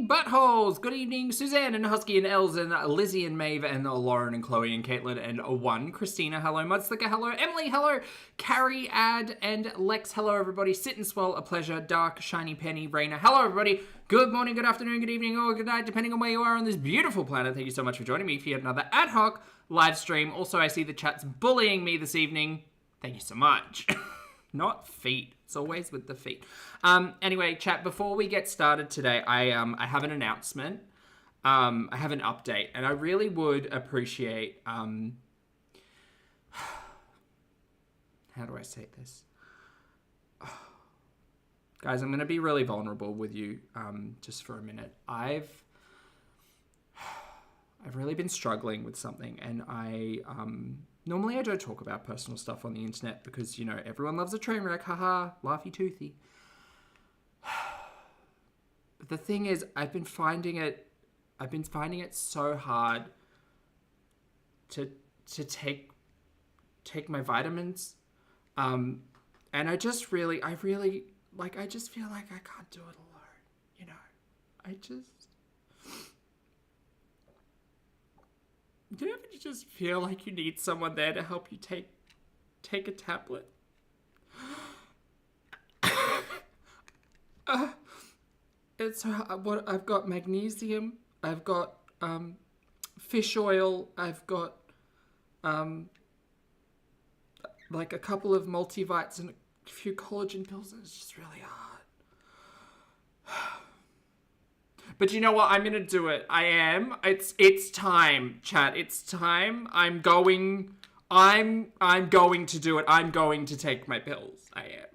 evening, buttholes. Good evening, Suzanne and Husky and Els and Lizzie and Maeve and Lauren and Chloe and Caitlin and One. Christina, hello. Mudslicker, hello. Emily, hello. Carrie, Ad, and Lex, hello, everybody. Sit and Swell, a pleasure. Dark, Shiny Penny, Raina, hello, everybody. Good morning, good afternoon, good evening, or good night, depending on where you are on this beautiful planet. Thank you so much for joining me for yet another ad hoc live stream. Also, I see the chat's bullying me this evening. Thank you so much. Not feet. It's always with the feet. Anyway, chat, before we get started today, I have an announcement. I have an update, and I really would appreciate, how do I say this? Guys, I'm going to be really vulnerable with you, just for a minute. I've really been struggling with something, and normally I don't talk about personal stuff on the internet because, you know, everyone loves a train wreck, haha, laughy toothy. But the thing is, I've been finding it so hard to take my vitamins. And I just feel like I can't do it alone, you know. Do you ever just feel like you need someone there to help you take a tablet? What I've got magnesium, I've got fish oil, I've got like a couple of multivites and a few collagen pills, and it's just really hard. But you know what? I'm gonna do it. I am. It's time, chat. It's time. I'm going to do it. I'm going to take my pills. I am.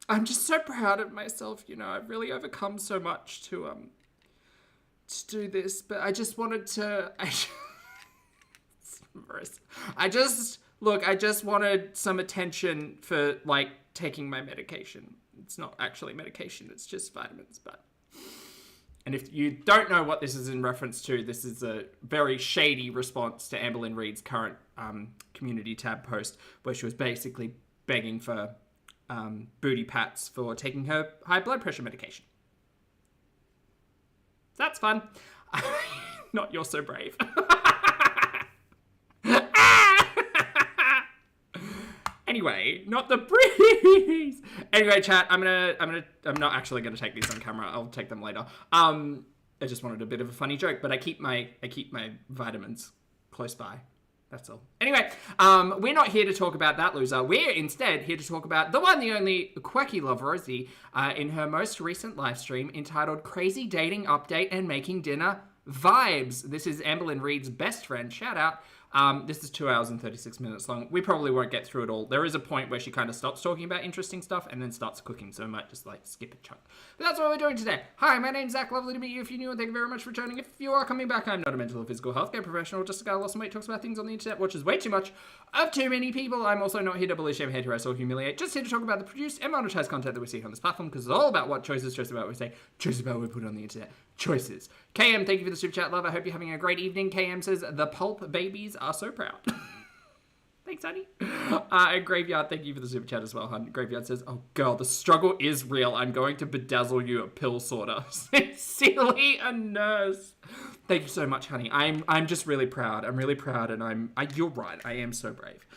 I'm just so proud of myself. You know, I've really overcome so much to do this. But I just wanted to. I just wanted some attention for like taking my medication. It's not actually medication, it's just vitamins, and if you don't know what this is in reference to, this is a very shady response to Amberlynn Reid's current community tab post, where she was basically begging for booty pats for taking her high blood pressure medication. That's fun. Not You're So Brave. Anyway, not the breeze. Anyway, chat, I'm not actually gonna take these on camera. I'll take them later. I just wanted a bit of a funny joke, but I keep my vitamins close by. That's all. Anyway, we're not here to talk about that loser. We're instead here to talk about the one, the only quirky love Rosie, in her most recent live stream entitled "Crazy Dating Update and Making Dinner Vibes." This is Amberlynn Reid's best friend. Shout out. This is 2 hours and 36 minutes long. We probably won't get through it all. There is a point where she kind of stops talking about interesting stuff and then starts cooking, so we might just like skip a chunk. But that's what we're doing today. Hi, my name's Zach. Lovely to meet you. If you're new, and thank you very much for joining. If you are coming back, I'm not a mental or physical healthcare professional, just a guy who lost some weight, talks about things on the internet, watches way too much of too many people. I'm also not here to bully, shame, hate, harass, or humiliate. Just here to talk about the produced and monetized content that we see on this platform, because it's all about what choices, choices about what we say, choices about what we put on the internet. Choices. KM, thank you for the super chat, love. I hope you're having a great evening. KM says, the pulp babies are so proud. Thanks, honey. And Graveyard, thank you for the super chat as well, hon. Graveyard says, oh, girl, the struggle is real. I'm going to bedazzle you a pill sorter. Sincerely, a nurse. Thank you so much, honey. I'm just really proud. I'm really proud, and you're right. I am so brave.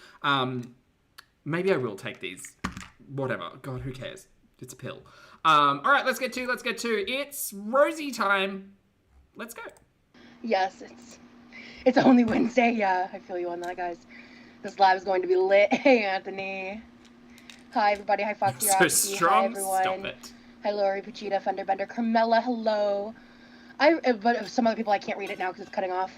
Maybe I will take these. Whatever. God, who cares? It's a pill. All right, let's get to. It's Rosie time. Let's go. Yes, it's only Wednesday. Yeah, I feel you on that, guys. This live is going to be lit. Hey, Anthony. Hi, everybody. Hi, Foxy. So strong. Hi, everyone. Stop it. Hi, Lori, Pachita, Fenderbender, Carmella. Hello. But some other people, I can't read it now because it's cutting off.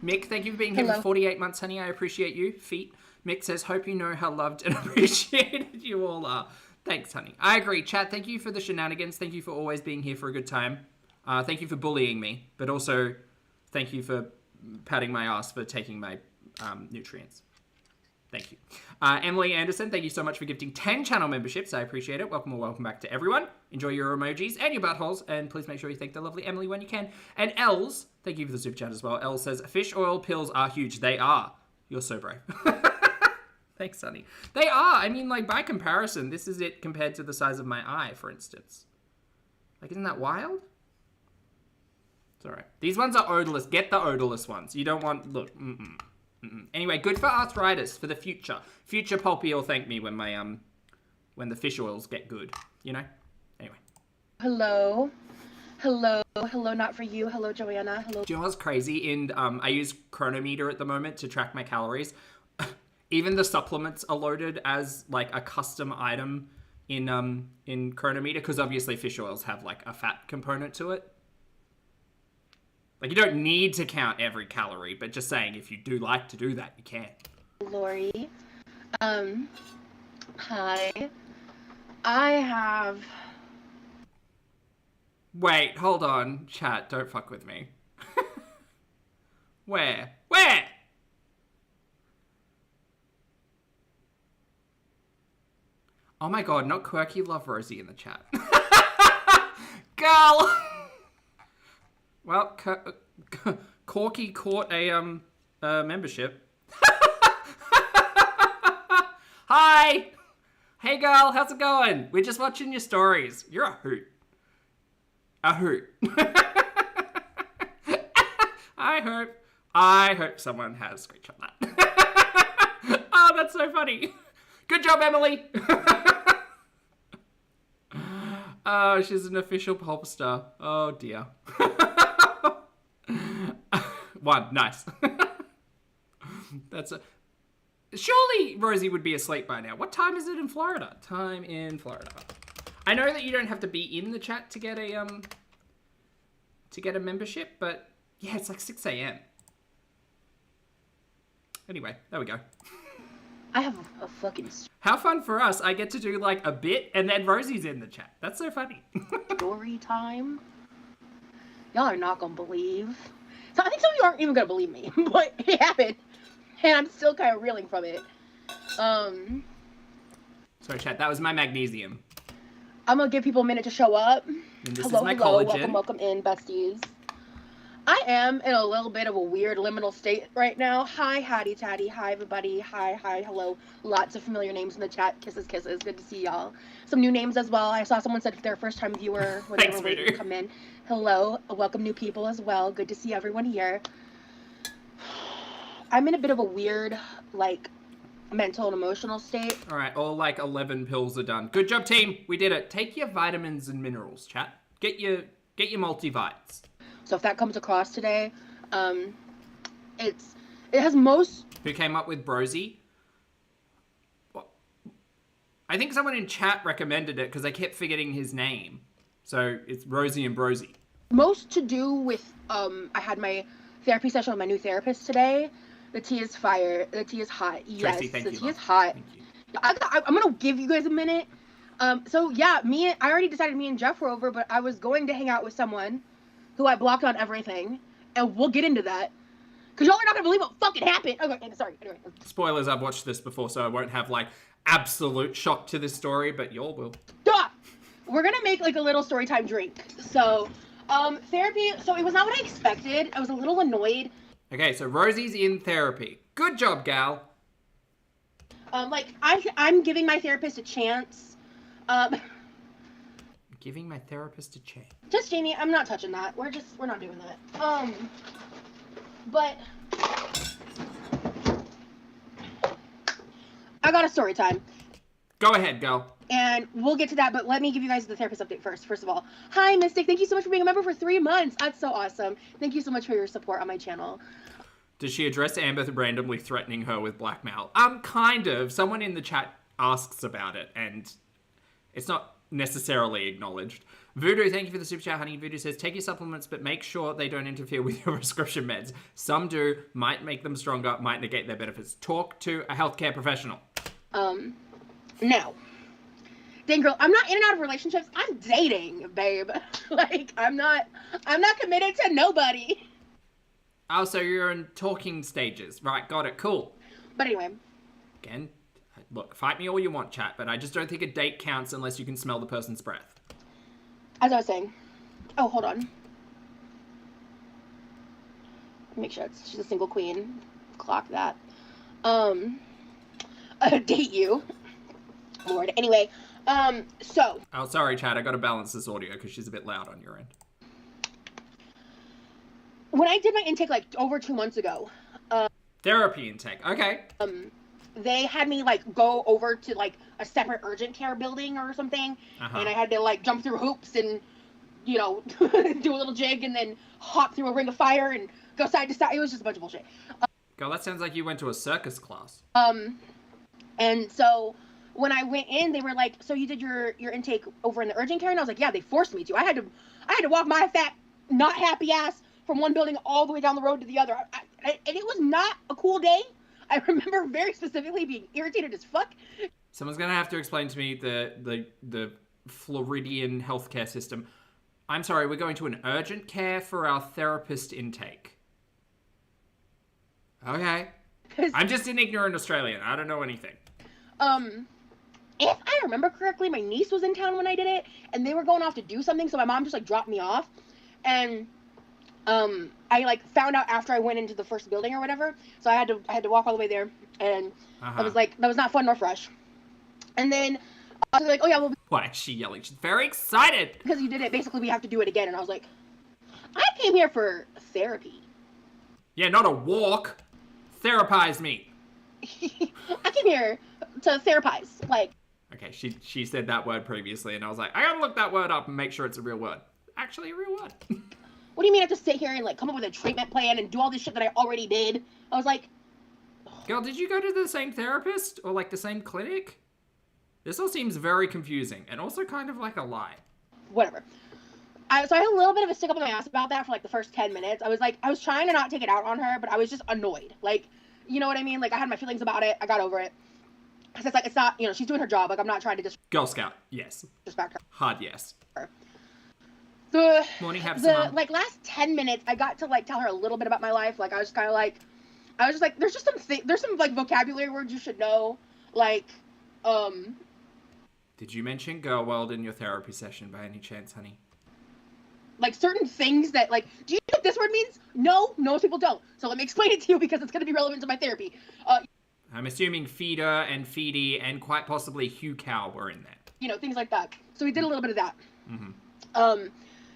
Mick, thank you for being here for 48 months, honey. I appreciate you. Feet. Mick says, hope you know how loved and appreciated you all are. Thanks, honey. I agree. Chat, thank you for the shenanigans. Thank you for always being here for a good time. Thank you for bullying me, but also thank you for patting my ass for taking my nutrients. Thank you. Emily Anderson, thank you so much for gifting 10 channel memberships. I appreciate it. Welcome or welcome back to everyone. Enjoy your emojis and your buttholes, and please make sure you thank the lovely Emily when you can. And Els, thank you for the super chat as well. Els says, fish oil pills are huge. They are. You're so brave. Thanks, Sonny. They are. I mean, like, by comparison, this is it compared to the size of my eye, for instance. Like, isn't that wild? It's alright. These ones are odorless. Get the odorless ones. You don't want... Look. Anyway, good for arthritis for the future. Future Pulpy will thank me when my, when the fish oils get good. You know? Anyway. Hello. Hello. Hello, not for you. Hello, Joanna. Hello. Do you know what's crazy? I use Chronometer at the moment to track my calories. Even the supplements are loaded as, like, a custom item in Chronometer, because obviously fish oils have, like, a fat component to it. Like, you don't need to count every calorie, but just saying, if you do like to do that, you can. Lori. Hi. I have... Wait, hold on. Chat, don't fuck with me. Where? Where? Oh my god, not Quirky Love Rosie in the chat. Girl! Well, Corky caught a membership. Hi! Hey girl, how's it going? We're just watching your stories. You're a hoot. A hoot. I hope someone has screenshot that. Oh, that's so funny. Good job, Emily. Oh, she's an official pulp star. Oh dear. One, nice. That's a... Surely Rosie would be asleep by now. What time is it in Florida? Time in Florida. I know that you don't have to be in the chat to get a membership, but yeah, it's like 6 a.m. Anyway, there we go. I have a fucking How fun for us. I get to do like a bit and then Rosie's in the chat. That's so funny. story time. Y'all are not gonna believe. So I think some of you aren't even gonna believe me, but it happened. And I'm still kind of reeling from it. Sorry, chat. That was my magnesium. I'm gonna give people a minute to show up. And this hello, is my hello, collagen. welcome in, besties. I am in a little bit of a weird liminal state right now. Hi, Hattie Tatty. Hi, everybody. Hi, hello. Lots of familiar names in the chat. Kisses, kisses. Good to see y'all. Some new names as well. I saw someone said they're first time viewer when they were waiting to come in. Hello. Welcome new people as well. Good to see everyone here. I'm in a bit of a weird, like, mental and emotional state. All right, all like 11 pills are done. Good job, team. We did it. Take your vitamins and minerals, chat. Get your multivites. So if that comes across today, it has most... Who came up with Brosie? Well, I think someone in chat recommended it because I kept forgetting his name. So it's Rosie and Brosie. Most to do with, I had my therapy session with my new therapist today. The tea is fire. The tea is hot. Yes, Tracy, the tea is hot. Thank you. I'm gonna give you guys a minute. So yeah, I already decided me and Jeff were over, but I was going to hang out with someone who I blocked on everything, and we'll get into that. Cause y'all are not gonna believe what fucking happened. Okay, sorry. Anyway. Spoilers, I've watched this before, so I won't have like absolute shock to this story, but y'all will. Duh! We're gonna make like a little story time drink. So, therapy, so it was not what I expected. I was a little annoyed. Okay, so Rosie's in therapy. Good job, gal. I'm giving my therapist a chance. Giving my therapist a chance. Just Jamie, I'm not touching that. We're not doing that. But I got a story time. Go ahead, girl. And we'll get to that, but let me give you guys the therapist update first. First of all, hi, Mystic. Thank you so much for being a member for 3 months. That's so awesome. Thank you so much for your support on my channel. Does she address Amber randomly threatening her with blackmail? Kind of. Someone in the chat asks about it, and it's not necessarily acknowledged. Voodoo, thank you for the super chat, honey. Voodoo says, take your supplements, but make sure they don't interfere with your prescription meds. Some do, might make them stronger, might negate their benefits. Talk to a healthcare professional. No. Dang, girl, I'm not in and out of relationships. I'm dating, babe. Like, I'm not committed to nobody. Oh, so you're in talking stages. Right, got it. Cool. But anyway. Again, look, fight me all you want, chat, but I just don't think a date counts unless you can smell the person's breath. As I was saying. Oh, hold on. Make sure she's a single queen. Clock that. Date you. Lord. Anyway, So Oh, sorry, Chad. I got to balance this audio because she's a bit loud on your end. when I did my intake like over 2 months ago, Therapy intake. Okay. they had me like go over to like a separate urgent care building or something, and I had to like jump through hoops and do a little jig and then hop through a ring of fire and go side to side. It was just a bunch of bullshit. Girl, that sounds like you went to a circus class. And so when I went in, they were like, "So you did your intake over in the urgent care?" And I was like, "Yeah, they forced me to. I had to walk my fat, not happy ass from one building all the way down the road to the other. And it was not a cool day. I remember very specifically being irritated as fuck. Someone's gonna have to explain to me the Floridian healthcare system. I'm sorry, we're going to an urgent care for our therapist intake. Okay. I'm just an ignorant Australian. I don't know anything. If I remember correctly, my niece was in town when I did it, and they were going off to do something, so my mom just like dropped me off, and I like found out after I went into the first building or whatever, so I had to walk all the way there, and I was like, that was not fun nor fresh. And then I was like, oh yeah, well, Why is she yelling? She's very excited. because you did it, basically we have to do it again. And I was like, I came here for therapy. Yeah, not a walk. Therapize me. I came here to therapize. Like, Okay, she said that word previously, and I was like, I gotta look that word up and make sure it's a real word. Actually, a real word. what do you mean I have to sit here and like come up with a treatment plan and do all this shit that I already did? I was like, Girl, did you go to the same therapist or like the same clinic? This all seems very confusing and also kind of like a lie. whatever. So I had a little bit of a stick up in my ass about that for like the first 10 minutes. I was trying to not take it out on her, but I was just annoyed. Like, you know what I mean? Like, I had my feelings about it. I got over it. Because it's like, it's not, she's doing her job. Like, I'm not trying to Girl Scout, yes. disrespect her. Hard yes. Morning, have The some. like last 10 minutes, I got to like tell her a little bit about my life. Like, I was just like, there's just there's some like vocabulary words you should know. Like, Did you mention Girl World in your therapy session by any chance, honey? like certain things that like, do you know what this word means? No, most people don't. So let me explain it to you because it's going to be relevant to my therapy. I'm assuming feeder and feedy and quite possibly Hugh Cow were in there. Things like that. So we did a little bit of that.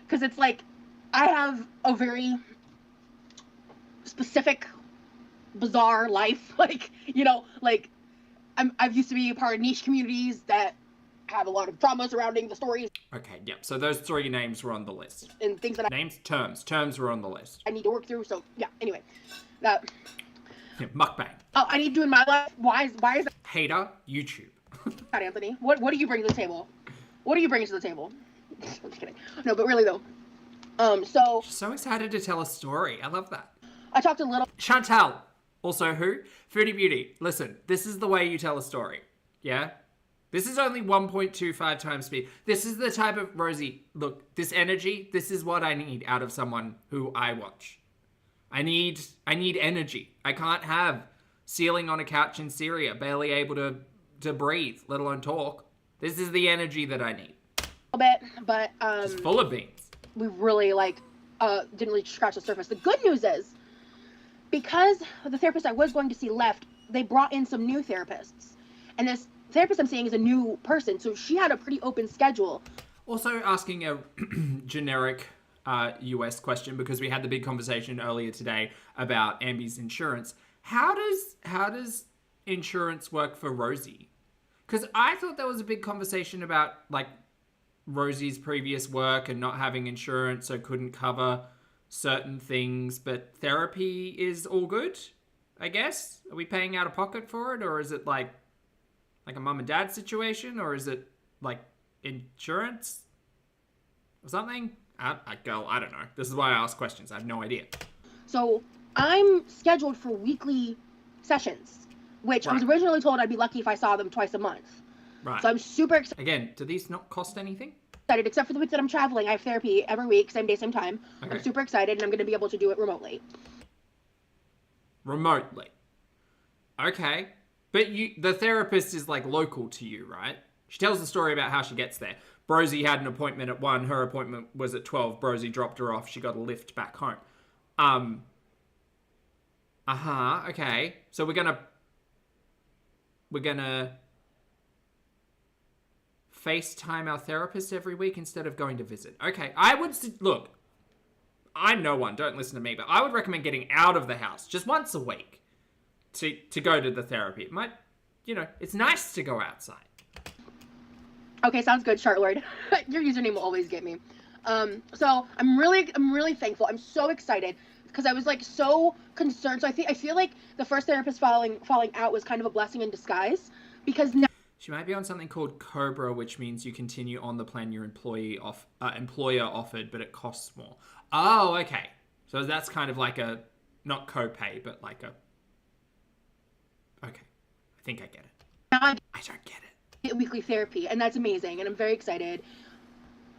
Because it's like, I have a very specific, bizarre life. Like, I've used to be a part of niche communities that have a lot of trauma surrounding the stories. Okay, yep. So those three names were on the list. And things that Names? Terms were on the list. I need to work through. So, yeah, anyway. That. Yeah, mukbang. Oh, I need to do in my life. Why is that? Hater, YouTube. God, Anthony. What do you bring to the table? What do you bring to the table? I'm just kidding. No, but really though. So. So excited to tell a story. I love that. I talked a little. Chantal. Also who? Foodie Beauty. Listen, this is the way you tell a story. Yeah? This is only 1.25 times speed. This is the type of, Rosie, look, this energy, this is what I need out of someone who I watch. I need energy. I can't have ceiling on a couch in Syria, barely able to breathe, let alone talk. This is the energy that I need. A bit, but Just full of beans. we really didn't really scratch the surface. The good news is, because the therapist I was going to see left, they brought in some new therapists, and this therapist I'm seeing is a new person, so she had a pretty open schedule. Also asking a generic US question, because we had the big conversation earlier today about Ambi's insurance. How does insurance work for Rosie? Because I thought there was a big conversation about like Rosie's previous work and not having insurance, so couldn't cover certain things, but therapy is all good, I guess. Are we paying out of pocket for it, or is it like a mum and dad situation, or is it like insurance or something? I don't know. This is why I ask questions. I have no idea. So I'm scheduled for weekly sessions, which I was originally told I'd be lucky if I saw them twice a month. Right. So I'm super excited. Again, do these not cost anything? Except for the week that I'm traveling. I have therapy every week, same day, same time. Okay. I'm super excited, and I'm going to be able to do it remotely. Remotely. Okay. But the therapist is like local to you, right? She tells the story about how she gets there. Brosie had an appointment at 1. Her appointment was at 12. Brosie dropped her off. She got a lift back home. Okay. So we're gonna FaceTime our therapist every week instead of going to visit. Okay, I would... Look, I'm no one, don't listen to me, but I would recommend getting out of the house just once a week to go to the therapy. It might, it's nice to go outside. Okay, sounds good, Chartlord. Your username will always get me. So I'm really thankful. I'm so excited because I was like so concerned. So I feel like the first therapist falling out was kind of a blessing in disguise because now she might be on something called Cobra, which means you continue on the plan your employer offered, but it costs more. Oh, okay. So that's kind of like a, not copay, but like a, okay. I think I get it. now I don't get it. get weekly therapy, and that's amazing, and I'm very excited.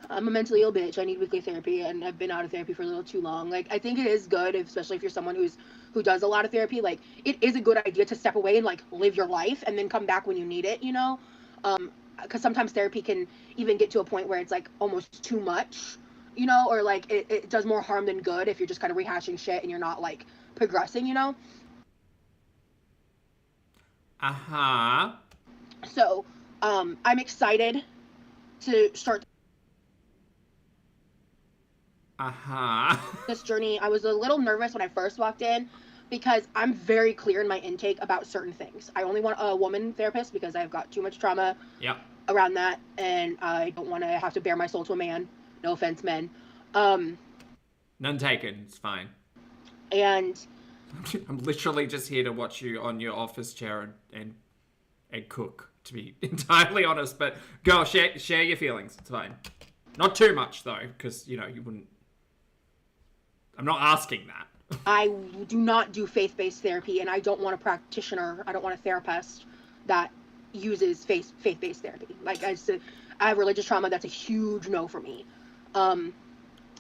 I'm a mentally ill bitch. I need weekly therapy, and I've been out of therapy for a little too long. Like, I think it is good, especially if you're someone who does a lot of therapy. Like, it is a good idea to step away and like live your life, and then come back when you need it. Because sometimes therapy can even get to a point where it's like almost too much, or like it does more harm than good if you're just kind of rehashing shit and you're not like progressing. So, I'm excited to start this journey. I was a little nervous when I first walked in because I'm very clear in my intake about certain things. I only want a woman therapist because I've got too much trauma around that, and I don't want to have to bare my soul to a man. No offense, men. None taken. It's fine. And I'm literally just here to watch you on your office chair and cook, to be entirely honest. But go, share your feelings. It's fine. Not too much, though, because, you wouldn't... I'm not asking that. I do not do faith-based therapy, and I don't want a practitioner. I don't want a therapist that uses faith-based therapy. Like, I have religious trauma. That's a huge no for me. And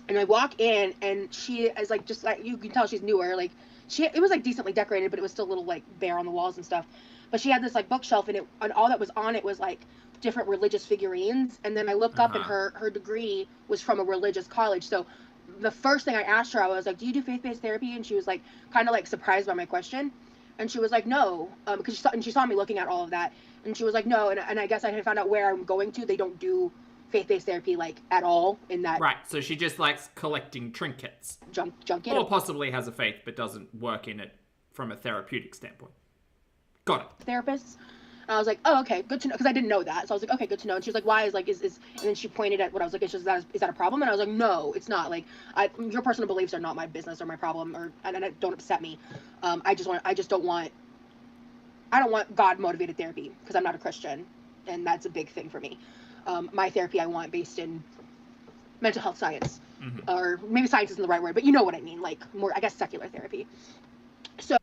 I walk in, and she is, like, just like, you can tell she's newer. Like, it was, like, decently decorated, but it was still a little, like, bare on the walls and stuff. But she had this, like, bookshelf, and all that was on it was, like, different religious figurines. And then I look up, and her degree was from a religious college. So the first thing I asked her, I was like, do you do faith-based therapy? And she was like, kind of like surprised by my question. And she was like, no, because she saw me looking at all of that. And she was like, no. And I guess I had found out where I'm going to. They don't do faith-based therapy like at all in that. Right. So she just likes collecting trinkets. Junk Or possibly has a faith but doesn't work in it from a therapeutic standpoint. Got it. Therapists. And I was like, oh, okay, good to know, because I didn't know that. So I was like, okay, good to know. And she was like, why is and then she pointed at what I was like, is that a problem? And I was like, no, it's not. Like, your personal beliefs are not my business or my problem, and it don't upset me. I don't want God motivated therapy because I'm not a Christian, and that's a big thing for me. My therapy I want based in mental health science, or maybe science isn't the right word, but you know what I mean, like more, I guess, secular therapy. So.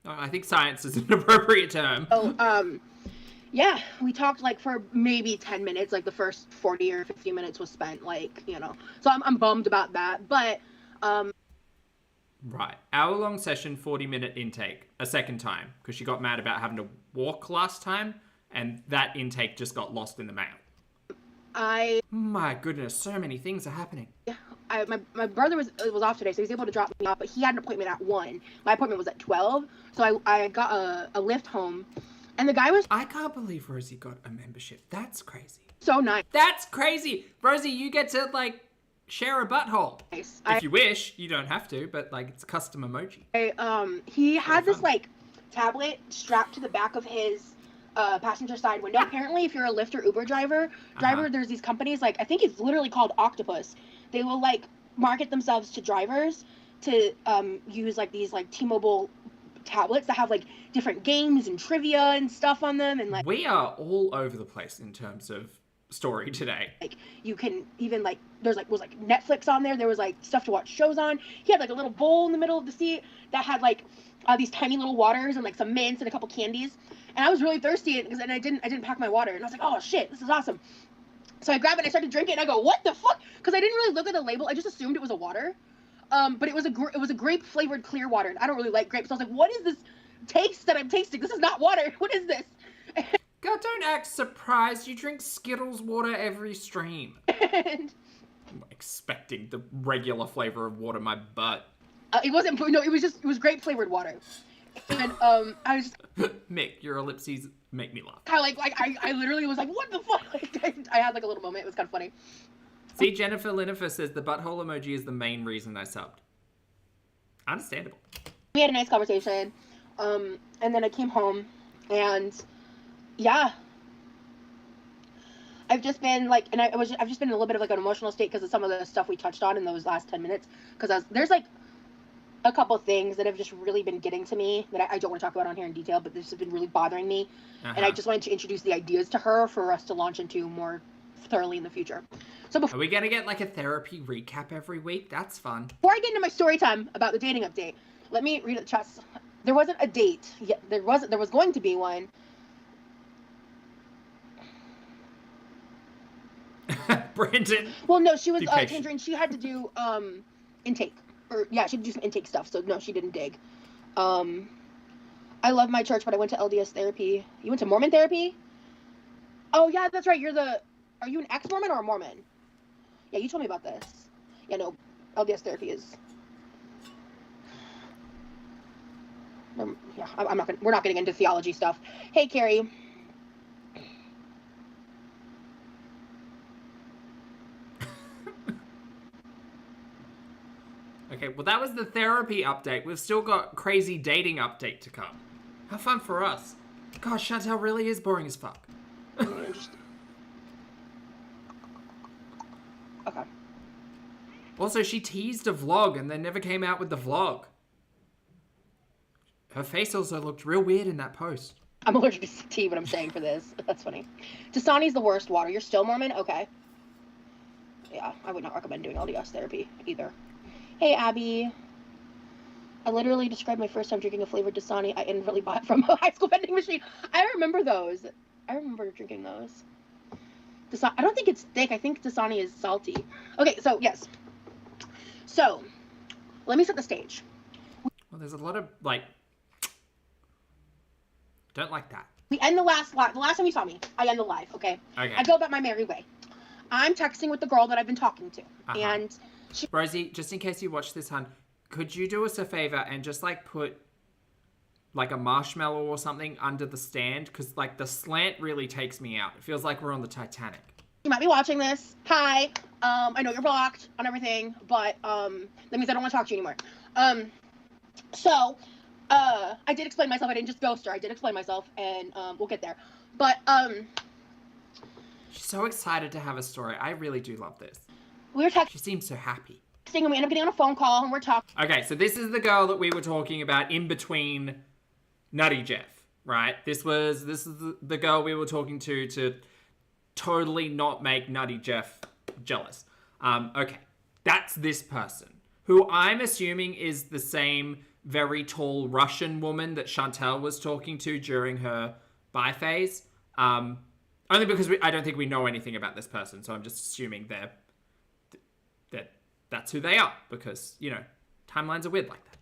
I think science is an appropriate term. Yeah, we talked like for maybe 10 minutes, like the first 40 or 50 minutes was spent, like, so I'm bummed about that, but, Right. Hour-long session, 40-minute intake, a second time, because she got mad about having to walk last time, and that intake just got lost in the mail. My goodness, so many things are happening. My brother was off today, so he was able to drop me off, but he had an appointment at 1. My appointment was at 12, so I got a lift home, and the guy was... I can't believe Rosie got a membership. That's crazy. So nice. That's crazy. Rosie, you get to, like, share a butthole. Nice. If you wish, you don't have to, but, like, it's custom emoji. He had this, like, tablet strapped to the back of his... passenger side window. Apparently, if you're a Lyft or Uber driver, there's these companies, like, I think it's literally called Octopus. They will, like, market themselves to drivers to use, like, these, like, T-Mobile tablets that have, like, different games and trivia and stuff on them. And, like, we are all over the place in terms of story today. Like, you can even, like, was Netflix on there. There was, like, stuff to watch shows on. He had, like, a little bowl in the middle of the seat that had, like, these tiny little waters and, like, some mints and a couple candies. And I was really thirsty, and I didn't pack my water. And I was like, oh, shit, this is awesome. So I grabbed it, and I started drinking it, and I go, what the fuck? Because I didn't really look at the label. I just assumed it was a water. But it was a grape-flavored clear water. And I don't really like grapes. So I was like, what is this taste that I'm tasting? This is not water. What is this? God, don't act surprised. You drink Skittles water every stream. And I'm expecting the regular flavor of water in my butt. It wasn't, no, it was grape-flavored water. And I was just... Mick, your ellipses make me laugh. I literally was like, what the fuck? Like, I had like a little moment. It was kind of funny. See, Jennifer Linifer says the butthole emoji is the main reason I subbed. Understandable. We had a nice conversation, and then I came home, and yeah, I've just been like, I've just been in a little bit of like an emotional state because of some of the stuff we touched on in those last 10 minutes. Because there's like a couple things that have just really been getting to me that I don't want to talk about on here in detail, but this has been really bothering me, and I just wanted to introduce the ideas to her for us to launch into more thoroughly in the future. So are we gonna get like a therapy recap every week? That's fun. Before I get into my story time about the dating update, let me read the chat. There wasn't a date yet. There was going to be one. Brandon. Well, no, she was Tangerine. She had to do intake, or yeah, she had to do some intake stuff. So no, she didn't dig. I love my church, but I went to LDS therapy. You went to Mormon therapy? Oh yeah, that's right. Are you an ex-Mormon or a Mormon? Yeah, you told me about this. Yeah, no, LDS therapy is. Yeah, we're not getting into theology stuff. Hey, Carrie. Okay, well that was the therapy update. We've still got crazy dating update to come. How fun for us. Gosh, Chantel really is boring as fuck. Okay. Also, she teased a vlog and then never came out with the vlog. Her face also looked real weird in that post. I'm allergic to tea, what I'm saying for this. That's funny. Dasani's the worst water. You're still Mormon? Okay. Yeah, I would not recommend doing LDS therapy either. Hey, Abby. I literally described my first time drinking a flavored Dasani I inadvertently bought from a high school vending machine. I remember those. I remember drinking those. I don't think it's thick. I think Dasani is salty. Okay, so, yes. So, let me set the stage. Well, there's a lot of, like... Don't like that. We end the last time you saw me, I end the live, okay? Okay. I go about my merry way. I'm texting with the girl that I've been talking to. And she... Rosie, just in case you watch this, hun, could you do us a favor and just, like, put, like, a marshmallow or something under the stand? Because, like, the slant really takes me out. It feels like we're on the Titanic. You might be watching this. Hi. I know you're blocked on everything, but, that means I don't want to talk to you anymore. So... I did explain myself. I didn't just ghost her. I did explain myself, and we'll get there. But she's so excited to have a story. I really do love this. We were texting. She seems so happy. And we end up getting on a phone call, and we're talking. Okay, so this is the girl that we were talking about in between Nutty Jeff, right? This is the girl we were talking to totally not make Nutty Jeff jealous. Okay, that's this person who I'm assuming is the same very tall Russian woman that Chantel was talking to during her bi phase. Only because I don't think we know anything about this person, so I'm just assuming that's who they are, because, you know, timelines are weird like that.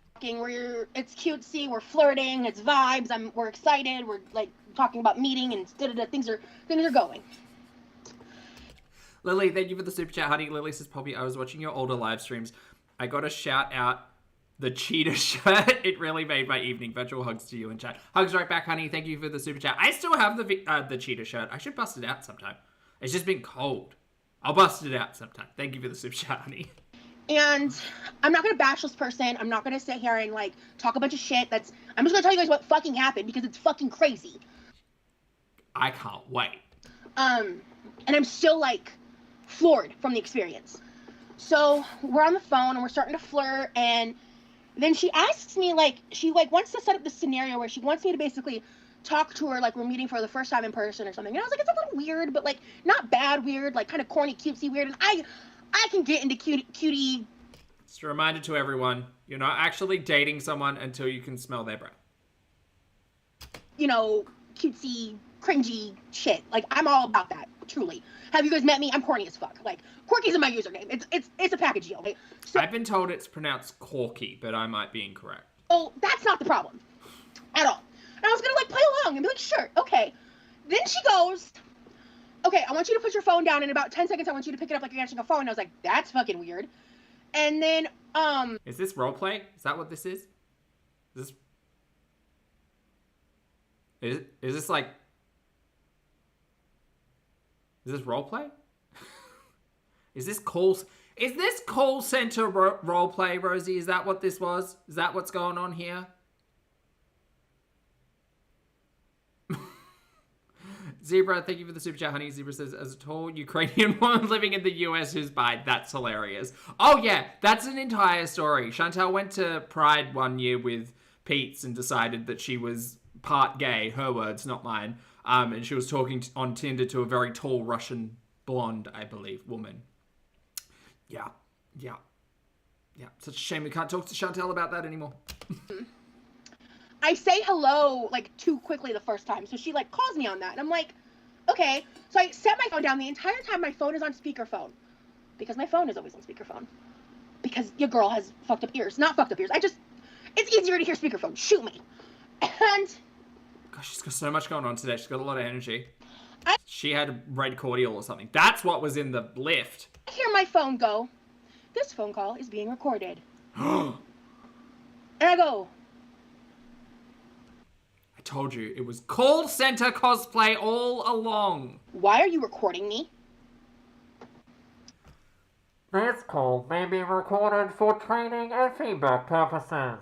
It's cutesy, we're flirting, it's vibes, we're excited, we're like talking about meeting and things are going. Lily, thank you for the super chat, honey. Lily says, Poppy, I was watching your older live streams. I got to shout out the cheetah shirt. It really made my evening. Virtual hugs to you in chat. Hugs right back, honey. Thank you for the super chat. I still have the cheetah shirt. I should bust it out sometime. It's just been cold. I'll bust it out sometime. Thank you for the super chat, honey. And I'm not going to bash this person. I'm not going to sit here and, like, talk a bunch of shit. I'm just going to tell you guys what fucking happened, because it's fucking crazy. I can't wait. And I'm still, like, floored from the experience. So we're on the phone, and we're starting to flirt, and then she asks me, like, she, like, wants to set up this scenario where she wants me to basically talk to her like we're meeting for the first time in person or something. And I was like, it's a little weird, but, like, not bad weird, like, kind of corny, cutesy weird. And I can get into cutie. Just a reminder to everyone, you're not actually dating someone until you can smell their breath. You know, cutesy, cringy shit. Like, I'm all about that, truly. Have you guys met me? I'm corny as fuck. Like, Corky's in my username. It's a package deal. Okay? So, I've been told it's pronounced Corky, but I might be incorrect. Oh, that's not the problem. At all. And I was gonna, like, play along and be like, sure, okay. Then she goes, okay, I want you to put your phone down. In about 10 seconds, I want you to pick it up like you're answering a phone. And I was like, that's fucking weird. And then, Is this roleplay? Is that what this is? Is this like Is this roleplay? Is this call center roleplay, Rosie? Is that what this was? Is that what's going on here? Zebra, thank you for the super chat, honey. Zebra says, as a tall Ukrainian woman living in the US who's bi, that's hilarious. Oh yeah, that's an entire story. Chantal went to Pride one year with Pete's and decided that she was part gay, her words, not mine. And she was talking on Tinder to a very tall Russian blonde, I believe, woman. Yeah. Such a shame we can't talk to Chantal about that anymore. I say hello, like, too quickly the first time, so she, like, calls me on that, and I'm like, okay. So I set my phone down. The entire time my phone is on speakerphone, because my phone is always on speakerphone, because your girl has fucked up ears. Not fucked up ears. It's easier to hear speakerphone. Shoot me. And... Gosh, she's got so much going on today. She's got a lot of energy. She had red cordial or something. That's what was in the lift. I hear my phone go, this phone call is being recorded. And I go... I told you, it was call center cosplay all along. Why are you recording me? This call may be recorded for training and feedback purposes.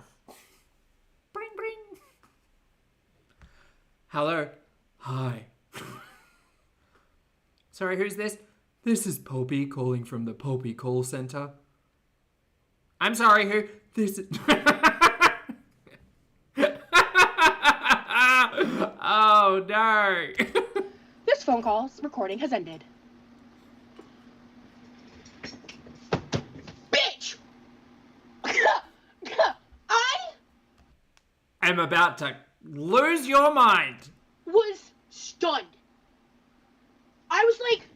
Bring. Hello. Hi. Sorry, who's this? This is Popey calling from the Popey call center. I'm sorry, who? This is... Oh, no. This phone call's recording has ended. Bitch! I'm about to lose your mind. Was stunned. I was like...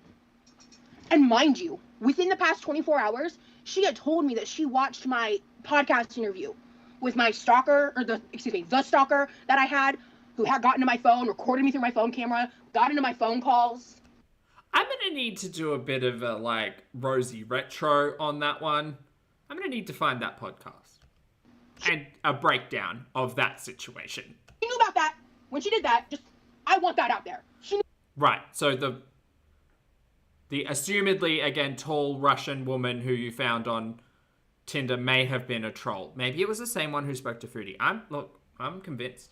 And mind you, within the past 24 hours, she had told me that she watched my podcast interview with my stalker, or the stalker that I had, who had gotten to my phone, recorded me through my phone camera, got into my phone calls. I'm going to need to do a bit of a, Rosie retro on that one. I'm going to need to find that podcast. And a breakdown of that situation. She knew about that. When she did that, I want that out there. She knew. Right, so the assumedly, again, tall Russian woman who you found on Tinder may have been a troll. Maybe it was the same one who spoke to Foodie. I'm convinced.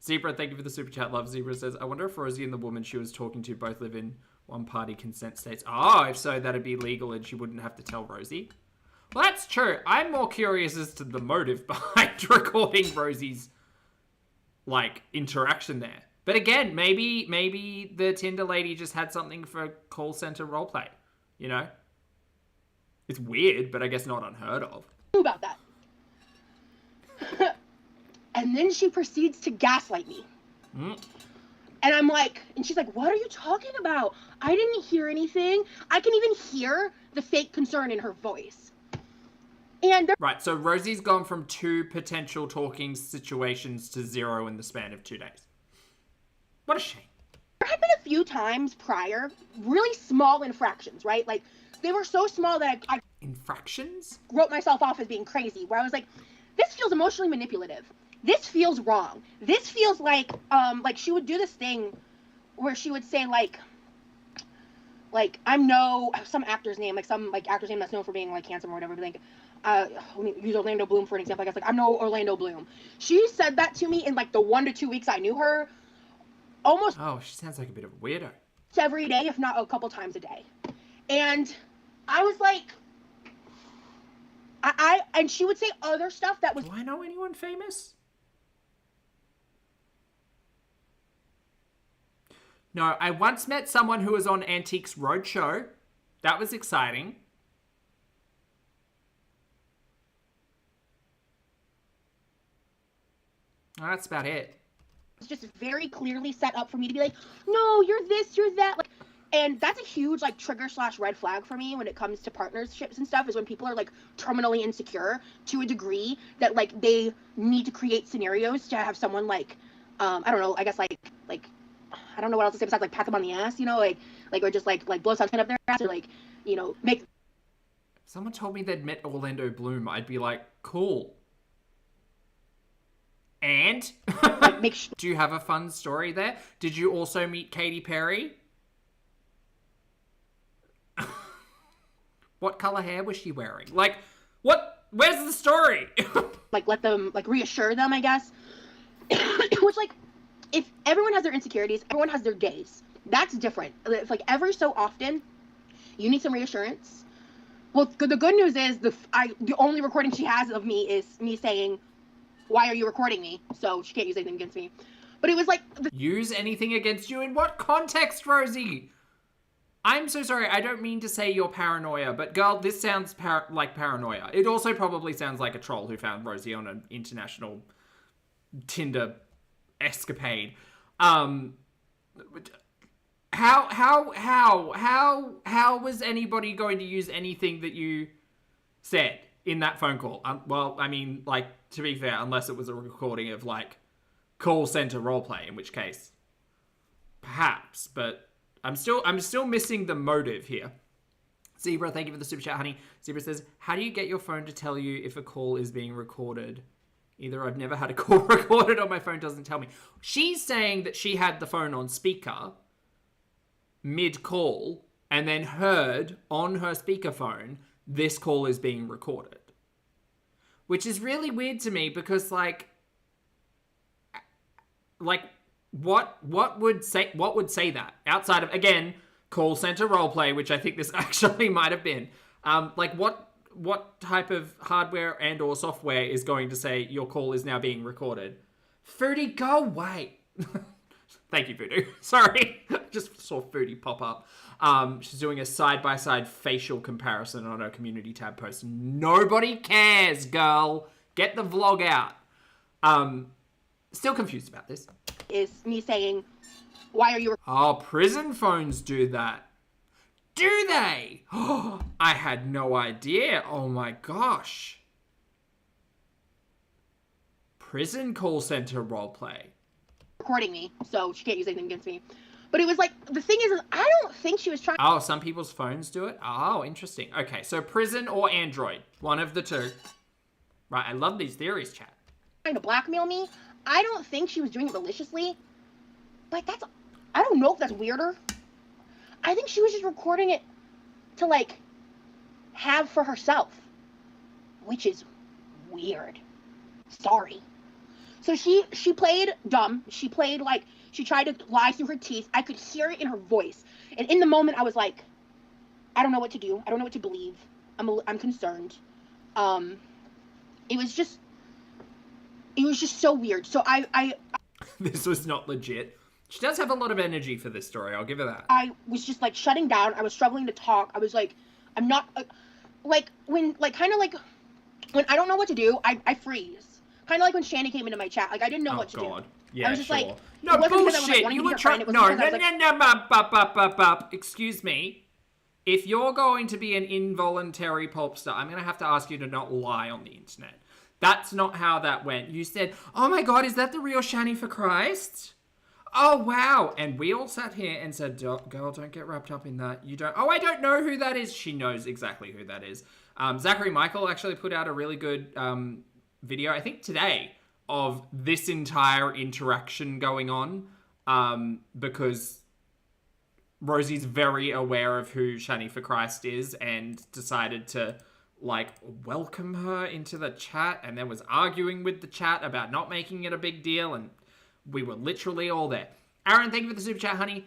Zebra, thank you for the super chat. Love Zebra says, I wonder if Rosie and the woman she was talking to both live in one-party consent states. Oh, if so, that'd be legal and she wouldn't have to tell Rosie. Well, that's true. I'm more curious as to the motive behind recording Rosie's, interaction there. But again, maybe the Tinder lady just had something for call center roleplay. You know? It's weird, but I guess not unheard of. About that. And then she proceeds to gaslight me. And I'm like, and she's like, what are you talking about? I didn't hear anything. I can even hear the fake concern in her voice. And right, so Rosie's gone from 2 potential talking situations to 0 in the span of 2 days. What a shame. There had been a few times prior, really small infractions, right? They were so small that I infractions? Wrote myself off as being crazy, where I was like, this feels emotionally manipulative. This feels wrong. This feels like she would do this thing where she would say, I'm some actor's name, some actor's name that's known for being, handsome or whatever, but let me use Orlando Bloom for an example. I guess, I'm no Orlando Bloom. She said that to me in, the 1 to 2 weeks I knew her, almost... Oh, she sounds like a bit of a weirdo. Every day, if not a couple times a day. And I was like... and she would say other stuff that was... Do I know anyone famous? No, I once met someone who was on Antiques Roadshow. That was exciting. Oh, that's about it. It's just very clearly set up for me to be like, no, you're this, you're that. And that's a huge, trigger/red flag for me when it comes to partnerships and stuff, is when people are, terminally insecure to a degree that, they need to create scenarios to have someone, I don't know, I guess, I don't know what else to say besides, pat them on the ass, or just, blow sunscreen up their ass, or, make... If someone told me they'd met Orlando Bloom, I'd be like, cool. And? Do you have a fun story there? Did you also meet Katy Perry? What color hair was she wearing? Like, what? Where's the story? like let them like reassure them, I guess. Which like, if everyone has their insecurities, everyone has their days. That's different. It's like every so often, you need some reassurance. Well, the good news is the only recording she has of me is me saying, "Why are you recording me?" So she can't use anything against me. But it was like use anything against you in what context, Rosie? I'm so sorry. I don't mean to say you're paranoia, but girl, this sounds like paranoia. It also probably sounds like a troll who found Rosie on an international Tinder escapade. How was anybody going to use anything that you said in that phone call? Well, I mean, like, to be fair, unless it was a recording of like call center roleplay, in which case, perhaps. But I'm still missing the motive here. Zebra, thank you for the super chat, honey. Zebra says, "How do you get your phone to tell you if a call is being recorded? Either I've never had a call recorded or my phone doesn't tell me." She's saying that she had the phone on speaker mid-call and then heard on her speakerphone this call is being recorded. Which is really weird to me because like what would say that outside of, again, call center roleplay, which I think this actually might have been. Like what type of hardware and or software is going to say your call is now being recorded? Foodie, go away. Thank you, Voodoo. Sorry. Just saw Foodie pop up. She's doing a side-by-side facial comparison on her community tab post. Nobody cares, girl. Get the vlog out. Still confused about this. is me saying, "Why are you?" Oh, prison phones do that. Do they? Oh, I had no idea. Oh my gosh. Prison call center roleplay. Recording me, so she can't use anything against me. But it was like, the thing is I don't think she was trying. Oh, some people's phones do it? Oh, interesting. Okay, so prison or Android. One of the two. Right, I love these theories, chat. Trying to blackmail me. I don't think she was doing it maliciously. But I don't know if that's weirder. I think she was just recording it to, like, have for herself. Which is weird. Sorry. So she played dumb. She played like, she tried to lie through her teeth. I could hear it in her voice. And in the moment, I was like, I don't know what to do. I don't know what to believe. I'm concerned. It was just so weird. So I This was not legit. She does have a lot of energy for this story. I'll give her that. I was just like shutting down. I was struggling to talk. I was like, I'm not like when I don't know what to do, I freeze. Kind of like when Shanny came into my chat. Like I didn't know what to do. Yeah, I was just sure. like, No, it wasn't because I was, like, bullshit. wanting You to be were her friend. trying. It was No, because I was like, Excuse me. If you're going to be an involuntary pop star, I'm going to have to ask you to not lie on the internet. That's not how that went. You said, "Oh my God, is that the real Shanny for Christ? Oh, wow." And we all sat here and said, "Girl, don't get wrapped up in that. You don't." "Oh, I don't know who that is." She knows exactly who that is. Zachary Michael actually put out a really good video, I think today, of this entire interaction going on, because Rosie's very aware of who Shani for Christ is and decided to like welcome her into the chat, and then was arguing with the chat about not making it a big deal, and we were literally all there. Aaron, thank you for the super chat, honey.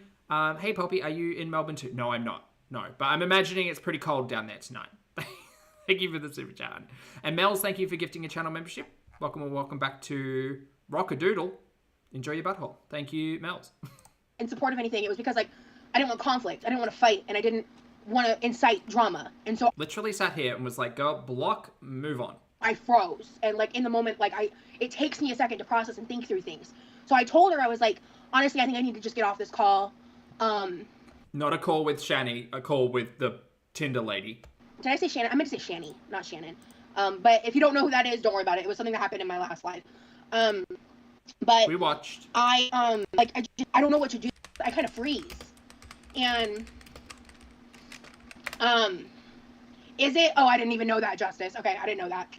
Hey Poppy, are you in Melbourne too? No, I'm not. No, but I'm imagining it's pretty cold down there tonight. Thank you for the super chat. And Mel's, thank you for gifting a channel membership. Welcome back to Rockadoodle. Enjoy your butthole. Thank you, Mel's. in support of anything. It was because like I didn't want conflict. I didn't want to fight, and I didn't want to incite drama. And so Literally sat here and was like, "Girl, block, move on." I froze, and like in the moment, like it takes me a second to process and think through things. So I told her, I was like, honestly, I think I need to just get off this call. Not a call with Shani, a call with the Tinder lady. Did I say Shannon? I meant to say Shanny, not Shannon. But if you don't know who that is, don't worry about it. It was something that happened in my last life. But We watched. I don't know what to do. I kind of freeze. And is it? Oh, I didn't even know that, Justice. Okay, I didn't know that.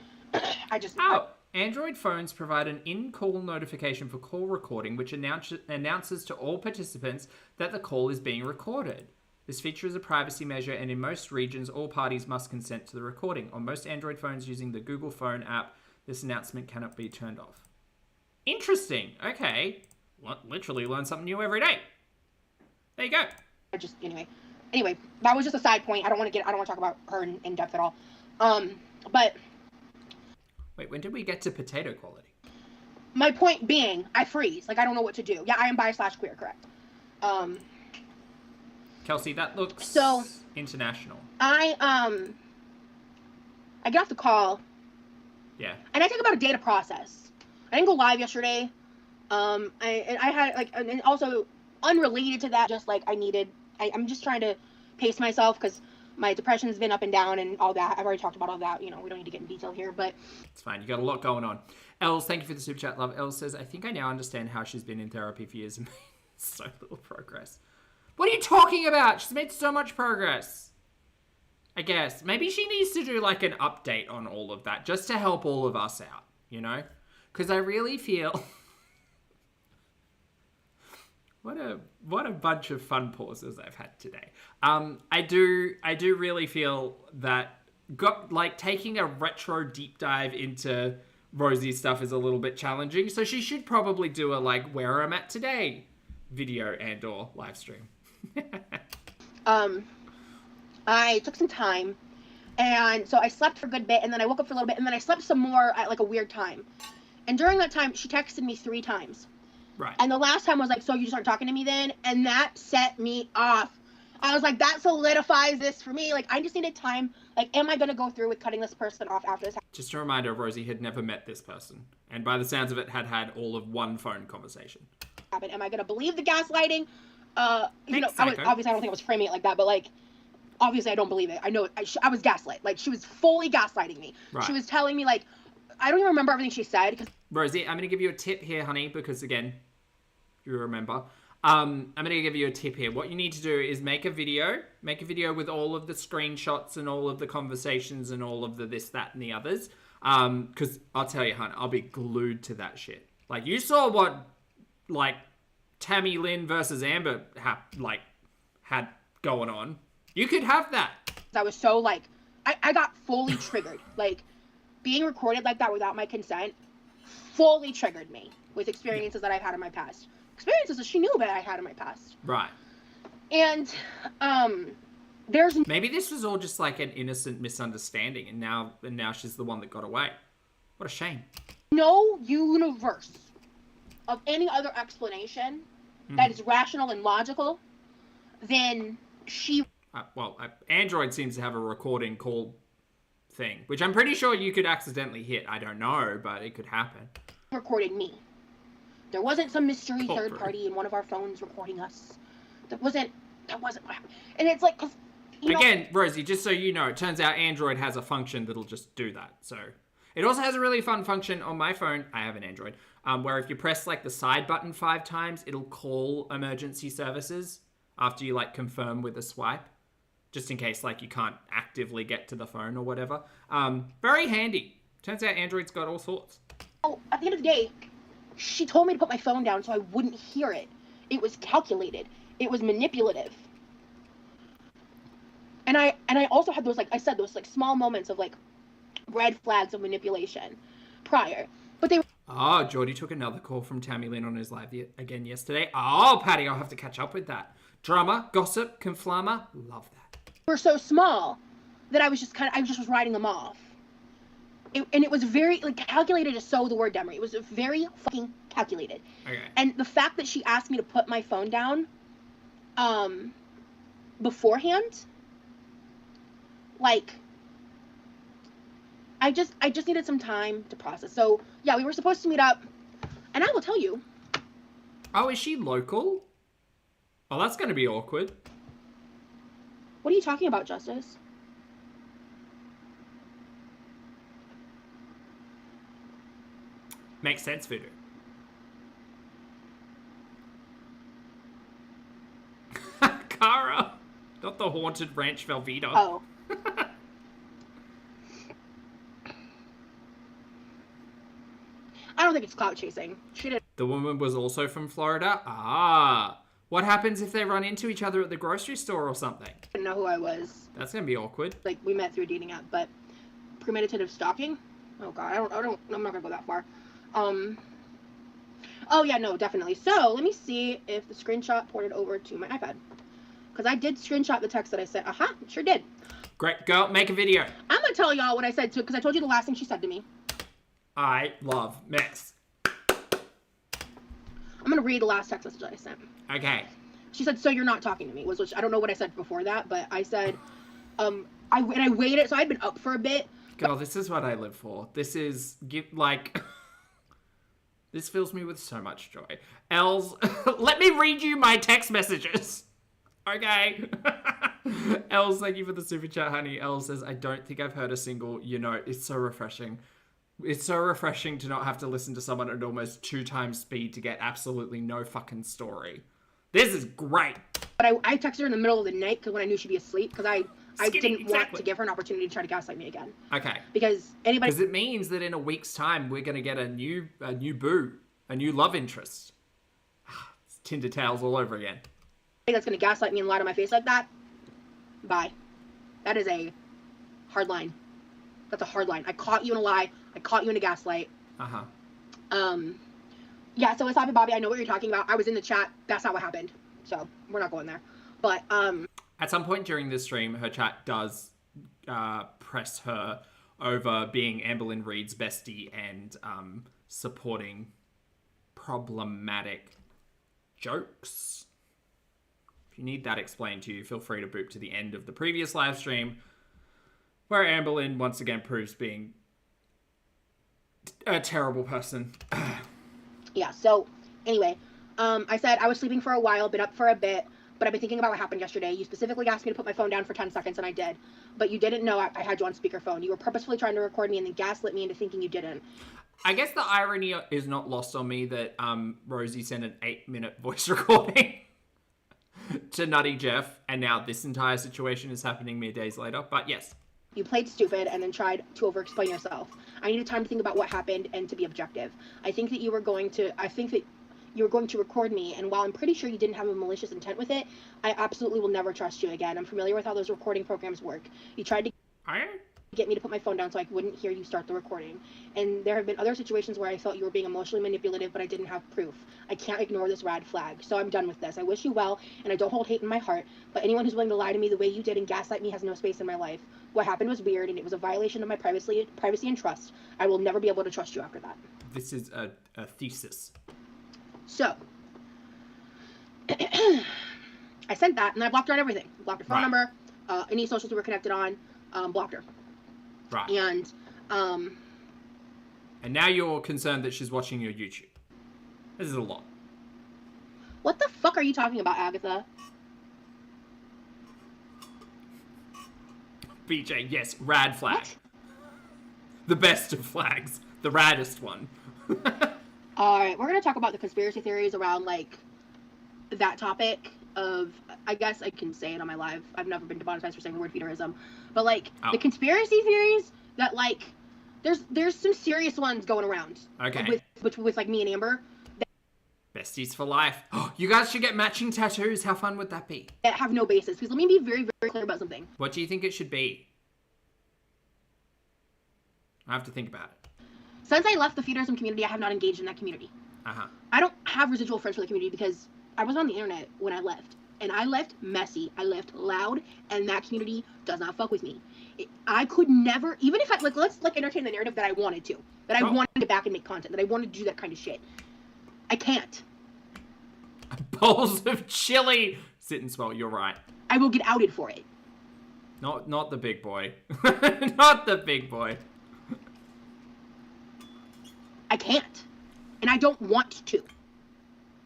Android phones provide an in-call notification for call recording, which announces to all participants that the call is being recorded. This feature is a privacy measure, and in most regions, all parties must consent to the recording. On most Android phones using the Google Phone app, this announcement cannot be turned off. Interesting. Okay. Literally learn something new every day. There you go. Anyway, that was just a side point. I don't want to talk about her in depth at all. But wait, when did we get to potato quality? My point being, I freeze. Like, I don't know what to do. Yeah, I am bi/queer, correct. Kelsey, that looks so international. I get off the call. Yeah. And I take about a day to process. I didn't go live yesterday. I had and also unrelated to that, just like I'm just trying to pace myself because my depression's been up and down and all that. I've already talked about all that. We don't need to get in detail here, but it's fine. You got a lot going on. Els, thank you for the super chat, love. Els says, I think I now understand how she's been in therapy for years and made so little progress. What are you talking about? She's made so much progress. I guess. Maybe she needs to do like an update on all of that just to help all of us out, Because I really feel... What a bunch of fun pauses I've had today. I do really feel that taking a retro deep dive into Rosie's stuff is a little bit challenging. So she should probably do a where I'm at today video and or live stream. I took some time, and so I slept for a good bit, and then I woke up for a little bit, and then I slept some more at a weird time. And during that time, she texted me 3 times. Right. And the last time was so you just start talking to me then? And that set me off. I was like, that solidifies this for me. I just needed time. Am I going to go through with cutting this person off after this? Just a reminder, Rosie had never met this person. And by the sounds of it, had all of one phone conversation. Am I going to believe the gaslighting? Obviously I don't think I was framing it like that, but obviously I don't believe it. I know I was gaslit. She was fully gaslighting me. Right. She was telling me I don't even remember everything she said. Rosie, I'm going to give you a tip here, honey, because again, you remember. I'm going to give you a tip here. What you need to do is make a video with all of the screenshots and all of the conversations and all of the this, that, and the others. Because I'll tell you, hon, I'll be glued to that shit. You saw what, Tammy Lynn versus Amber had going on. You could have that. I was so, I got fully triggered. Being recorded like that without my consent fully triggered me with experiences that I've had in my past. Experiences that she knew that I had in my past. Right. And, maybe this was all just an innocent misunderstanding, and now she's the one that got away. What a shame. No universe of any other explanation that is rational and logical than she... Android seems to have a recording call thing, which I'm pretty sure you could accidentally hit. I don't know, but it could happen. Recorded me. There wasn't some mystery third party in one of our phones recording us. That wasn't what happened. And it's cause, again, Rosie, just so you know, it turns out Android has a function that'll just do that. So it also has a really fun function on my phone. I have an Android, where if you press the side button 5 times, it'll call emergency services after you confirm with a swipe, just in case you can't actively get to the phone or whatever. Very handy. Turns out Android's got all sorts. Oh, at the end of the day, she told me to put my phone down so I wouldn't hear it. It was calculated. It was manipulative. And I also had those those small moments of red flags of manipulation prior. But they Oh, Geordie took another call from Tammy Lynn on his live again yesterday. Oh, Patty, I'll have to catch up with that. Drama, gossip, conflama, love that. were so small that I was just was writing them off. It was very calculated to sow the word Demery. It was very fucking calculated. Okay. And the fact that she asked me to put my phone down, beforehand, I just needed some time to process. So yeah, we were supposed to meet up, and I will tell you. Oh, is she local? Oh, that's going to be awkward. What are you talking about, Justice? Makes sense, Voodoo. Cara! Not the haunted ranch Velveeta. Oh. I don't think it's clout chasing. She did. The woman was also from Florida? Ah. What happens if they run into each other at the grocery store or something? Didn't know who I was. That's gonna be awkward. Like, we met through a dating app, but premeditative stalking? Oh god, I'm not gonna go that far. Oh yeah, no, definitely. So, let me see if the screenshot ported over to my iPad. Because I did screenshot the text that I sent. Aha, it sure did. Great, girl, make a video. I'm gonna tell y'all what I said to, because I told you the last thing she said to me. I love mess. I'm gonna read the last text message that I sent. Okay. She said, "So you're not talking to me," which I don't know what I said before that, but I said, I waited, so I'd been up for a bit. Girl, this is what I live for. This is, like, this fills me with so much joy. Els, let me read you my text messages. Okay. Els, thank you for the super chat, honey. Els says, I don't think I've heard a single, it's so refreshing. It's so refreshing to not have to listen to someone at almost 2 times speed to get absolutely no fucking story. This is great. But I texted her in the middle of the night because when I knew she'd be asleep, because I didn't want to give her an opportunity to try to gaslight me again. Okay. Because it means that in a week's time we're gonna get a new boo, a new love interest. It's Tinder tales all over again. That's gonna gaslight me and lie to my face like that, bye. That is a hard line. That's a hard line. I caught you in a lie. I caught you in a gaslight. Yeah, so Wasabi Bobby, I know what you're talking about. I was in the chat. That's not what happened. So we're not going there. But at some point during this stream, her chat does press her over being Amberlynn Reed's bestie and supporting problematic jokes. If you need that explained to you, feel free to boop to the end of the previous live stream, where Amberlynn once again proves being a terrible person. Yeah, so anyway, I said I was sleeping for a while, been up for a bit, but I've been thinking about what happened yesterday. You specifically asked me to put my phone down for 10 seconds, and I did. But you didn't know I had you on speakerphone. You were purposefully trying to record me and then gaslit me into thinking you didn't. I guess the irony is not lost on me that Rosie sent an 8-minute voice recording to Nutty Jeff, and now this entire situation is happening mere days later. But yes. You played stupid and then tried to over-explain yourself. I needed time to think about what happened and to be objective. I think that you were going to record me, and while I'm pretty sure you didn't have a malicious intent with it, I absolutely will never trust you again. I'm familiar with how those recording programs work. You tried to get me to put my phone down so I wouldn't hear you start the recording. And there have been other situations where I felt you were being emotionally manipulative, but I didn't have proof. I can't ignore this red flag, so I'm done with this. I wish you well, and I don't hold hate in my heart, but anyone who's willing to lie to me the way you did and gaslight me has no space in my life. What happened was weird, and it was a violation of my privacy and trust. I will never be able to trust you after that. This is a thesis. So, I sent that, and I blocked her on everything. Blocked her phone number, any socials we were connected on, blocked her. Right. And now you're concerned that she's watching your YouTube. This is a lot. What the fuck are you talking about, Agatha? BJ, yes, rad flag. What? The best of flags. The raddest one. Alright, we're gonna talk about the conspiracy theories around, like, that topic of, I guess I can say it on my live. I've never been demonetized for saying the word feederism. But, like, the conspiracy theories that, like, there's some serious ones going around. Okay. With like, me and Amber. Besties for life. You guys should get matching tattoos. How fun would that be? That have no basis. Because let me be very, very clear about something. What do you think it should be? I have to think about it. Since I left the feederism community, I have not engaged in that community. I don't have residual friends for the community because I was on the internet when I left. And I left messy. I left loud. And that community does not fuck with me. I could never, even if I, like, let's, like, entertain the narrative that I wanted to. That I wanted to back and make content. That I wanted to do that kind of shit. I can't. Bowls of chili. Sit and swell, you're right. I will get outed for it. Not the big boy. Not the big boy. I can't. And I don't want to.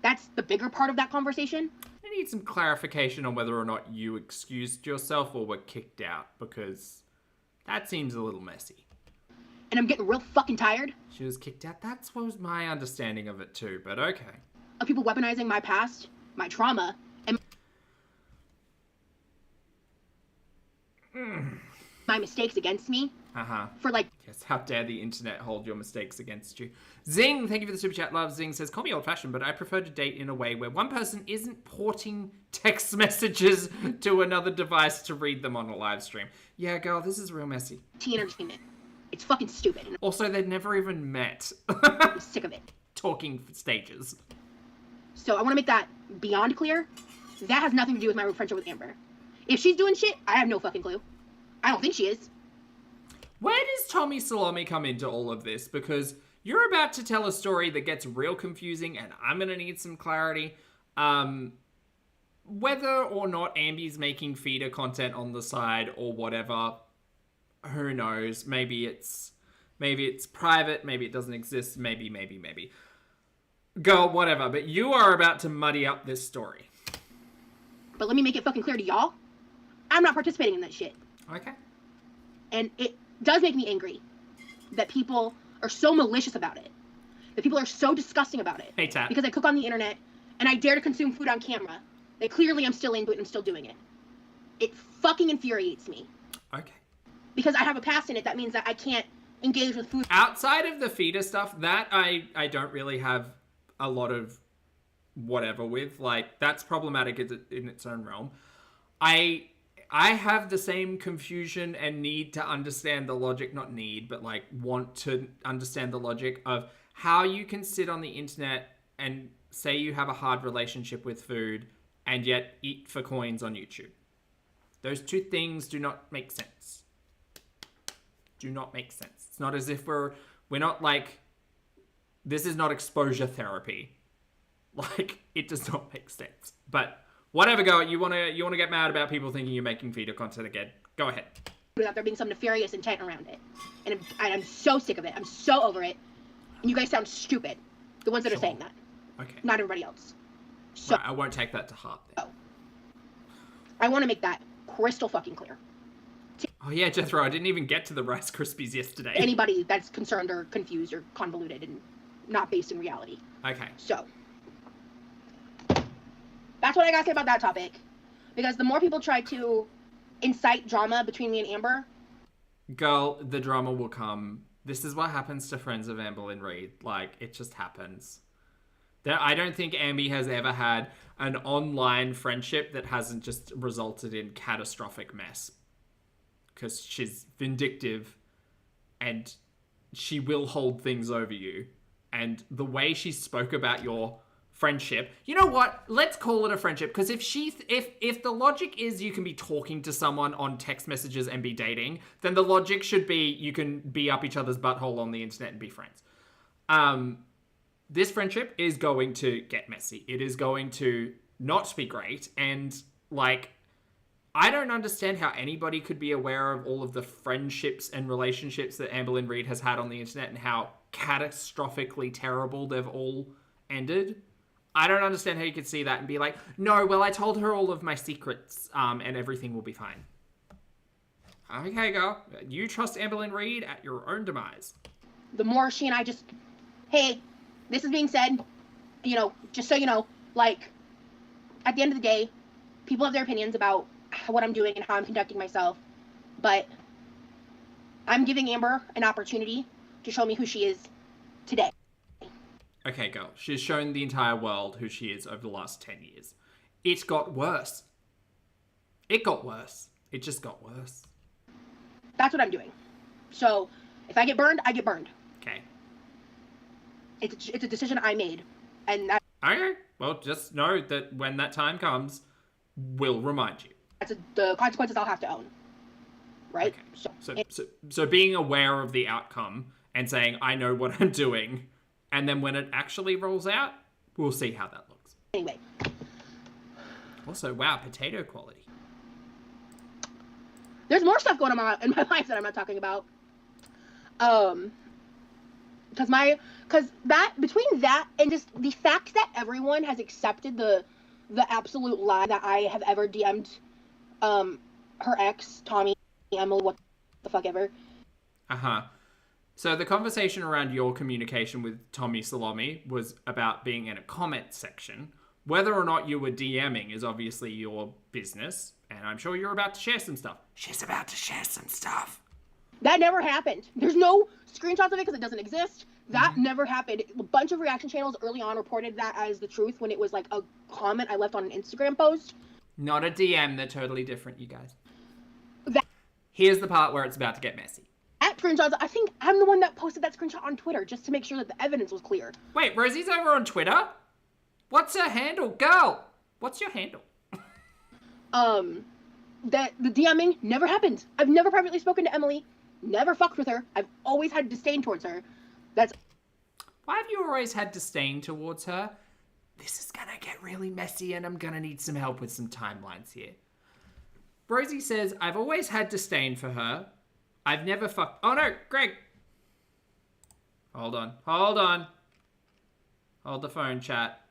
That's the bigger part of that conversation. I need some clarification on whether or not you excused yourself or were kicked out, because that seems a little messy. And I'm getting real fucking tired. She was kicked out? That was my understanding of it too, but okay. Of people weaponizing my past, my trauma, and my mistakes against me for like. Yes, how dare the internet hold your mistakes against you. Zing, thank you for the super chat. Love Zing says, call me old-fashioned, but I prefer to date in a way where one person isn't porting text messages to another device to read them on a live stream. Yeah, girl, this is real messy. Teen entertainment. It's fucking stupid. And Also, they'd never even met. I'm sick of it. Talking stages. So I want to make that beyond clear. That has nothing to do with my friendship with Amber. If she's doing shit, I have no fucking clue. I don't think she is. Where does Tommy Salami come into all of this? Because you're about to tell a story that gets real confusing and I'm going to need some clarity. Whether or not Ambi's making feeder content on the side or whatever, who knows? Maybe it's private, maybe it doesn't exist, maybe. Girl, whatever, but you are about to muddy up this story. But let me make it fucking clear to y'all. I'm not participating in that shit. Okay. And it does make me angry that people are so malicious about it. That people are so disgusting about it. Hey, Tat. Because I cook on the internet and I dare to consume food on camera. That clearly I'm still into it and I'm still doing it. It fucking infuriates me. Okay. Because I have a past in it, that means that I can't engage with food. Outside of the feeder stuff, that I don't really have a lot of whatever with. Like, that's problematic in its own realm. I have the same confusion and need to understand the logic, not need, but like want to understand the logic of how you can sit on the internet and say you have a hard relationship with food and yet eat for coins on YouTube. Those two things do not make sense. Do not make sense. It's not as if we're not like, this is not exposure therapy. Like, it does not make sense. But whatever, girl, you wanna get mad about people thinking you're making feeder content again. Go ahead. Without there being some nefarious intent around it. And I'm so sick of it. I'm so over it. And you guys sound stupid. The ones that are saying that. Okay. Not everybody else. So right, I won't take that to heart then. I want to make that crystal fucking clear. Oh yeah, Jethro, I didn't even get to the Rice Krispies yesterday. Anybody that's concerned or confused or convoluted and not based in reality. Okay. So that's what I gotta say about that topic. Because the more people try to incite drama between me and Amber. Girl, the drama will come. This is what happens to friends of Amberlynn Reid. Like, it just happens. I don't think Ambi has ever had an online friendship that hasn't just resulted in catastrophic mess. Because she's vindictive and she will hold things over you. And the way she spoke about your friendship, you know what? Let's call it a friendship. Because if the logic is you can be talking to someone on text messages and be dating, then the logic should be you can be up each other's butthole on the internet and be friends. This friendship is going to get messy. It is going to not be great. And, like, I don't understand how anybody could be aware of all of the friendships and relationships that Amberlynn Reid has had on the internet and how catastrophically terrible they've all ended. I don't understand how you could see that and be like, no, well, I told her all of my secrets, and everything will be fine. Okay, girl. You trust Amberlynn Reid at your own demise. The more she and I just, hey, this is being said, you know, just so you know, like, at the end of the day, people have their opinions about what I'm doing and how I'm conducting myself, but I'm giving Amber an opportunity to show me who she is today. Okay, girl. She's shown the entire world who she is over the last 10 years. It got worse. It got worse. It just got worse. That's what I'm doing. So, if I get burned, I get burned. Okay. It's a decision I made. And that... Okay. Well, just know that when that time comes, we'll remind you. That's the consequences I'll have to own. Right? Okay. So being aware of the outcome and saying, I know what I'm doing, and then when it actually rolls out, we'll see how that looks. Anyway. Also, wow, potato quality. There's more stuff going on in my life that I'm not talking about. Because between that and just the fact that everyone has accepted the absolute lie that I have ever DM'd her ex, Tommy, Emily, what the fuck ever. Uh-huh. So the conversation around your communication with Tommy Salami was about being in a comment section, Whether or not you were DMing is obviously your business, and I'm sure you're about to share some stuff. She's about to share some stuff. That never happened. There's no screenshots of it because it doesn't exist. That never happened. A bunch of reaction channels early on reported that as the truth when it was like a comment I left on an Instagram post. Not a DM. They're totally different, you guys. That Here's the part where it's about to get messy. screenshots, I think I'm the one that posted that screenshot on Twitter just to make sure that the evidence was clear. Wait, Rosie's over on Twitter? What's her handle? Girl, what's your handle? That the DMing never happened. I've never privately spoken to Emily. Never fucked with her. I've always had disdain towards her. That's... Why have you always had disdain towards her? This is gonna get really messy and I'm gonna need some help with some timelines here. Rosie says, I've always had disdain for her. I've never fucked... Oh no, Greg! Hold on. Hold the phone, chat.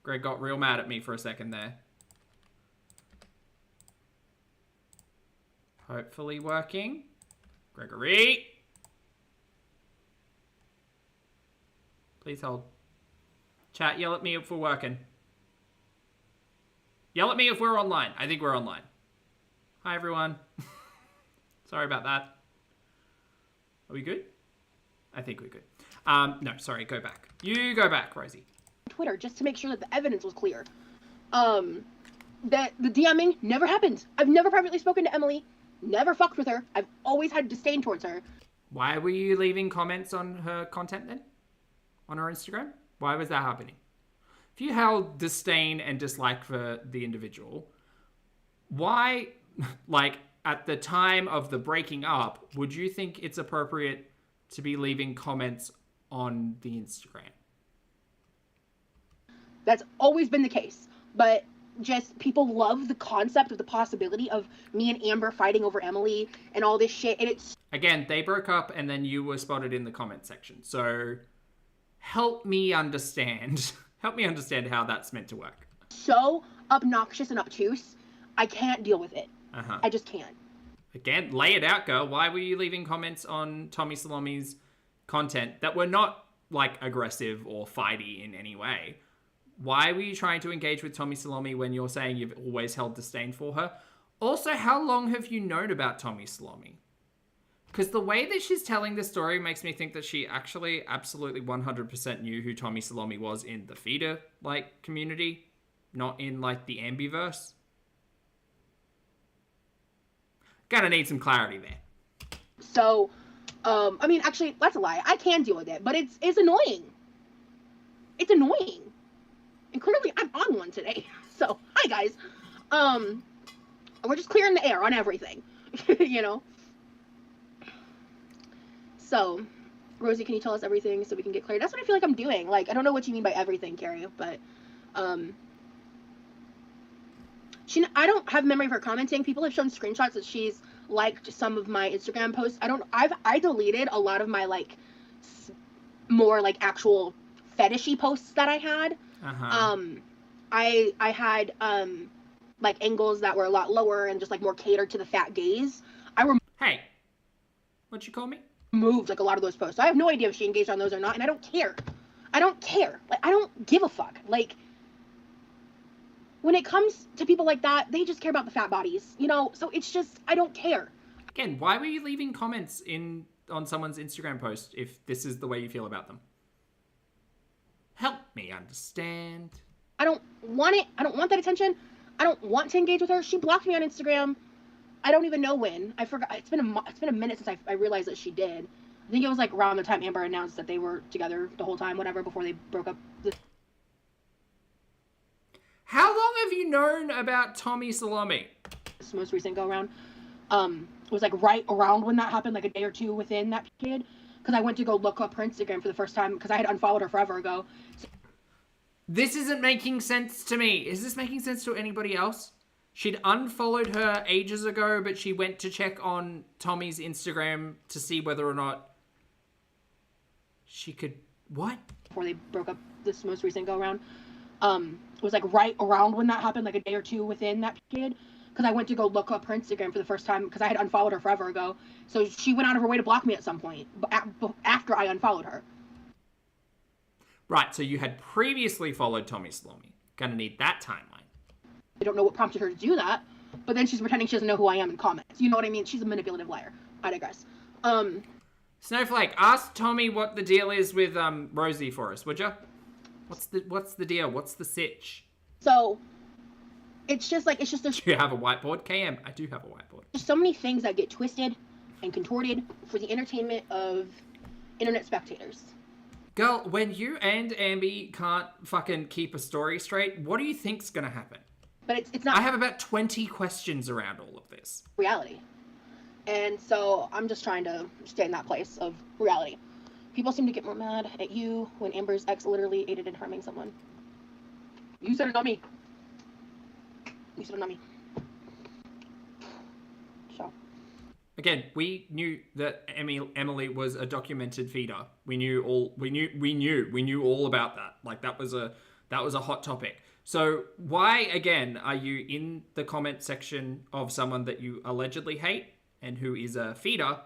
Greg got real mad at me for a second there. Hopefully working. Gregory! Please hold. Chat, yell at me if we're working. Yell at me if we're online. I think we're online. Hi, everyone. Sorry about that. Are we good? I think we're good. No, sorry, go back. You go back, Rosie. Twitter just to make sure that the evidence was clear. That the DMing never happened. I've never privately spoken to Emily. Never fucked with her. I've always had disdain towards her. Why were you leaving comments on her content then? On her Instagram? Why was that happening? If you held disdain and dislike for the individual, why, like, at the time of the breaking up, would you think it's appropriate to be leaving comments on the Instagram? That's always been the case. But just people love the concept of the possibility of me and Amber fighting over Emily and all this shit. And it's... Again, they broke up and then you were spotted in the comment section. So help me understand. Help me understand how that's meant to work. So obnoxious and obtuse. I can't deal with it. I just can't. Again, lay it out, girl. Why were you leaving comments on Tommy Salome's content that were not, like, aggressive or fighty in any way? Why were you trying to engage with Tommy Salome when you're saying you've always held disdain for her? Also, how long have you known about Tommy Salome? Because the way that she's telling this story makes me think that she actually absolutely 100% knew who Tommy Salome was in the feeder, like, community, not in, like, the ambiverse. Gonna need some clarity there. So, I mean, actually, that's a lie. I can deal with it, but it's annoying. It's annoying. And clearly, I'm on one today. So, hi, guys. We're just clearing the air on everything, you know? So, Rosie, can you tell us everything so we can get clear? That's what I feel like I'm doing. Like, I don't know what you mean by everything, Carrie, but, I don't have memory of her commenting. People have shown screenshots that she's liked some of my Instagram posts. I deleted a lot of my, like, more, like, actual fetishy posts that I had. I had, like, angles that were a lot lower and just, like, more catered to the fat gaze. Hey, what'd you call me? Removed, like, a lot of those posts. So I have no idea if she engaged on those or not, and I don't care. I don't care. Like, I don't give a fuck. Like, when it comes to people like that, they just care about the fat bodies, you know? So it's just, I don't care. Again, why were you leaving comments on someone's Instagram post if this is the way you feel about them? Help me understand. I don't want it. I don't want that attention. I don't want to engage with her. She blocked me on Instagram. I don't even know when. I forgot. It's been a minute since I realized that she did. I think it was like around the time Amber announced that they were together the whole time, whatever, before they broke up. How long have you known about Tommy Salome? This most recent go around. It was like right around when that happened, like a day or two within that period. Because I went to go look up her Instagram for the first time because I had unfollowed her forever ago. So... This isn't making sense to me. Is this making sense to anybody else? She'd unfollowed her ages ago, but she went to check on Tommy's Instagram to see whether or not she could... What? Before they broke up this most recent go around. It was like right around when that happened, like a day or two within that period. Because I went to go look up her Instagram for the first time because I had unfollowed her forever ago. So she went out of her way to block me at some point after I unfollowed her. Right, so you had previously followed Tommy Salome. Gonna need that timeline. I don't know what prompted her to do that, but then she's pretending she doesn't know who I am in comments. You know what I mean? She's a manipulative liar. I digress. Snowflake, ask Tommy what the deal is with Rosie for us, would you? What's the deal? What's the sitch? So, it's just there's Do you have a whiteboard? KM, I do have a whiteboard. so many things that get twisted and contorted for the entertainment of internet spectators. Girl, when you and Ambi can't fucking keep a story straight, what do you think's gonna happen? But it's not I have about 20 questions around all of this. reality. And so I'm just trying to stay in that place of reality. People seem to get more mad at you when Amber's ex literally aided in harming someone. You said it, not me. You said it, not me. So. Again, we knew that Emily was a documented feeder. We knew all about that. Like that was a hot topic. So why again are you in the comment section of someone that you allegedly hate and who is a feeder,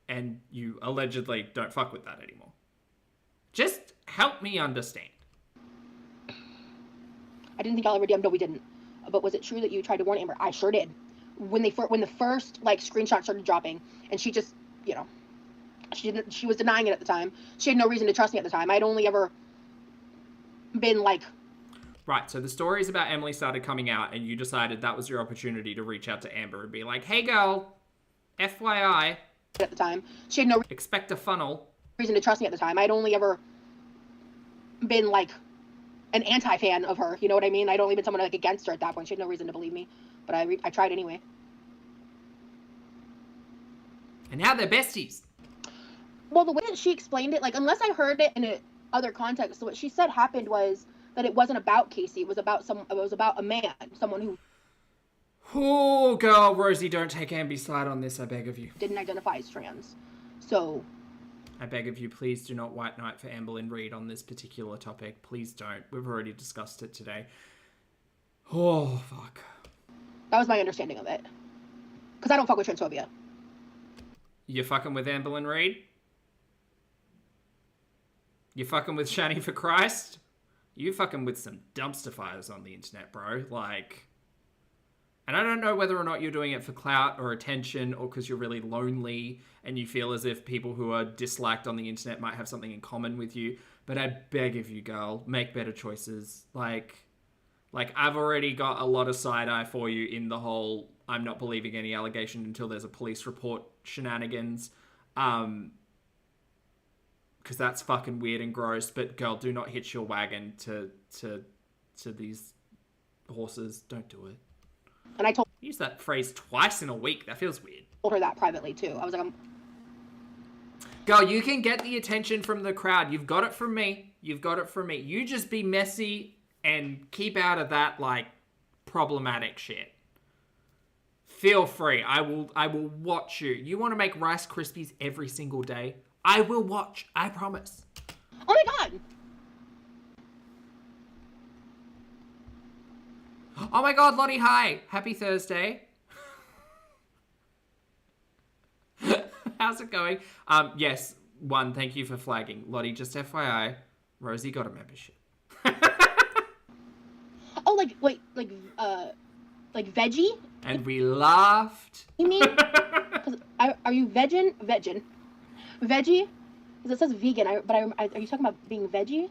and you allegedly don't fuck with that anymore? Just help me understand. I didn't think y'all ever DM'd. No, we didn't. But was it true that you tried to warn Amber? I sure did. When the first like screenshot started dropping, and she just, she was denying it at the time. She had no reason to trust me at the time. I'd only ever been like. Right, so the stories about Emily started coming out, and you decided that was your opportunity to reach out to Amber and be like, "Hey, girl, FYI." At the time, she had no Expect a funnel. reason to trust me at the time. I'd only ever been like an anti-fan of her. You know what I mean? I'd only been someone like against her at that point. She had no reason to believe me, but I tried anyway. And now they're besties. Well, the way that she explained it, like unless I heard it in a other context, so what she said happened was that it wasn't about Casey. It was about a man, someone who Oh, girl, Rosie, don't take Ambi's side on this, I beg of you. didn't identify as trans. So I beg of you, please do not white knight for Amberlynn Reed on this particular topic. Please don't. We've already discussed it today. Oh, fuck. that was my understanding of it. Because I don't fuck with transphobia. You fucking with Amberlynn Reed? You fucking with Shani for Christ? You fucking with some dumpster fires on the internet, bro. Like... And I don't know whether or not you're doing it for clout or attention or because you're really lonely and you feel as if people who are disliked on the internet might have something in common with you. But I beg of you, girl, make better choices. Like I've already got a lot of side-eye for you in the whole I'm not believing any allegation until there's a police report shenanigans. Because that's fucking weird and gross. But girl, do not hitch your wagon to these horses. Don't do it. And I told Use that phrase twice in a week. That feels weird. her that privately too. I was like, Girl, you can get the attention from the crowd. You've got it from me. You've got it from me. You just be messy and keep out of that, like, problematic shit. Feel free. I will watch you. You want to make Rice Krispies every single day? I will watch. I promise. oh my god. Oh my god, Lottie, hi. Happy Thursday. How's it going? Yes, thank you for flagging. Lottie, just FYI, Rosie got a membership. Oh, like veggie? And we laughed. You mean? Are you veggie? Veggie? Because it says vegan. Are you talking about being veggie?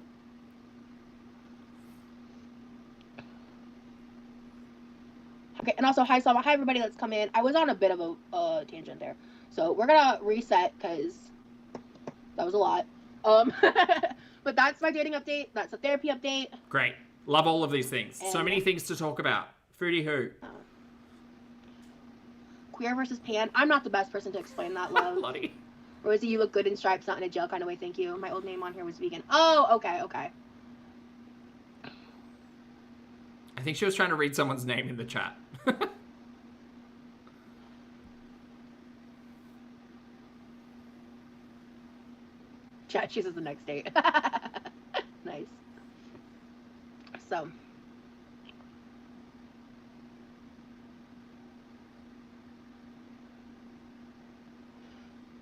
Okay, and also hi Salma, hi everybody that's come in. I was on a bit of a tangent there, so we're gonna reset because that was a lot. But that's my dating update. That's a therapy update. Great, love all of these things. And so many things to talk about. Foodie who? Queer versus pan. I'm not the best person to explain that, love. Lottie. Rosie, you look good in stripes, not in a jail kind of way. Thank you. My old name on here was vegan. Oh, okay. I think she was trying to read someone's name in the chat. Chat chooses the next date. Nice. So.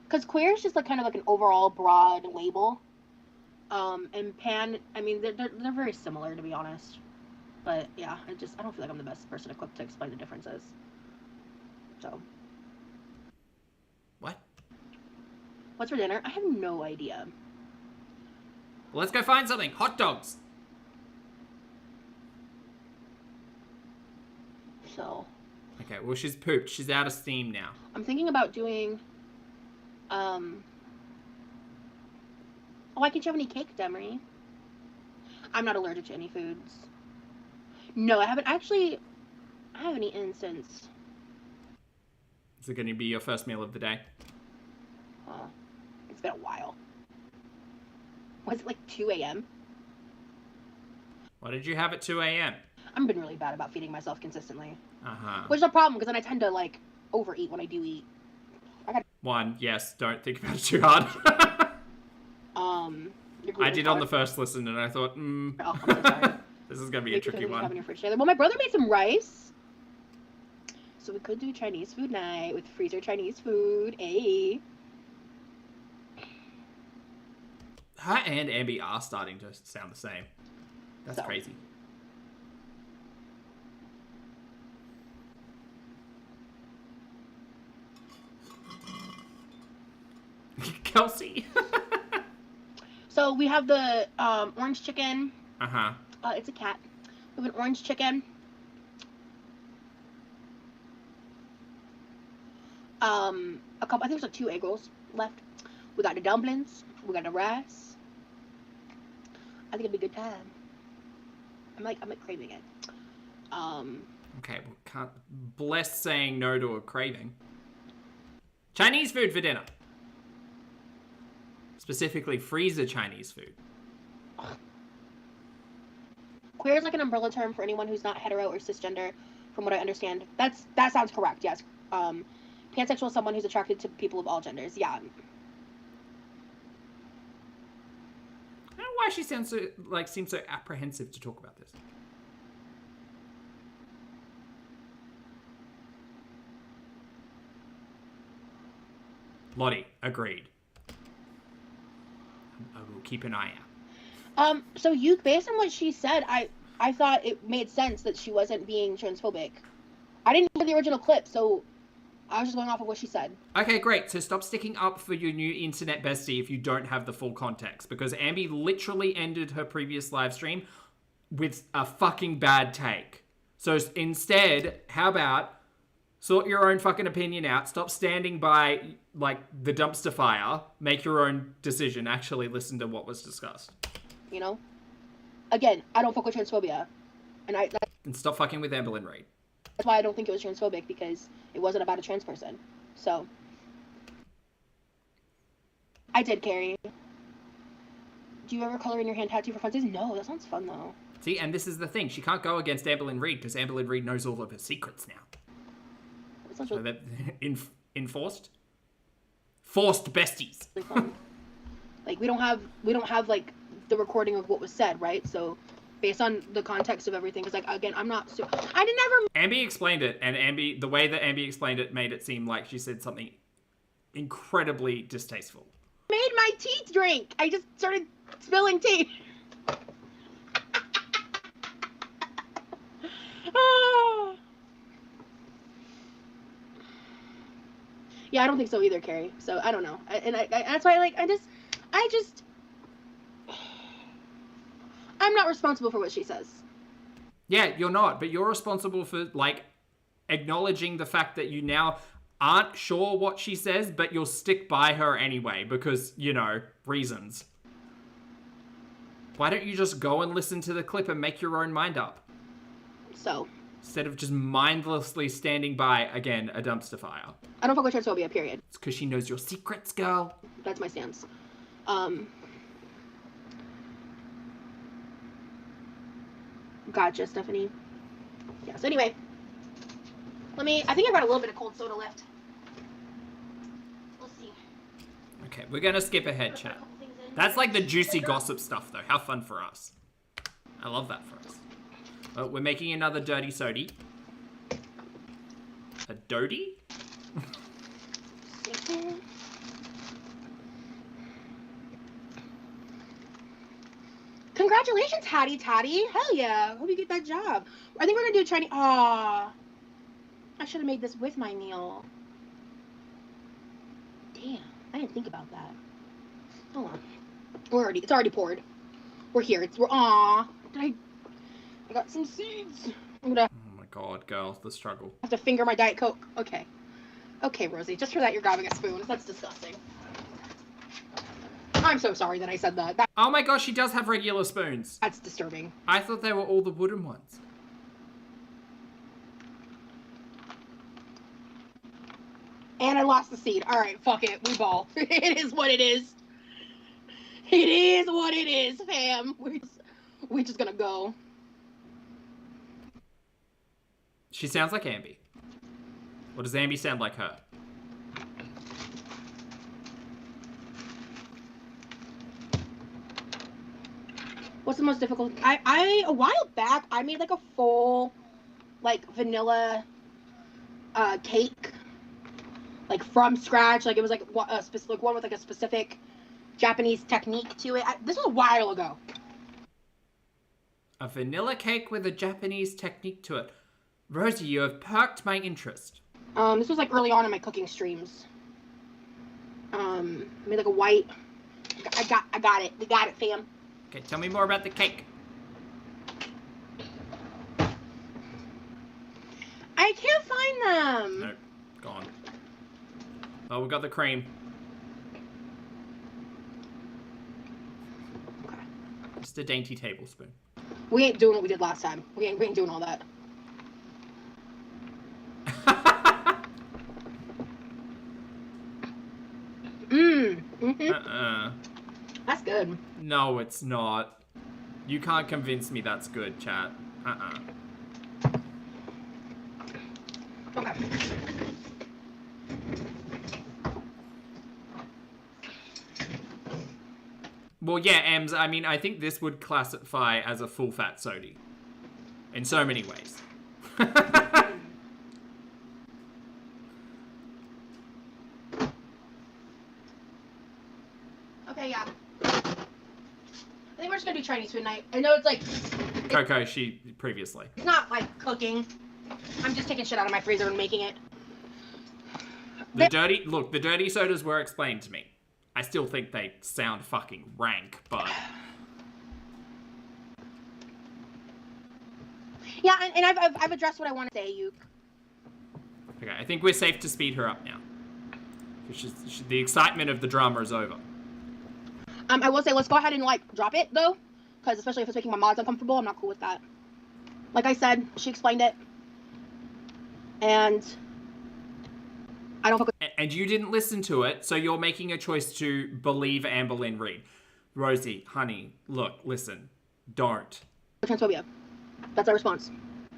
Because queer is just like kind of like an overall broad label. And pan, I mean, they're very similar, to be honest. But yeah, I don't feel like I'm the best person equipped to explain the differences. So. What? What's for dinner? I have no idea. Well, let's go find something. Hot dogs. So. Okay, well, she's pooped. She's out of steam now. I'm thinking about doing, why can't you have any cake, Demery? I'm not allergic to any foods. No, I haven't actually. I haven't eaten since. Is it going to be your first meal of the day? It's been a while. Was it like 2 a.m.? What did you have at 2 a.m.? I've been really bad about feeding myself consistently. Uh-huh. Which is a problem, because then I tend to, like, overeat when I do eat. One, yes, don't think about it too hard. I did on the first listen, and I thought, Oh, I'm so sorry. this is going to be a tricky one. Have in your fridge together. Well, my brother made some rice. So we could do Chinese food night with freezer Chinese food. Hey. Her and Ambi are starting to sound the same. That's crazy. Kelsey. So we have the orange chicken. Uh-huh. It's a cat. We have an orange chicken. A couple. I think there's like 2 egg rolls left. We got the dumplings. We got the rice. I think it'd be a good time. I'm like craving it. Okay, well, can't bless saying no to a craving. Chinese food for dinner. Specifically, freezer Chinese food. Queer is like an umbrella term for anyone who's not hetero or cisgender, from what I understand. That sounds correct. Yes. Pansexual is someone who's attracted to people of all genders. Yeah. I don't know why she seems so apprehensive to talk about this. Lottie, agreed. I will keep an eye out. So you, based on what she said, I thought it made sense that she wasn't being transphobic. I didn't hear the original clip, so I was just going off of what she said. Okay, great. So stop sticking up for your new internet bestie if you don't have the full context, because Ambi literally ended her previous live stream with a fucking bad take. So instead, how about sort your own fucking opinion out, stop standing by, like, the dumpster fire, make your own decision, actually listen to what was discussed. You know? Again, I don't fuck with transphobia. And stop fucking with Amberlynn Reid. That's why I don't think it was transphobic, because it wasn't about a trans person. So. I did, Carrie. Do you ever color in your hand tattoo for funsies? No, that sounds fun, though. See, and this is the thing. She can't go against Amberlynn Reid, because Amberlynn Reid knows all of her secrets now. So that enforced? Forced besties. Really fun. Like, we don't have, like, the recording of what was said, right? So, based on the context of everything, because, like, again, I'm not... I didn't ever... Ambi explained it, and the way that Ambi explained it made it seem like she said something incredibly distasteful. Made my teeth drink! I just started spilling tea. Yeah, I don't think so either, Carrie. So, I don't know. That's why, like, I'm not responsible for what she says. Yeah, you're not, but you're responsible for, like, acknowledging the fact that you now aren't sure what she says, but you'll stick by her anyway, because, you know, reasons. Why don't you just go and listen to the clip and make your own mind up? So. Instead of just mindlessly standing by, again, a dumpster fire. I don't fuck with transphobia, period. It's because she knows your secrets, girl. That's my stance. Gotcha, Stephanie. Yes, anyway. I think I got a little bit of cold soda left. Let's see. Okay, we're gonna skip ahead, chat. That's like the juicy gossip stuff, though. How fun for us. I love that for us. Well, we're making another dirty sody. A dodie? Congratulations, Hattie Toddy. Hell yeah. Hope you get that job. I think we're gonna do Chinese. Aw. I should have made this with my meal. Damn. I didn't think about that. Hold on. It's already poured. We're here. Aw. I got some seeds. I'm gonna Oh my god, girl, the struggle. have to finger my Diet Coke. Okay. Okay, Rosie. Just for that, you're grabbing a spoon. That's disgusting. I'm so sorry that I said that. Oh my gosh, she does have regular spoons. That's disturbing. I thought they were all the wooden ones. And I lost the seed. All right, fuck it. We ball. It is what it is. It is what it is, fam. We're just gonna go. She sounds like Ambi. Or does Ambi sound like her? What's the most difficult? I a while back I made like a full, like vanilla, cake, like from scratch. Like it was like a specific one with like a specific Japanese technique to it. This was a while ago. A vanilla cake with a Japanese technique to it. Rosie, you have perked my interest. This was like early on in my cooking streams. I made like a white. I got it. We got it, fam. Okay, tell me more about the cake. I can't find them. Nope, gone. Oh, we got the cream. Okay. Just a dainty tablespoon. We ain't doing what we did last time. We ain't doing all that. Uh-uh. That's good. No, it's not. You can't convince me that's good, chat. Uh-uh. Okay. Well, yeah, Ems, I mean, I think this would classify as a full-fat sody. In so many ways. Okay, yeah. I think we're just gonna do Chinese food night. I know it's like Coco, she previously. it's not like cooking. I'm just taking shit out of my freezer and making it. The dirty sodas were explained to me. I still think they sound fucking rank, but... Yeah, and I've addressed what I want to say, Yuke. Okay, I think we're safe to speed her up now. The excitement of the drama is over. I will say, let's go ahead and, like, drop it, though. Because especially if it's making my mods uncomfortable, I'm not cool with that. Like I said, she explained it. And I don't fuck with... And you didn't listen to it, so you're making a choice to believe Amber Lynn Reid. Rosie, honey, look, listen. Don't. transphobia. That's our response.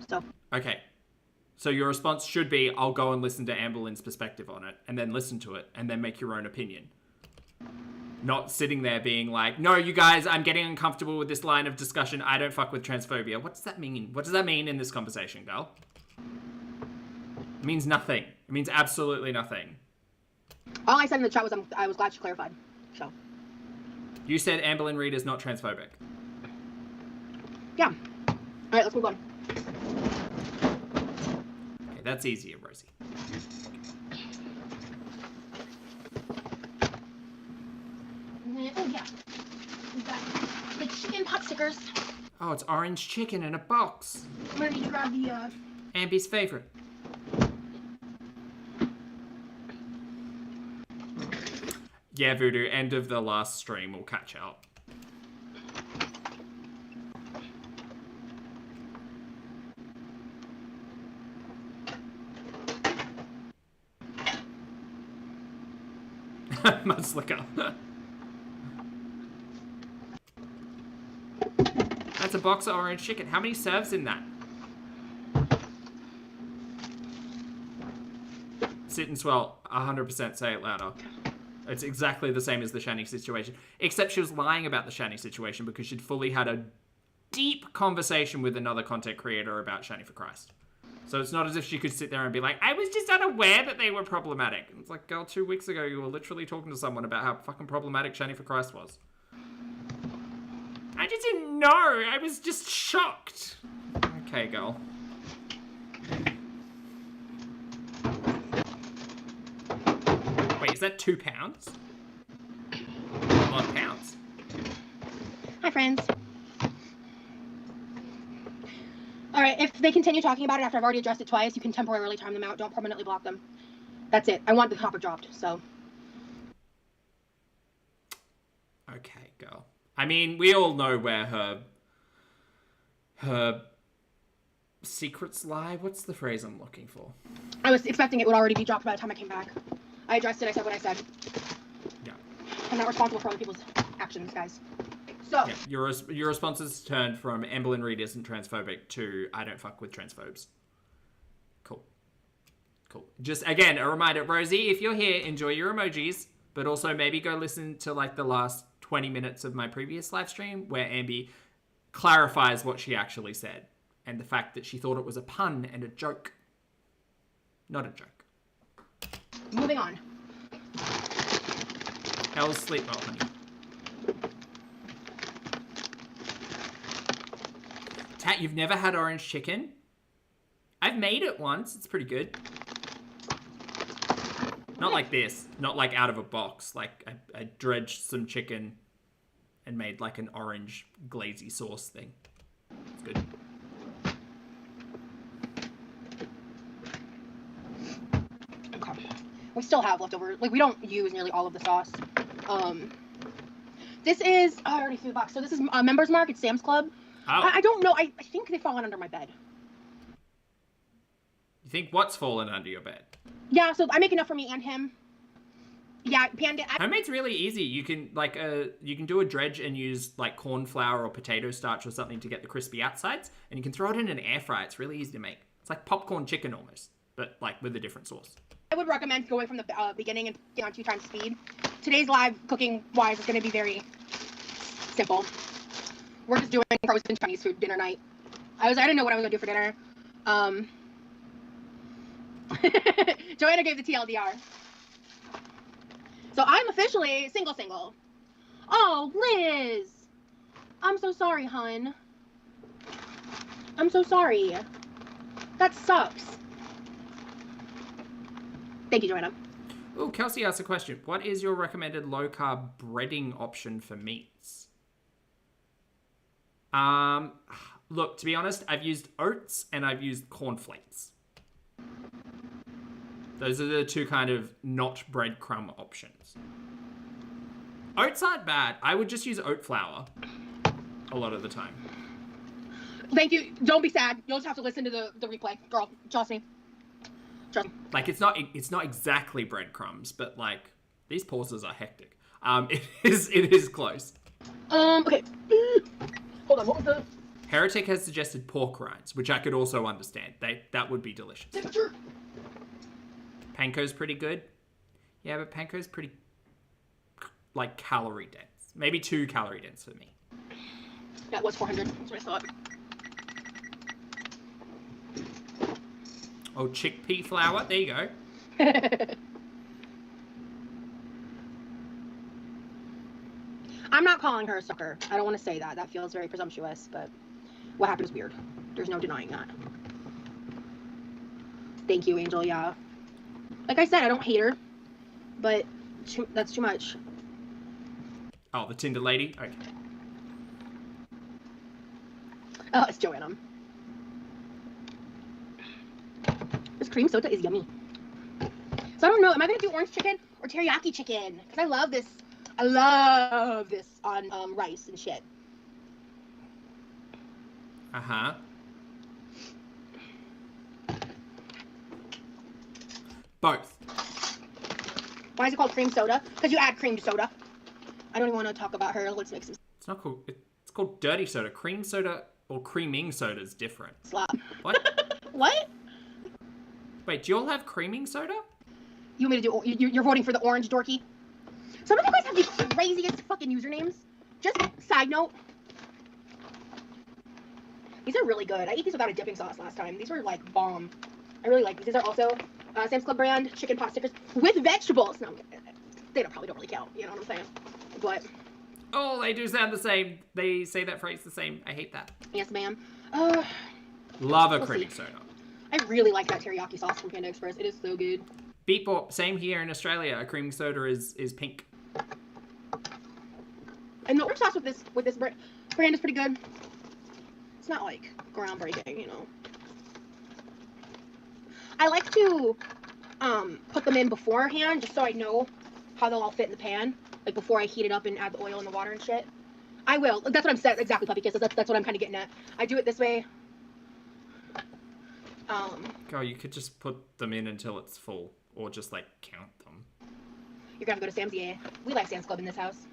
So. Okay. So your response should be, I'll go and listen to Amber Lynn's perspective on it, and then listen to it, and then make your own opinion. Not sitting there being like, no, you guys, I'm getting uncomfortable with this line of discussion. I don't fuck with transphobia. What does that mean? What does that mean in this conversation, girl? It means nothing. It means absolutely nothing. All I said in the chat was I was glad she clarified. So. You said Amber Lynn Reid is not transphobic. Yeah. All right, let's move on. Okay, that's easier, Rosie. Oh, yeah. We've got the chicken pot stickers. Oh, it's orange chicken in a box. I'm gonna need to grab the, Ambi's favorite. Yeah, Voodoo, end of the last stream, we'll catch up. Mud slicker. That's a box of orange chicken. How many serves in that? Sit and swell. 100% say it louder. It's exactly the same as the Shani situation. Except she was lying about the Shani situation because she'd fully had a deep conversation with another content creator about Shani for Christ. So it's not as if she could sit there and be like, I was just unaware that they were problematic. It's like, girl, 2 weeks ago you were literally talking to someone about how fucking problematic Shani for Christ was. I didn't know. I was just shocked. Okay, girl. Wait, is that £2? A lot of pounds. Hi, friends. All right, if they continue talking about it after I've already addressed it twice, you can temporarily time them out. Don't permanently block them. That's it. I want the topic dropped, so. Okay, girl. I mean, we all know where her secrets lie. What's the phrase I'm looking for? I was expecting it would already be dropped by the time I came back. I addressed it. I said what I said. Yeah. I'm not responsible for other people's actions, guys. So. Yeah, your responses turned from Amberlyn Reed isn't transphobic to I don't fuck with transphobes. Cool. Just, again, a reminder, Rosie, if you're here, enjoy your emojis, but also maybe go listen to, like, the last 20 minutes of my previous live stream where Ambi clarifies what she actually said and the fact that she thought it was a pun and a joke. Not a joke. Moving on. How's sleep well, honey? Tat, you've never had orange chicken? I've made it once. It's pretty good. Not like this. Not like out of a box. Like I dredged some chicken and made like an orange glazy sauce thing. It's good. Okay. We still have leftover. Like, we don't use nearly all of the sauce. This is... Oh, I already threw the box. So this is Members Mark. It's Sam's Club. Oh. I don't know. I think they've fallen under my bed. You think what's fallen under your bed? Yeah, so I make enough for me and him. Yeah, Panda... Homemade's really easy. You can you can do a dredge and use like corn flour or potato starch or something to get the crispy outsides, and you can throw it in an air fryer. It's really easy to make. It's like popcorn chicken almost, but like with a different sauce. I would recommend going from the beginning and getting on 2 times speed. Today's live cooking wise is going to be very simple. We're just doing frozen Chinese food dinner night. I didn't know what I was going to do for dinner. Joanna gave the TLDR. So I'm officially single. Oh, Liz! I'm so sorry, hun. I'm so sorry. That sucks. Thank you, Joanna. Oh, Kelsey asked a question. What is your recommended low-carb breading option for meats? Look, to be honest, I've used oats and I've used cornflakes. Those are the two kind of not breadcrumb options. Oats aren't bad. I would just use oat flour a lot of the time. Thank you. Don't be sad. You'll just have to listen to the replay. Girl, trust me. Like, it's not exactly breadcrumbs, but like these pauses are hectic. It is close. Okay. Hold on, what was the... Heretic has suggested pork rinds, which I could also understand. That would be delicious. Temperature. Panko's pretty good. Yeah, but panko's pretty, like, calorie dense. Maybe too calorie dense for me. That was 400. That's what I thought. Oh, chickpea flour. There you go. I'm not calling her a sucker. I don't want to say that. That feels very presumptuous, but what happened is weird. There's no denying that. Thank you, Angel. Yeah. Like I said, I don't hate her, but that's too much. Oh, the Tinder lady? Okay. Oh, it's Joanna. This cream soda is yummy. So I don't know, am I going to do orange chicken or teriyaki chicken? Because I love this on rice and shit. Uh-huh. Both. Why is it called cream soda? Because you add cream to soda. I don't even want to talk about her. Let's make some... It's not called... It's called dirty soda. Cream soda or creaming soda is different. Slop. What? What? Wait, do you all have creaming soda? You want me to do... You're voting for the orange, dorky? Some of you guys have the craziest fucking usernames. Just side note. These are really good. I ate these without a dipping sauce last time. These were, like, bomb. I really like these. These are also Sam's Club brand chicken pot stickers with vegetables. No, they probably don't really count. You know what I'm saying? But Oh, they do sound the same. They say that phrase the same. I hate that. Yes, ma'am. Love a We'll creamy see. soda. I really like that teriyaki sauce from Panda Express. It is so good. Beat bop, same here in Australia. A creamy soda is pink. And the orange sauce with this brand is pretty good. It's not like groundbreaking, you know. I like to put them in beforehand just so I know how they'll all fit in the pan. Like before I heat it up and add the oil and the water and shit. I will. That's what I'm saying. Exactly, Puppy Kisses. That's what I'm kind of getting at. I do it this way. Girl, you could just put them in until it's full. Or just, like, count them. You're gonna have to go to Sam's. Yeah. We like Sam's Club in this house.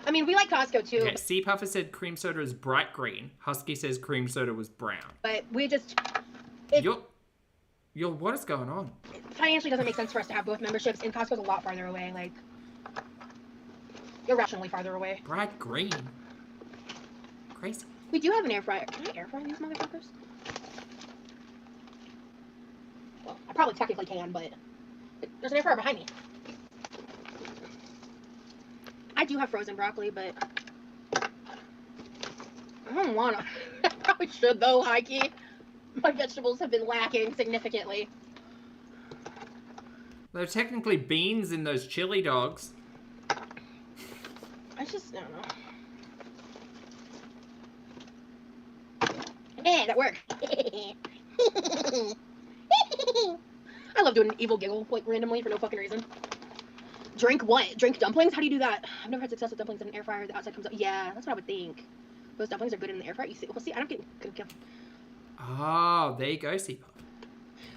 I mean, we like Costco too. Okay, Sea Puffer said cream soda is bright green. Husky says cream soda was brown. But we just... What is going on? It financially doesn't make sense for us to have both memberships, and Costco's a lot farther away, like... irrationally farther away. Bright green? Crazy. We do have an air fryer. Can I air fry these motherfuckers? Well, I probably technically can, but... there's an air fryer behind me. I do have frozen broccoli, but... I don't wanna. I probably should, though, high-key. My vegetables have been lacking significantly. There are technically beans in those chili dogs. I don't know. That worked. I love doing an evil giggle, like, randomly for no fucking reason. Drink what? Drink dumplings? How do you do that? I've never had success with dumplings in an air fryer. The outside comes out. Yeah, that's what I would think. Those dumplings are good in the air fryer. You see, well, see, I don't get... Oh, there you go, Sea Puff.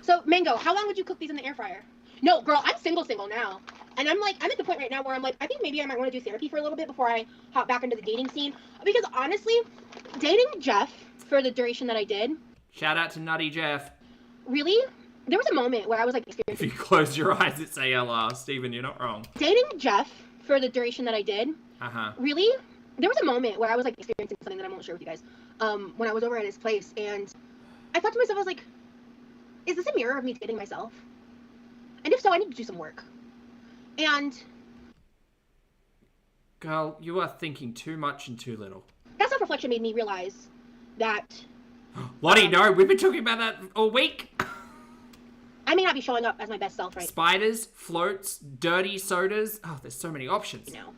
So, Mango, how long would you cook these in the air fryer? No, girl, I'm single now. And I'm at the point right now where I'm like, I think maybe I might want to do therapy for a little bit before I hop back into the dating scene. Because honestly, dating Jeff for the duration that I did... Shout out to Nutty Jeff. Really? There was a moment where I was like If experiencing... you close your eyes, it's ALR. Steven, you're not wrong. Dating Jeff for the duration that I did... Uh-huh. Really? There was a moment where I was like experiencing something that I won't share with you guys. When I was over at his place, and I thought to myself, I was like, is this a mirror of me dating myself? And if so, I need to do some work. And... Girl, you are thinking too much and too little. that self-reflection made me realize that... Lottie, no, we've been talking about that all week. I may not be showing up as my best self right Spiders, floats, dirty sodas. Oh, there's so many options. now.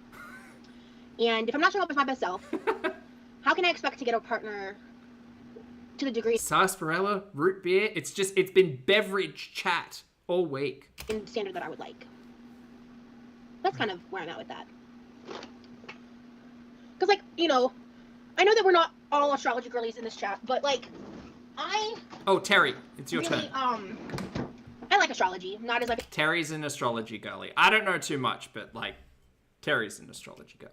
And if I'm not showing up as my best self, how can I expect to get a partner to the degree Sarsaparilla, root beer. It's been beverage chat all week. in standard that I would like? That's kind of where I'm at with that. Because, like, you know, I know that we're not all astrology girlies in this chat, but, like, I Oh, Terry, it's your really, turn. I like astrology. Not as, like, Terry's an astrology girly. I don't know too much, but, like, Terry's an astrology girly.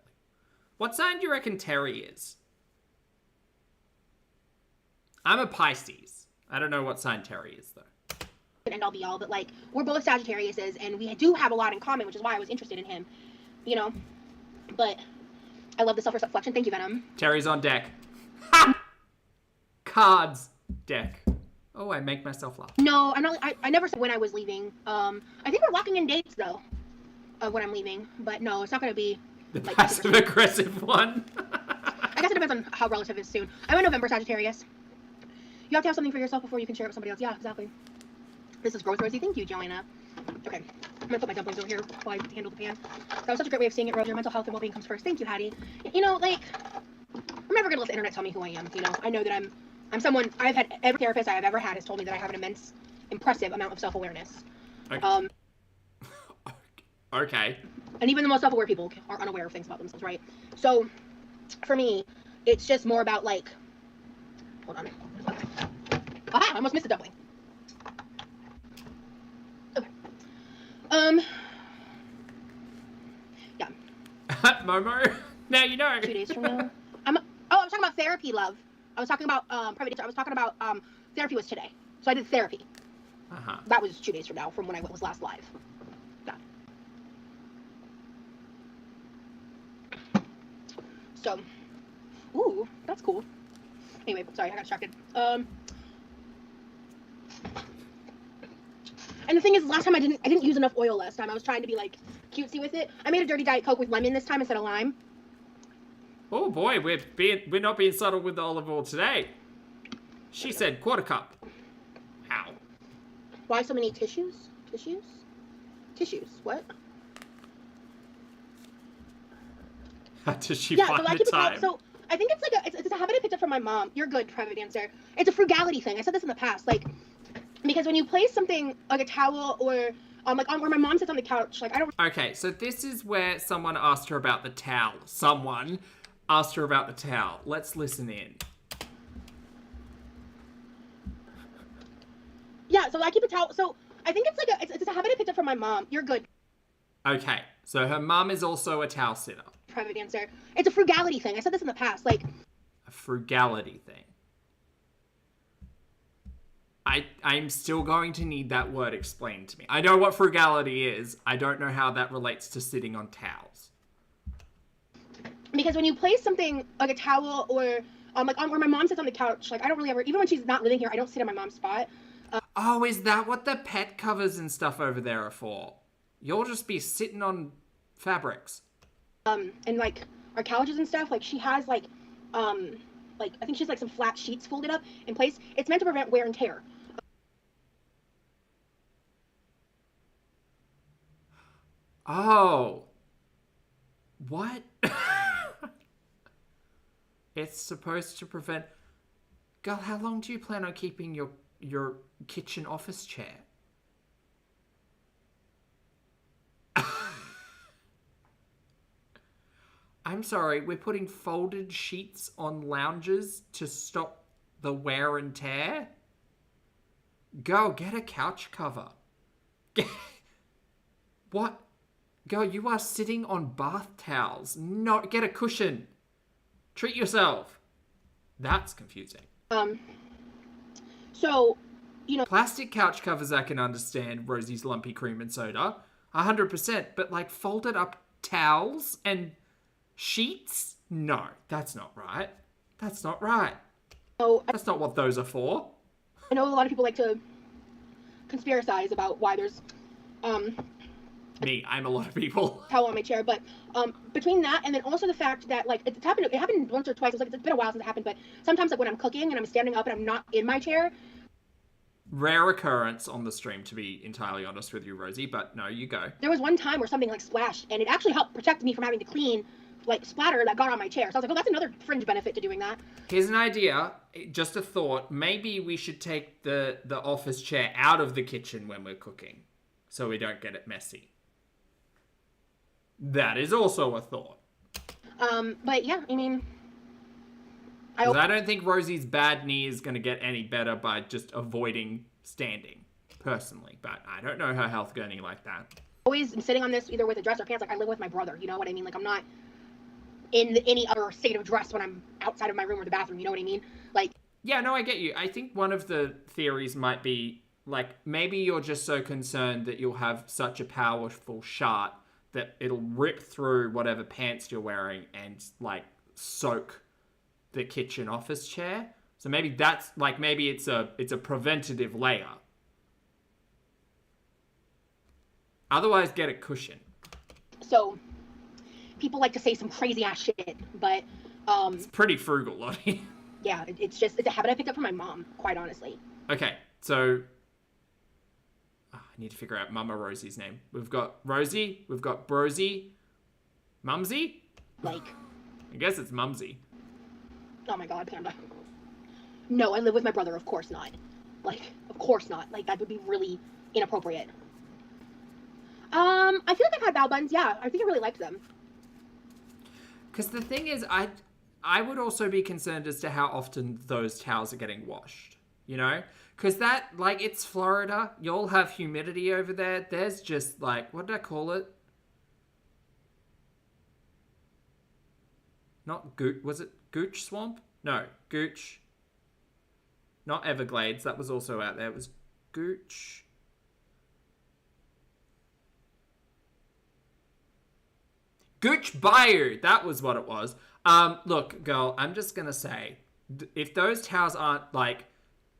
What sign do you reckon Terry is? I'm a Pisces. I don't know what sign Terry is, though. an end all be all, but, like, we're both Sagittariuses, and we do have a lot in common, which is why I was interested in him, you know? But I love the self-reflection. Thank you, Venom. Terry's on deck. Ha! Cards deck. Oh, I make myself laugh. No, I'm not. I never said when I was leaving. I think we're locking in dates though, of when I'm leaving. But no, it's not gonna be The like passive aggressive one. I guess it depends on how relative is soon. I'm a November Sagittarius. You have to have something for yourself before you can share it with somebody else. Yeah, exactly. This is Growth Rosie. Thank you, Joanna. Okay, I'm gonna put my dumplings over here while I handle the pan. That was such a great way of seeing it, Rose. Your mental health and well-being comes first. Thank you, Hattie. You know, like, I'm never gonna let the internet tell me who I am. You know, I know that I'm someone. I've had every therapist I have ever had has told me that I have an impressive amount of self-awareness. Okay. Okay. And even the most self-aware people are unaware of things about themselves, right? So, for me, it's just more about, like... Hold on. Ah, I almost missed a dumpling. Okay. Yeah. Momo, now you know. 2 days from now. I was talking about therapy, love. I was talking about, private data. I was talking about, therapy was today. So I did therapy. Uh-huh. That was 2 days from now, from when I was last live. Yeah. So, ooh, that's cool. Anyway, sorry, I got distracted. And the thing is, last time I didn't use enough oil last time. I was trying to be, like, cutesy with it. I made a dirty Diet Coke with lemon this time instead of lime. Oh boy, we're not being subtle with the olive oil today. She said quarter cup. Ow. Why so many tissues? Tissues? Tissues. What? How does she Yeah, find so I the keep a time? so I think it's like it's a habit I picked up from my mom. You're good, private dancer. It's a frugality thing. I said this in the past, like because when you place something like a towel or like on where my mom sits on the couch, like I don't. Okay, so this is where someone asked her about the towel. Someone asked her about the towel. Let's listen in. Yeah, so I keep a towel. So I think it's like it's a habit I picked up from my mom. You're good, Okay, so her mum is also a towel sitter. private dancer. It's a frugality thing. I said this in the past, like A frugality thing. I'm still going to need that word explained to me. I know what frugality is. I don't know how that relates to sitting on towels. because when you place something like a towel or like on where my mom sits on the couch, like I don't really ever, even when she's not living here, I don't sit on my mom's spot. Oh, is that what the pet covers and stuff over there are for? You'll just be sitting on fabrics. And like our couches and stuff, like she has like I think she's like some flat sheets folded up in place. It's meant to prevent wear and tear. Oh. What? It's supposed to prevent... Girl, how long do you plan on keeping your kitchen office chair? I'm sorry, we're putting folded sheets on lounges to stop the wear and tear? Go, get a couch cover. What? Girl, you are sitting on bath towels. No, get a cushion. Treat yourself. That's confusing. So, you know, Plastic couch covers I can understand, Rosie's lumpy cream and soda. 100%. But like folded up towels and sheets? No, that's not right. That's not right. That's not what those are for. I know a lot of people like to conspiracize about why there's Me, I'm a lot of people. towel on my chair, but between that and then also the fact that like it happened once or twice. It's been a while since it happened, but sometimes like when I'm cooking and I'm standing up and I'm not in my chair. Rare occurrence on the stream, to be entirely honest with you, Rosie, but no, you go. There was one time where something like splashed, and it actually helped protect me from having to clean like splatter that got on my chair. So I was like, oh, that's another fringe benefit to doing that. Here's an idea, just a thought. Maybe we should take the office chair out of the kitchen when we're cooking, so we don't get it messy. That is also a thought. But yeah, I mean, 'Cause I don't think Rosie's bad knee is going to get any better by just avoiding standing, personally. But I don't know her health gurney like that. always am sitting on this either with a dress or pants. Like I live with my brother, you know what I mean? Like I'm not in any other state of dress when I'm outside of my room or the bathroom, you know what I mean? Like Yeah, no, I get you. I think one of the theories might be, like, maybe you're just so concerned that you'll have such a powerful shot that it'll rip through whatever pants you're wearing and, like, soak the kitchen office chair. So maybe that's, like, maybe it's a preventative layer. Otherwise, get a cushion. so people like to say some crazy ass shit, but It's pretty frugal, Lottie. yeah, it's a habit I picked up from my mom, quite honestly. Okay, so... I need to figure out Mama Rosie's name. We've got Rosie, we've got Brosie, Mumsy? Like, I guess it's Mumsy. oh my god, Panda. No, I live with my brother, of course not. Like, of course not. Like, that would be really inappropriate. I feel like I've had bao buns, yeah. I think I really liked them. Because the thing is, I would also be concerned as to how often those towels are getting washed, you know? Because that, like, it's Florida. You'll have humidity over there. There's just, like, what did I call it? Not Gooch, was it Gooch Swamp? No, Gooch. Not Everglades, that was also out there. It was Gooch. Gooch Bayou, that was what it was. Look, girl, I'm just gonna say, if those towels aren't, like,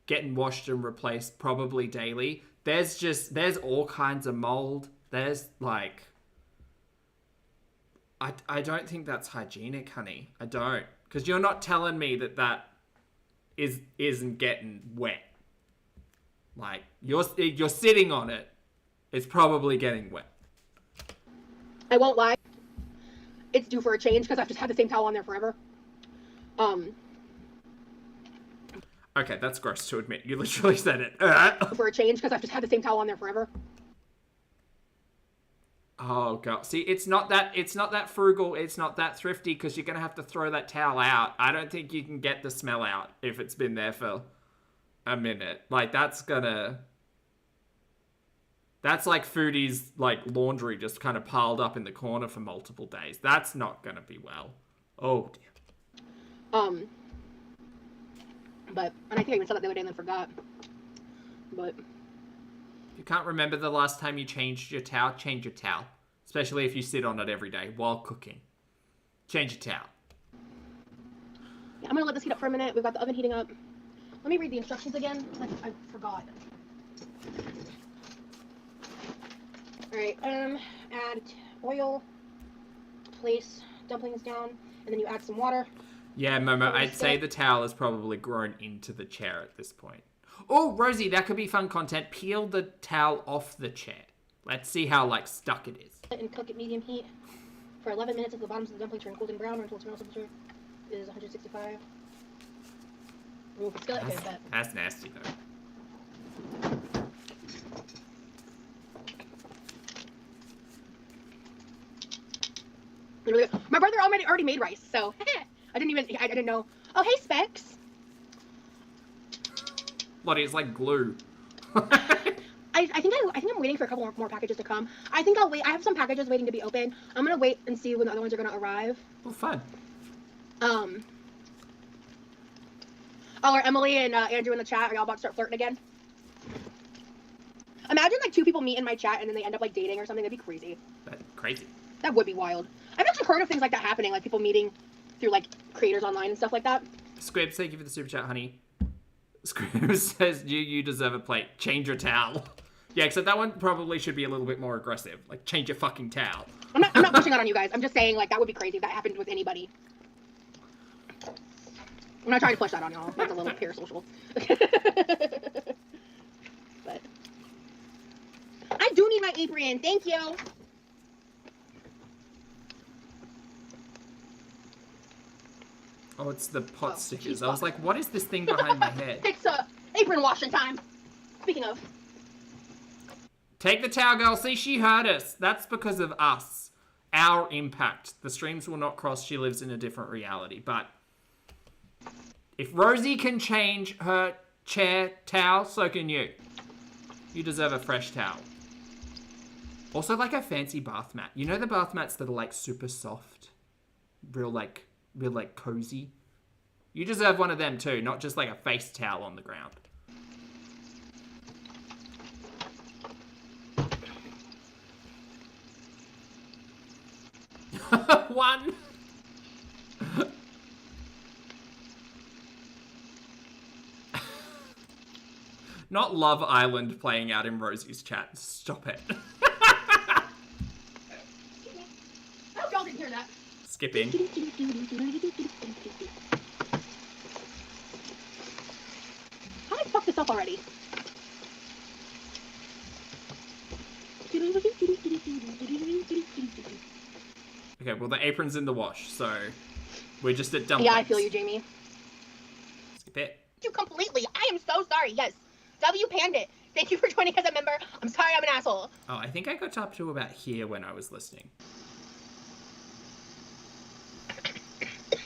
getting washed and replaced probably daily, there's all kinds of mold. There's, like, I don't think that's hygienic, honey. I don't. Because you're not telling me that isn't getting wet. Like, you're sitting on it. It's probably getting wet. I won't lie. It's due for a change because I've just had the same towel on there forever. Okay, that's gross to admit. You literally said it. For a change because I've just had the same towel on there forever. Oh god. See, it's not that frugal, it's not that thrifty because you're going to have to throw that towel out. I don't think you can get the smell out if it's been there for a minute. Like that's like foodie's like laundry just kind of piled up in the corner for multiple days. That's not going to be well. Oh dear. But and I think I even said that the other day and then forgot. But you can't remember the last time you changed your towel, change your towel. Especially if you sit on it every day while cooking. Change your towel. Yeah, I'm going to let this heat up for a minute. We've got the oven heating up. Let me read the instructions again. I forgot. Alright, add oil. Place dumplings down. And then you add some water. Yeah, Momo, I'd say the towel has probably grown into the chair at this point. Oh, Rosie, that could be fun content. Peel the towel off the chair. Let's see how, like, stuck it is. And cook at medium heat for 11 minutes until the bottoms of the dumpling turn golden brown or until its kernel temperature is 165. Ooh, it's skillet, okay, bet. That's nasty, though. Really good. My brother already made rice, so I didn't know. Oh, hey, Specs. Lottie, it's like glue. I think I'm waiting for a couple more packages to come. I think I'll wait. I have some packages waiting to be open. I'm gonna wait and see when the other ones are gonna arrive. Oh, fun. Oh, are Emily and Andrew in the chat? Are y'all about to start flirting again? Imagine like two people meet in my chat and then they end up like dating or something. That'd be crazy. That's crazy. That would be wild. I've actually heard of things like that happening, like people meeting through like creators online and stuff like that. Squibs, thank you for the super chat, honey. Squibs says you deserve a plate. Change your towel. Yeah, except that one probably should be a little bit more aggressive. Like, change your fucking towel. I'm not pushing that on you guys. I'm just saying, like, that would be crazy if that happened with anybody. I'm not trying to push that on y'all. That's a little parasocial. But I do need my apron. Thank you. Oh, it's the pot stickers. I was like, what is this thing behind my head? It's apron washing time. Speaking of. Take the towel, girl. See, she heard us. That's because of us. Our impact. The streams will not cross. She lives in a different reality. But if Rosie can change her chair towel, so can you. You deserve a fresh towel. Also, like a fancy bath mat. You know the bath mats that are like super soft? Real cozy? You deserve one of them too, not just like a face towel on the ground. One. Not Love Island playing out in Rosie's chat. Stop it. I hope y'all didn't hear that. Skipping. How did I fuck this up already? Okay, well the apron's in the wash, so we're just at dumplings. Yeah, I feel you, Jamie. Skip it. You completely. I am so sorry. Yes. W Pandit. Thank you for joining as a member. I'm sorry I'm an asshole. Oh, I think I got up to about here when I was listening.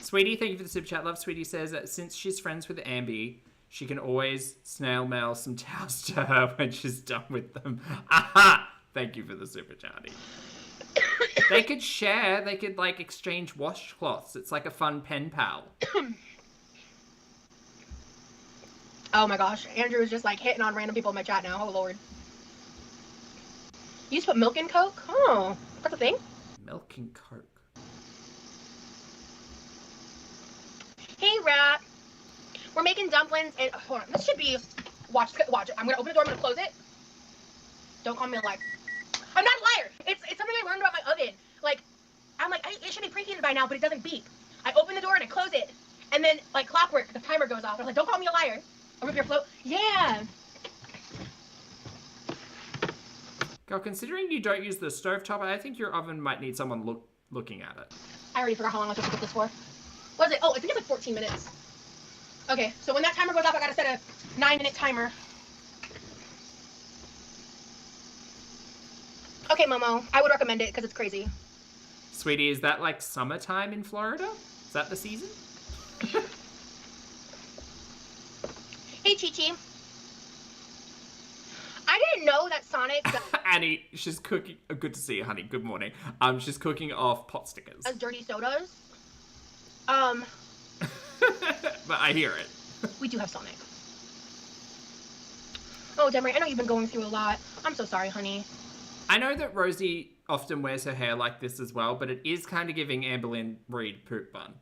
Sweetie, thank you for the super chat. Love Sweetie says that since she's friends with Ambi, she can always snail mail some towels to her when she's done with them. Aha! Thank you for the super chatty. They could share. They could, like, exchange washcloths. It's like a fun pen pal. Oh my gosh. Andrew is just, like, hitting on random people in my chat now. Oh, Lord. You used to put milk in Coke? Oh, that's a thing? Milk and Coke. Hey, Rat. We're making dumplings and... hold on. This should be... Watch it. I'm going to open the door. I'm going to close it. Don't call me a liar. I'm not a liar. It's something I learned about my oven. Like, I'm like, it should be preheated by now, but it doesn't beep. I open the door and I close it, and then like clockwork, the timer goes off. I was like, don't call me a liar. I'll rip your float. Yeah. Girl, considering you don't use the stovetop, I think your oven might need someone looking at it. I already forgot how long I was supposed to cook this for. What is it? Oh, I think it's like 14 minutes. Okay, so when that timer goes off, I gotta set a 9-minute timer. Okay, Momo, I would recommend it because it's crazy. Sweetie, is that like summertime in Florida? Is that the season? Hey, Chi-Chi. I didn't know that Sonic Annie, she's cooking. Good to see you, honey. Good morning. She's cooking off pot stickers. does dirty sodas. But I hear it. We do have Sonic. Oh, Demery, I know you've been going through a lot. I'm so sorry, honey. I know that Rosie often wears her hair like this as well, but it is kind of giving Amberlynn Reed poop bun.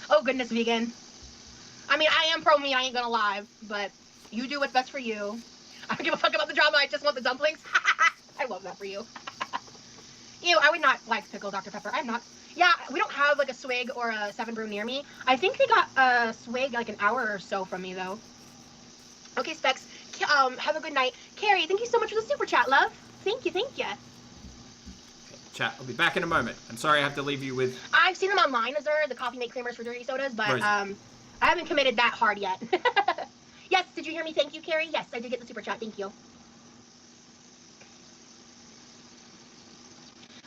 Oh, goodness, vegan. I mean, I am pro-meat, I ain't gonna lie, but you do what's best for you. I don't give a fuck about the drama, I just want the dumplings. I love that for you. Ew, I would not like pickle Dr. Pepper. I'm not. Yeah, we don't have like a swig or a 7 Brew near me. I think they got a swig like an hour or so from me though. Okay, Specs. Have a good night. Carrie, thank you so much for the super chat, love. Thank you, thank you. Chat, I'll be back in a moment. I'm sorry I have to leave you with... I've seen them online, Azur, the coffee mate creamers for dirty sodas, but Rosie. I haven't committed that hard yet. Yes, did you hear me? Thank you, Carrie. Yes, I did get the super chat. Thank you.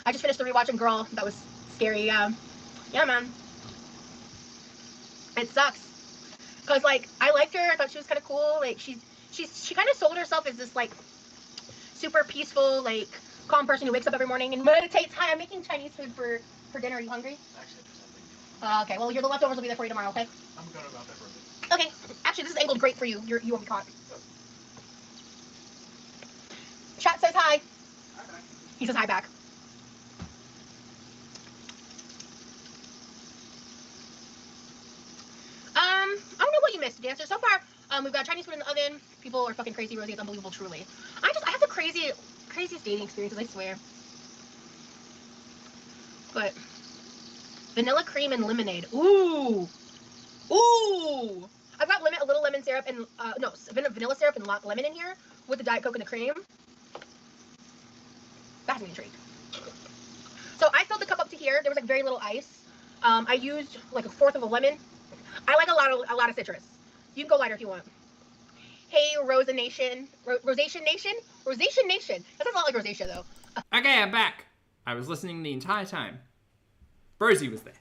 I just finished the rewatch and girl, that was scary. Yeah, man. It sucks. Cause like I liked her. I thought she was kind of cool. Like she kind of sold herself as this like super peaceful, like calm person who wakes up every morning and meditates. Hi, I'm making Chinese food for dinner. Are you hungry? Actually, for something. Okay. Well, the leftovers will be there for you tomorrow. Okay. I'm going about that for a bit. Okay. Actually, this is angled great for you. You won't be caught. Chat says hi. Okay. He says hi back. I don't know what you missed, Dancer. So far, we've got Chinese food in the oven. People are fucking crazy. Rosie, it's unbelievable, truly. I have the craziest dating experiences, I swear. But vanilla cream and lemonade. Ooh, ooh. I've got a little lemon syrup and vanilla syrup and lemon in here with the Diet Coke and the cream. That's me intrigued. So I filled the cup up to here. There was like very little ice. I used like 1/4 of a lemon. I like a lot of citrus. You can go lighter if you want. Hey, Rosation Nation. Rosation Nation? Rosation Nation. That sounds a lot like rosacea, though. Okay, I'm back. I was listening the entire time. Rosie was there.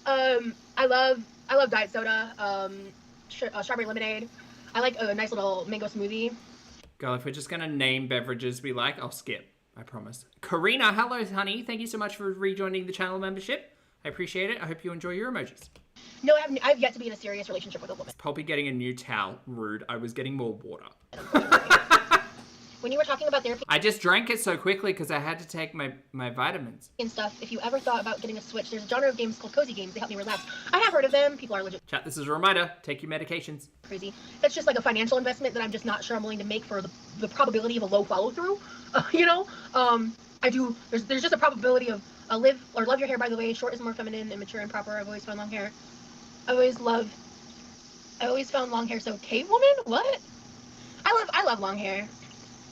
I love diet soda. Strawberry lemonade. I like a nice little mango smoothie. Girl, if we're just gonna name beverages we like, I'll skip. I promise. Karina, hello, honey. Thank you so much for rejoining the channel membership. I appreciate it. I hope you enjoy your emojis. No, I've yet to be in a serious relationship with a woman. Poppy getting a new towel. Rude. I was getting more water. When you were talking about therapy I just drank it so quickly because I had to take my vitamins. and stuff, if you ever thought about getting a Switch, there's a genre of games called cozy games. They help me relax. I have heard of them. People are legit Chat, this is a reminder. Take your medications. crazy. That's just like a financial investment that I'm just not sure I'm willing to make for the probability of a low follow through. You know, I do. There's just a probability of love your hair. By the way, short is more feminine and mature and proper. I've always found long hair. I always found long hair so cave woman. What? I love long hair.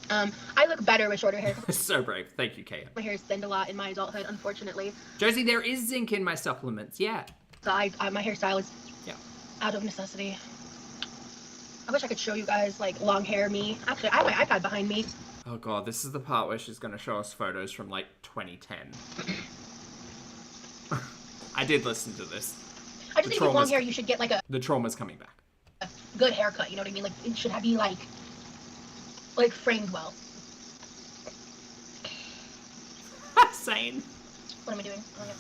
I look better with shorter hair. So brave. Thank you, Kaya. My hair is thinned a lot in my adulthood, unfortunately. Josie, there is zinc in my supplements. Yeah. So my hairstyle is out of necessity. I wish I could show you guys like long hair me. Actually, I have my iPad behind me. Oh god, this is the part where she's gonna show us photos from like 2010. I did listen to this. I just think with long hair you should get like The trauma's coming back. a good haircut, you know what I mean? Like it should be like framed well. Sane. What am I doing? Oh, yeah.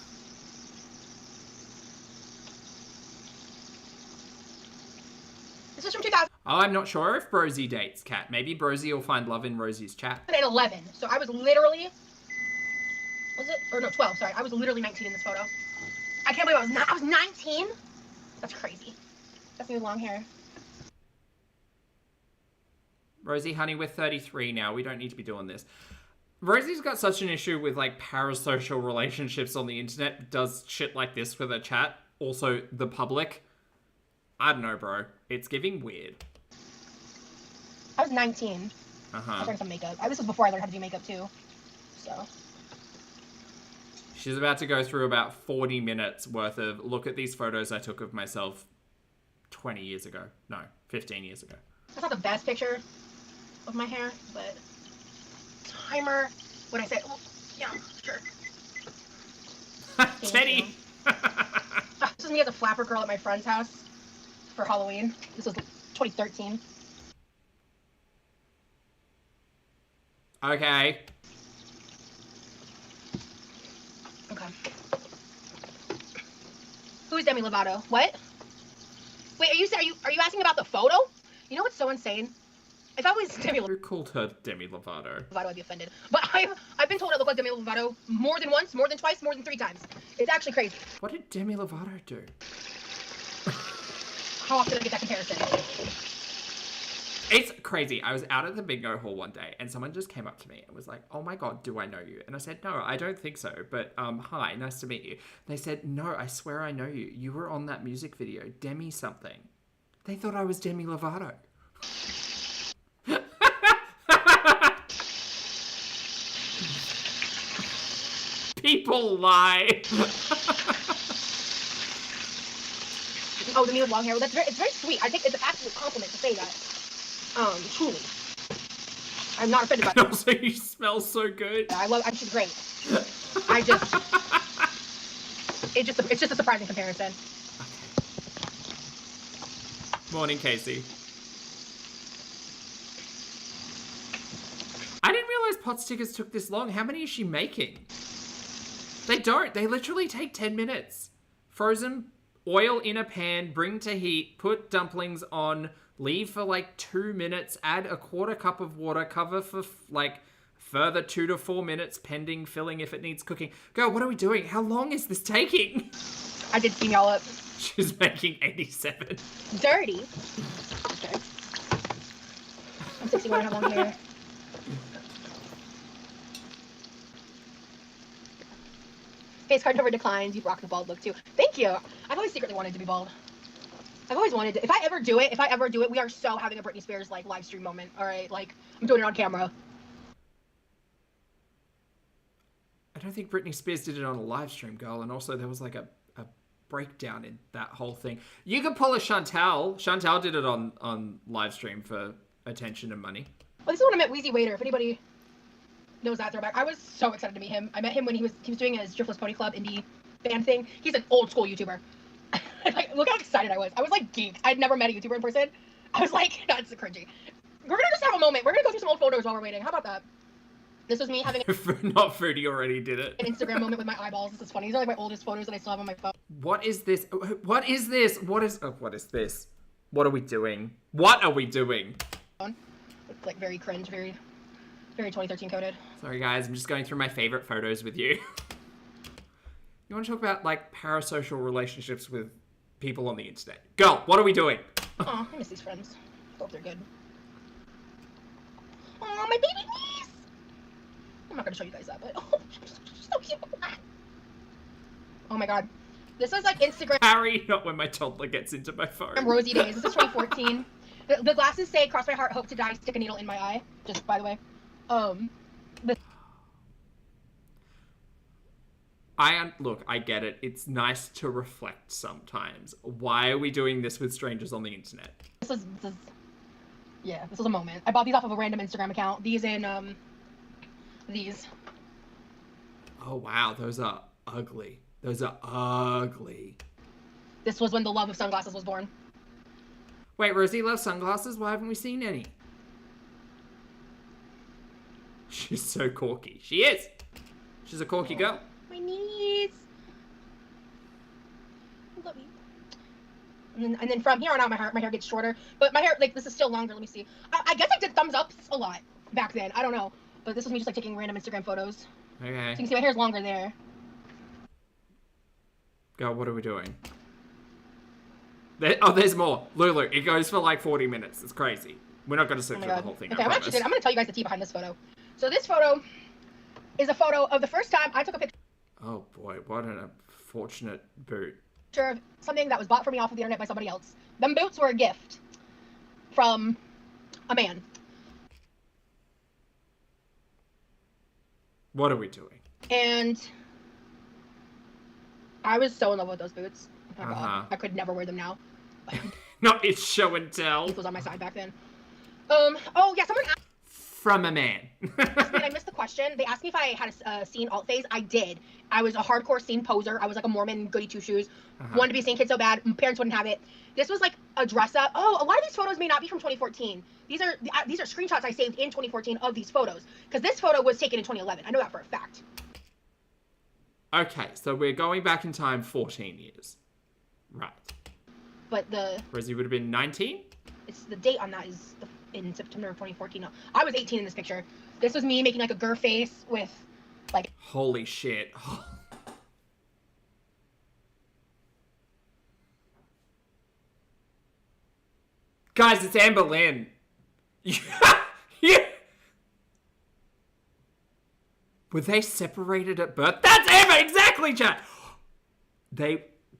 This is from 2011. Oh, I'm not sure if Brosie dates Kat. Maybe Brosie will find love in Rosie's chat. So I was literally, was it? Or no, 12, sorry. I was literally 19 in this photo. I can't believe I was 19? That's crazy. That's me with long hair. Rosie, honey, we're 33 now. We don't need to be doing this. Rosie's got such an issue with, like, parasocial relationships on the internet, does shit like this with her chat. Also, the public. I don't know, bro. It's giving weird. I was 19. I was wearing some makeup. This was before I learned how to do makeup, too. So. She's about to go through about 40 minutes worth of, look at these photos I took of myself 20 years ago. No, 15 years ago. That's not the best picture of my hair, but timer. When I say, oh, yeah, sure. Teddy! This was me as a flapper girl at my friend's house for Halloween. This was 2013. Okay. Okay. Who is Demi Lovato? What? Wait, are you asking about the photo? You know what's so insane? If I was Demi Who called her Demi Lovato? Lovato, I'd be offended. But I've been told I look like Demi Lovato more than once, more than twice, more than 3 times. It's actually crazy. What did Demi Lovato do? How often do I get that comparison? It's crazy. I was out at the bingo hall one day and someone just came up to me and was like, oh my God, do I know you? And I said, no, I don't think so. But hi, nice to meet you. They said, no, I swear I know you. You were on that music video, Demi something. They thought I was Demi Lovato. People lie. Oh, the me with long hair. Well, it's very sweet. I think it's an absolute compliment to say that. Truly. I'm not offended by And also, you smell so good. she's great. It's just a surprising comparison. Morning, Casey. I didn't realize pot stickers took this long. How many is she making? They don't. They literally take 10 minutes. Frozen, oil in a pan, bring to heat, put dumplings on, leave for like 2 minutes, add a 1/4 cup of water, cover for like further 2 to 4 minutes, pending filling if it needs cooking. Girl, what are we doing? How long is this taking? I did steam y'all up. She's making 87. Dirty. Okay. I'm 61 and I have long hair. Face card cover declines. You rock the bald look too. Thank you. I've always secretly wanted to be bald. I've always wanted to. If I ever do it, we are so having a Britney Spears like live stream moment. All right, like I'm doing it on camera. I don't think Britney Spears did it on a live stream, girl. And also there was like a breakdown in that whole thing. You could pull a Chantal. Chantal did it on live stream for attention and money. Well, this is when I met Wheezy Waiter. If anybody knows that throwback, I was so excited to meet him. I met him when he was doing his Driftless Pony Club indie band thing. He's an old school YouTuber. Like, look how excited I was. I was like geeked. I'd never met a YouTuber in person. I was like, that's cringy. We're gonna just have a moment. We're gonna go through some old photos while we're waiting. How about that? This was me having Not Foodie already did it. an Instagram moment with my eyeballs. This is funny. These are like my oldest photos that I still have on my phone. What is this? What is this? What is this? What are we doing? What are we doing? It's like very cringe, very 2013 coded. Sorry guys, I'm just going through my favorite photos with you. You want to talk about like parasocial relationships with people on the internet? Girl, what are we doing? Aw, I miss these friends. Hope they're good. Aw, my baby niece! I'm not gonna show you guys that, but oh, she's so cute. Oh my god. This was like Instagram Harry, not when my toddler gets into my phone. rosy days. This is 2014. The glasses say, cross my heart, hope to die, stick a needle in my eye. Just by the way. Look, I get it. It's nice to reflect sometimes. Why are we doing this with strangers on the internet? This was a moment. I bought these off of a random Instagram account. These in, these. Oh wow, those are ugly. Those are ugly. This was when the love of sunglasses was born. Wait, Rosie loves sunglasses? Why haven't we seen any? She's so corky. She is. She's a corky girl. My niece. I love you. And then from here on out, my hair gets shorter. But my hair, like, this is still longer. Let me see. I guess I did thumbs ups a lot back then. I don't know. But this was me just, like, taking random Instagram photos. Okay. So you can see my hair's longer there. Girl, what are we doing? There's more. Lulu, it goes for like 40 minutes. It's crazy. We're not going to sit Oh my through the god. whole thing. Okay, I I'm promise. gonna tell you guys the tea behind this photo. So this photo is a photo of the first time I took a Oh boy, what an unfortunate boot. picture of something that was bought for me off of the internet by somebody else. Them boots were a gift from a man. What are we doing? And I was so in love with those boots. Oh my Uh-huh. god. I could never wear them now. No, it's show and tell. Keith was on my side back then. Oh yeah, someone asked From a man. me, I missed the question. They asked me if I had a scene alt phase. I did. I was a hardcore scene poser. I was like a Mormon goody two shoes. Wanted to be a scene kid so bad. My parents wouldn't have it. This was like a dress up. Oh, a lot of these photos may not be from 2014. These are screenshots I saved in 2014 of these photos. Because this photo was taken in 2011. I know that for a fact. Okay, so we're going back in time 14 years. Right. But Rosie would have been 19? it's the date on that is in September of 2014. No, I was 18 in this picture. This was me making like a gur face with like. Holy shit. Guys, it's Amber Lynn. Yeah. Were they separated at birth? That's Amber, exactly, chat.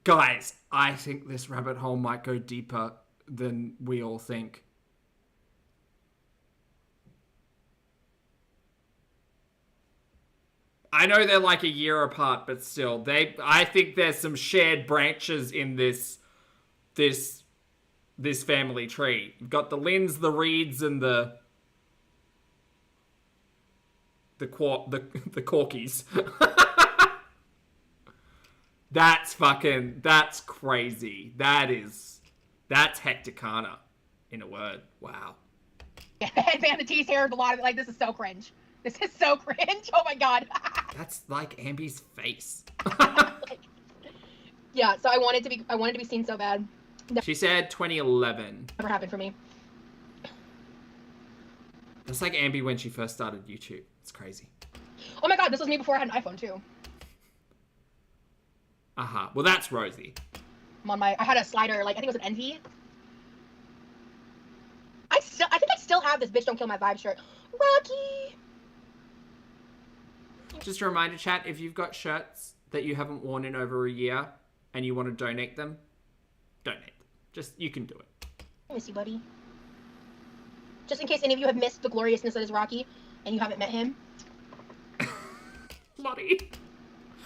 Guys, I think this rabbit hole might go deeper than we all think. I know they're like a year apart, but still, I think there's some shared branches in this family tree. You've got the Lynns, the Reeds, and the Corkies. That's crazy. That's Hecticana, in a word. Wow. Headband, the tease hair, a lot of it. Like, this is so cringe. This is so cringe. Oh my god. That's like Ambi's face. Like, yeah, so I wanted to be seen so bad. She said 2011. Never happened for me. That's like Ambi when she first started YouTube. It's crazy. Oh my god, this was me before I had an iPhone too. Well, that's Rosie. I had a slider, like I think it was an Envy. I think I still have this bitch don't kill my vibe shirt. Rocky. Just a reminder, chat, if you've got shirts that you haven't worn in over a year and you want to donate them, donate them. You can do it. I miss you, buddy. Just in case any of you have missed the gloriousness that is Rocky and you haven't met him. Lottie.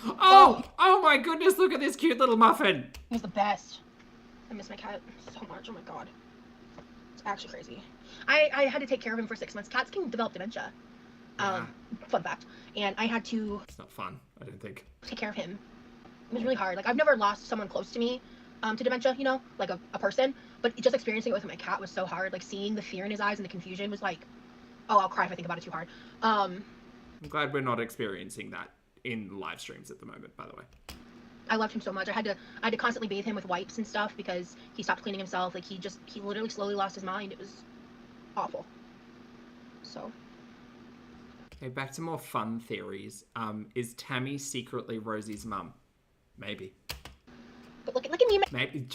Oh my goodness, look at this cute little muffin. He was the best. I miss my cat so much. Oh my god. It's actually crazy. I had to take care of him for 6 months. Cats can develop dementia. Fun fact. And I had to It's not fun, I don't think. take care of him. It was really hard. Like, I've never lost someone close to me to dementia, you know, like a person. But just experiencing it with my cat was so hard. Like, seeing the fear in his eyes and the confusion was like, oh, I'll cry if I think about it too hard. I'm glad we're not experiencing that in live streams at the moment, by the way. I loved him so much. I had to constantly bathe him with wipes and stuff because he stopped cleaning himself. Like, he literally slowly lost his mind. It was awful. So. Okay, back to more fun theories. Is Tammy secretly Rosie's mum? Maybe. But look at me, Maybe.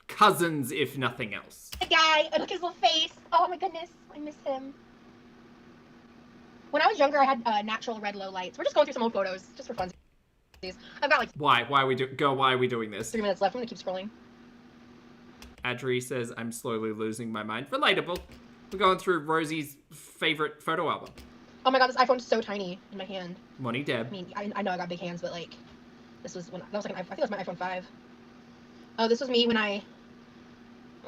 Cousins, if nothing else. the guy. And look at his little face. Oh my goodness. I miss him. When I was younger, I had natural red low lights. We're just going through some old photos, just for fun. I've got like Why are we doing this? 3 minutes left. I'm gonna keep scrolling. Adri says, I'm slowly losing my mind. Relatable. We're going through Rosie's favorite photo album. Oh my god, this iPhone's so tiny in my hand. Money Deb. I mean, I know I got big hands, but like, this was when that was like I think it was my iPhone 5. Oh, this was me when let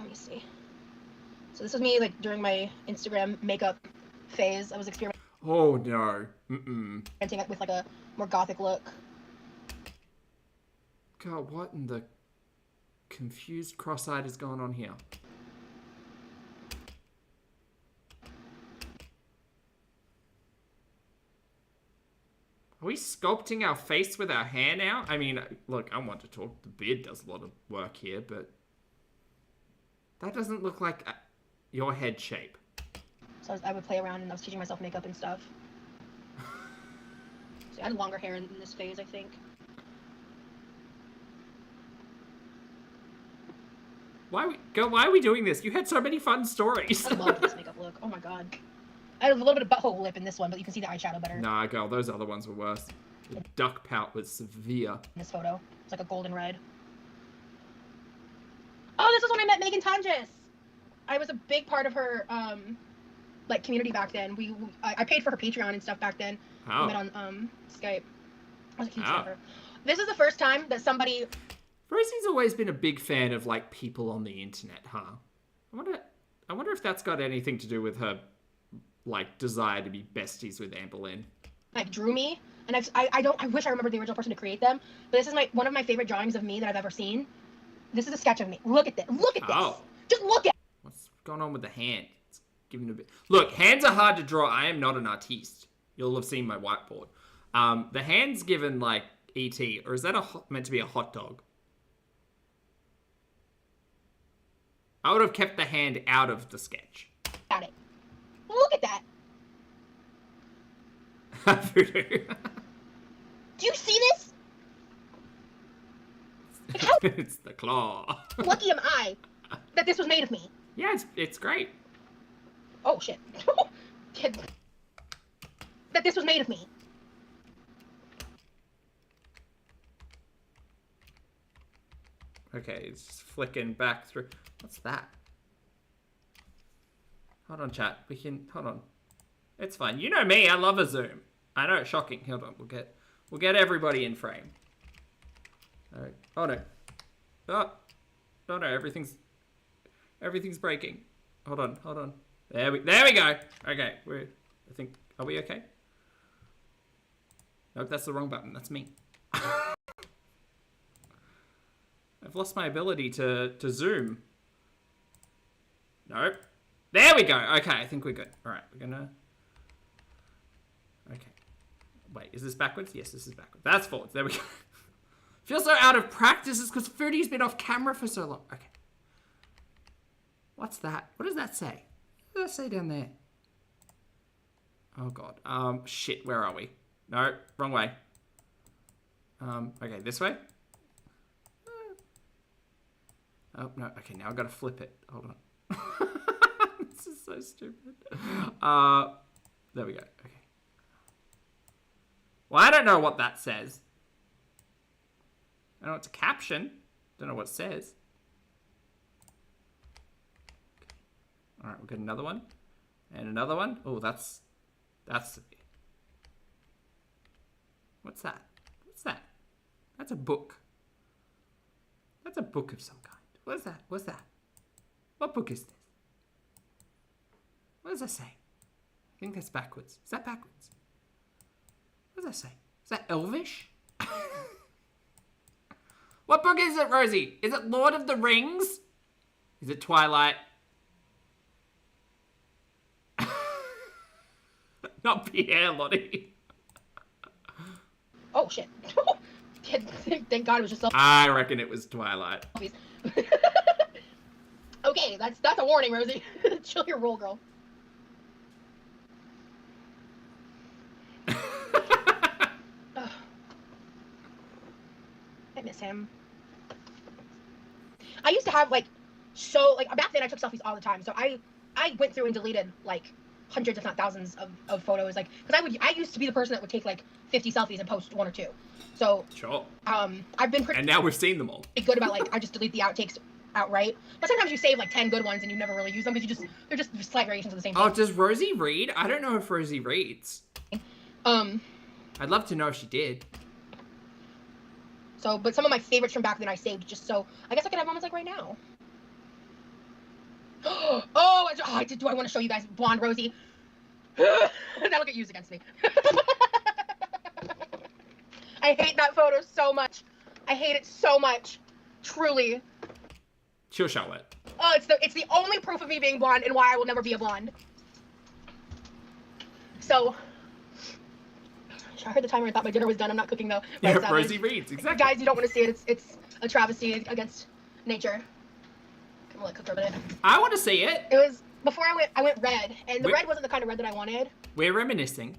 me see. So this was me like during my Instagram makeup phase. I was experimenting Oh no. with like a more gothic look. God, what in the confused cross-eyed is going on here? Are we sculpting our face with our hair now? I mean, look, I want to talk. The beard does a lot of work here, but that doesn't look like your head shape. So I would play around and I was teaching myself makeup and stuff. So I had longer hair in this phase, I think. Why are we doing this? You had so many fun stories. I love this makeup look. Oh my god. I have a little bit of butthole lip in this one, but you can see the eyeshadow better. Nah, girl, those other ones were worse. The duck pout was severe. In this photo, it's like a golden red. Oh, this is when I met Megan Tonjes. I was a big part of her like community back then. I paid for her Patreon and stuff back then. Oh. We met on Skype. I was a huge fan Oh. of her. This is the first time that somebody. Rosie's always been a big fan of like people on the internet, huh? I wonder if that's got anything to do with her like desire to be besties with Amber Lynn. Like drew me, and I wish I remembered the original person to create them. But this is one of my favorite drawings of me that I've ever seen. This is a sketch of me. Look at this. Look at this. Oh. Just look at. What's going on with the hand? It's giving a bit. Look, hands are hard to draw. I am not an artiste. You'll have seen my whiteboard. The hand's given like ET, or is that meant to be a hot dog? I would have kept the hand out of the sketch. At it. Look at that. Voodoo. Do you see this? Like, how It's the claw. lucky am I that this was made of me? Yeah, it's great. Oh shit. That this was made of me. Okay, it's just flicking back through. What's that? Hold on, chat. Hold on. It's fine. You know me. I love a zoom. I know it's shocking. Hold on. We'll get everybody in frame. All right. Oh no. Oh no. Everything's breaking. Hold on. There we go. Okay. Are we okay? Nope, that's the wrong button. That's me. I've lost my ability to zoom. Nope. There we go. Okay, I think we're good. All right, we're gonna... Okay. Wait, is this backwards? Yes, this is backwards. That's forwards. There we go. Feel so out of practice. It's because Foodie's been off camera for so long. Okay. What's that? What does that say? What does that say down there? Oh, God. Shit, where are we? No, wrong way. Okay, this way? Oh, no. Okay, now I've got to flip it. Hold on. This is so stupid. There we go. Okay. Well, I don't know what that says. I know it's a caption. Don't know what it says. Okay. All right, we'll get another one. And another one. Oh, that's... What's that? What's that? That's a book. That's a book of some kind. What is that? What's that? What book is this? What does that say? I think that's backwards. Is that backwards? What does that say? Is that Elvish? What book is it, Rosie? Is it Lord of the Rings? Is it Twilight? Not Pierre, Lottie. Oh shit. Thank God it was just self. I reckon it was Twilight. Okay, that's a warning, Rosie. Chill your roll, girl. Ugh. I miss him. I used to have back then I took selfies all the time, so I went through and deleted like hundreds if not thousands of photos, like, because I used to be the person that would take like 50 selfies and post one or two. So Sure. I've been pretty And now we've seen them all. good about like I just delete the outtakes outright. But sometimes you save like 10 good ones and you never really use them because they're just slight variations of the same thing. Oh, does Rosie read? I don't know if Rosie reads. I'd love to know if she did. So, but some of my favorites from back then I saved just so I guess I could have moments like right now. Oh, do I want to show you guys blonde Rosie? That'll get used against me. I hate that photo so much. I hate it so much. Truly. She'll show it. Oh, it's the only proof of me being blonde and why I will never be a blonde. So, I heard the timer and thought my dinner was done. I'm not cooking though. Yeah, Rosie reads, exactly. Guys, you don't want to see it. It's a travesty against nature. I'm gonna let cook for a minute. I want to see it. It was before I went red, and the red wasn't the kind of red that I wanted. We're reminiscing.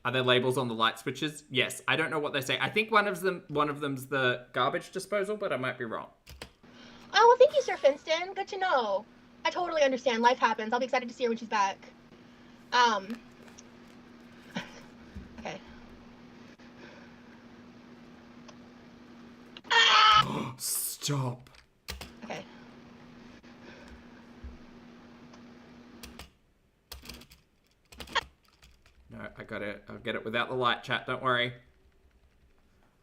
Are there labels on the light switches? Yes. I don't know what they say. I think one of them's the garbage disposal, but I might be wrong. Oh, well, thank you, Sir Finston. Good to know. I totally understand. Life happens. I'll be excited to see her when she's back. Okay. Stop. Okay. No, I got it. I'll get it without the light, chat. Don't worry.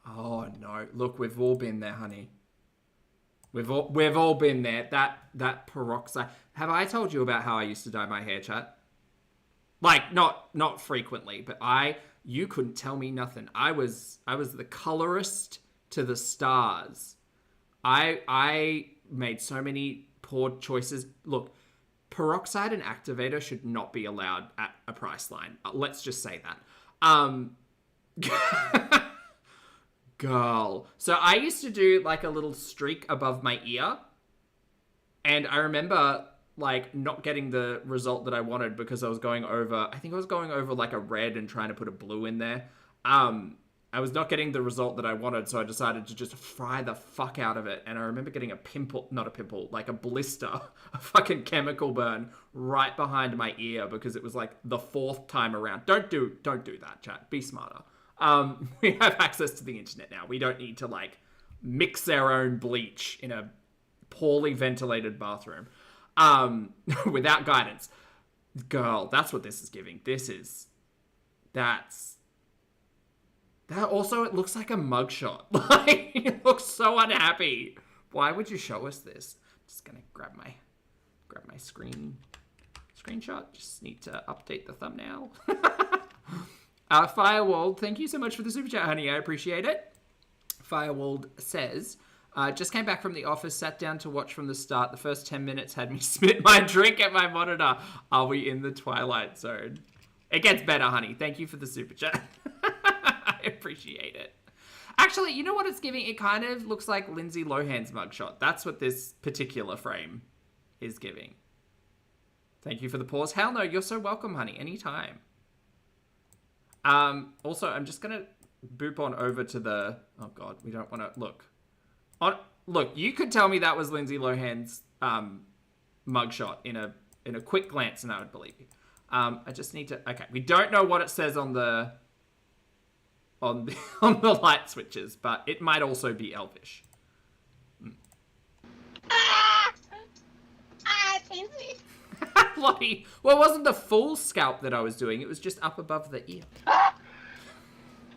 Oh no! Look, we've all been there, honey. We've all been there. That peroxide. Have I told you about how I used to dye my hair, chat? Like not frequently, but you couldn't tell me nothing. I was the colorist to the stars. I made so many poor choices. Look, peroxide and activator should not be allowed at a price line. Let's just say that. Girl. So I used to do like a little streak above my ear. And I remember like not getting the result that I wanted because I was going over, I think I was going over like a red and trying to put a blue in there. I was not getting the result that I wanted, so I decided to just fry the fuck out of it. And I remember getting a pimple, not a pimple, like a blister, a fucking chemical burn right behind my ear because it was like the 4th time around. Don't do that, chat. Be smarter. We have access to the internet now. We don't need to like mix our own bleach in a poorly ventilated bathroom without guidance. Girl, that's what this is giving. That also, it looks like a mugshot. Like, it looks so unhappy. Why would you show us this? I'm just gonna grab my screenshot. Just need to update the thumbnail. Firewall, thank you so much for the super chat, honey. I appreciate it. Firewall says, just came back from the office, sat down to watch from the start. The first 10 minutes had me spit my drink at my monitor. Are we in the twilight zone? It gets better, honey. Thank you for the super chat. I appreciate it. Actually, you know what it's giving? It kind of looks like Lindsay Lohan's mugshot. That's what this particular frame is giving. Thank you for the pause. Hell no, you're so welcome, honey. Anytime. Also, I'm just gonna boop on over to the... Oh god, we don't want to... Look, you could tell me that was Lindsay Lohan's mugshot in a quick glance and I would believe you. I just need to... Okay, we don't know what it says on the light switches, but it might also be Elvish. It pains me. Lottie, well, it wasn't the full scalp that I was doing. It was just up above the ear.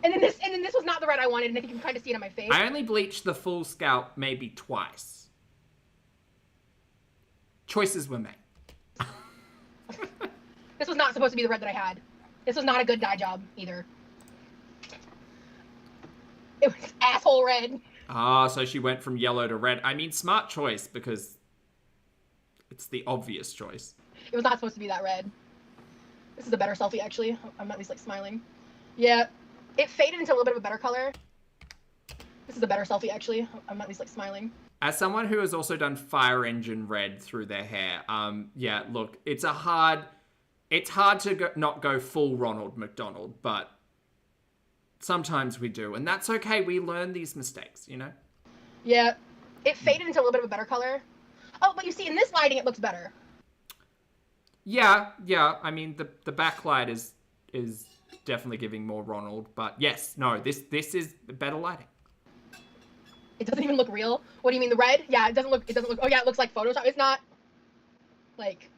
And then this was not the red I wanted, and I think you can kind of see it on my face. I only bleached the full scalp maybe twice. Choices were made. This was not supposed to be the red that I had. This was not a good dye job either. It was asshole red. Ah, so she went from yellow to red. I mean, smart choice because it's the obvious choice. It was not supposed to be that red. This is a better selfie, actually. I'm at least like smiling. Yeah, it faded into a little bit of a better color. This is a better selfie, actually. I'm at least like smiling. As someone who has also done fire engine red through their hair, yeah, look, it's hard to not go full Ronald McDonald, but sometimes we do, and that's okay. We learn these mistakes, you know? Yeah, it faded into a little bit of a better color. Oh, but you see, in this lighting, it looks better. Yeah. I mean, the backlight is definitely giving more Ronald, but yes, no, this is better lighting. It doesn't even look real. What do you mean, the red? Yeah, it doesn't look, oh yeah, it looks like Photoshop. It's not, like,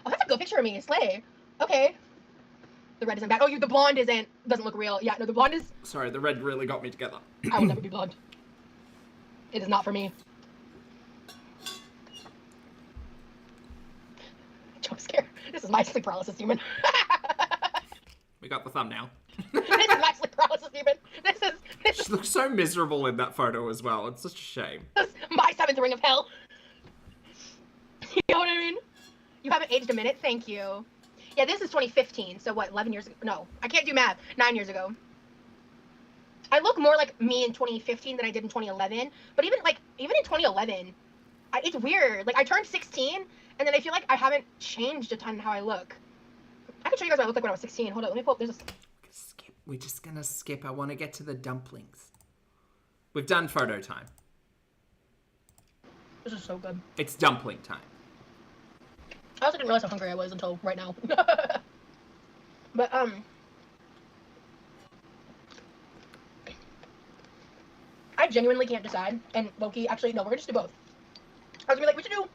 oh, that's a good picture of me, slay. Okay. The red isn't bad. Oh, the blonde doesn't look real. Yeah, no, the blonde is... Sorry, the red really got me together. I will never be blonde. It is not for me. Jump scare. This is my sleep paralysis demon. We got the thumbnail. This is my sleep paralysis demon. She looks so miserable in that photo as well. It's such a shame. This is my 7th ring of hell. You know what I mean? You haven't aged a minute. Thank you. Yeah, this is 2015. So what, 11 years ago? No, I can't do math. 9 years ago. I look more like me in 2015 than I did in 2011. But even in 2011, it's weird. Like, I turned 16, and then I feel like I haven't changed a ton in how I look. I can show you guys what I looked like when I was 16. Hold on, let me pull up. There's a... Skip. We're just gonna skip. I want to get to the dumplings. We've done photo time. This is so good. It's dumpling time. I also didn't realize how hungry I was until right now. But, I genuinely can't decide. And Loki, actually, no, we're gonna just do both. I was gonna be like, we should do.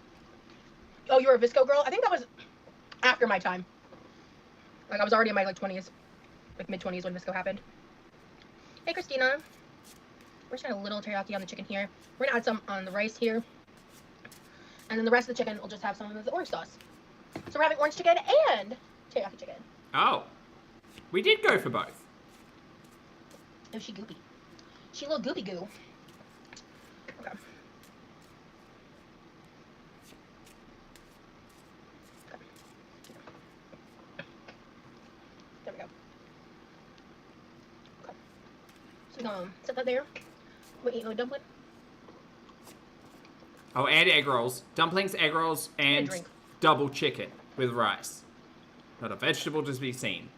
Oh, you were a Visco girl? I think that was after my time. Like, I was already in my, like, 20s. Like, mid-20s when Visco happened. Hey, Christina. We're just gonna add a little teriyaki on the chicken here. We're gonna add some on the rice here. And then the rest of the chicken will just have some of the orange sauce. So we're having orange chicken and teriyaki chicken. Oh. We did go for both. Oh, she goopy. She a little goopy goo. Okay. There we go. Okay. So we're gonna set that there. We'll eat a dumpling. Oh, and egg rolls. Dumplings, egg rolls, and drink. double chicken with rice. Not a vegetable to be seen.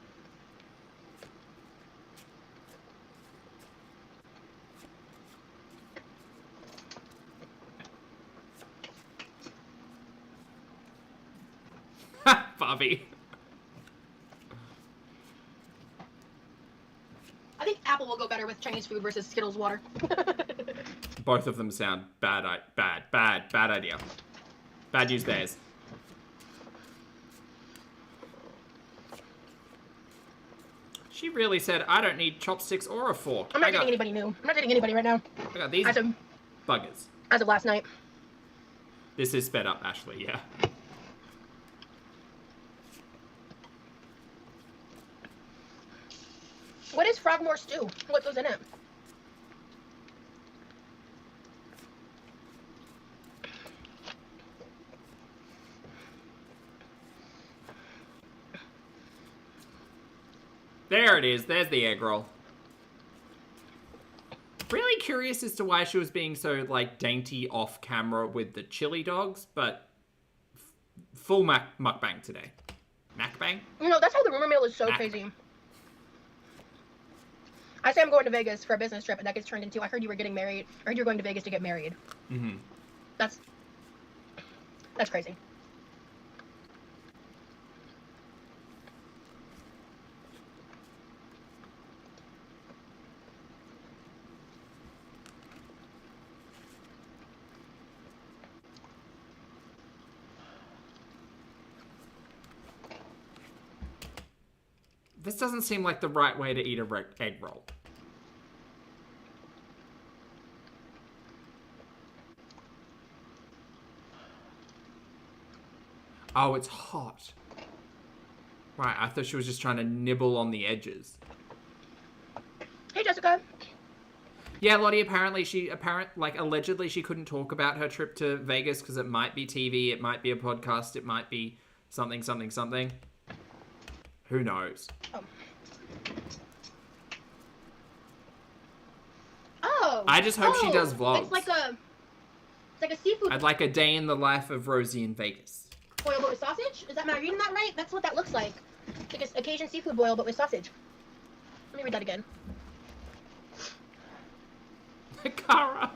Ha! Bobby. I think apple will go better with Chinese food versus Skittles water. Both of them sound bad idea. Bad news bears. She really said, I don't need chopsticks or a fork. I'm not dating anybody new. I'm not dating anybody right now. I got these As of, buggers. as of last night. This is sped up, Ashley, yeah. What is Frogmore stew? What goes in it? There it is. There's the egg roll. Really curious as to why she was being so, like, dainty off camera with the chili dogs, but full mukbang today. Macbang? You know, that's how the rumor mill is so Mac. crazy. I say I'm going to Vegas for a business trip, and that gets turned into, I heard you were getting married. I heard you were going to Vegas to get married. Mm-hmm. That's crazy. This doesn't seem like the right way to eat a egg roll. Oh, it's hot. Right, I thought she was just trying to nibble on the edges. Hey, Jessica. Yeah, Lottie, allegedly she couldn't talk about her trip to Vegas because it might be TV, it might be a podcast, it might be something. Who knows? Oh. I just hope she does vlogs. It's like a seafood I'd like a day in the life of Rosie in Vegas. boil but with sausage. Am I reading that right? That's what that looks like. It's like a Cajun seafood boil but with sausage. Let me read that again. Kara.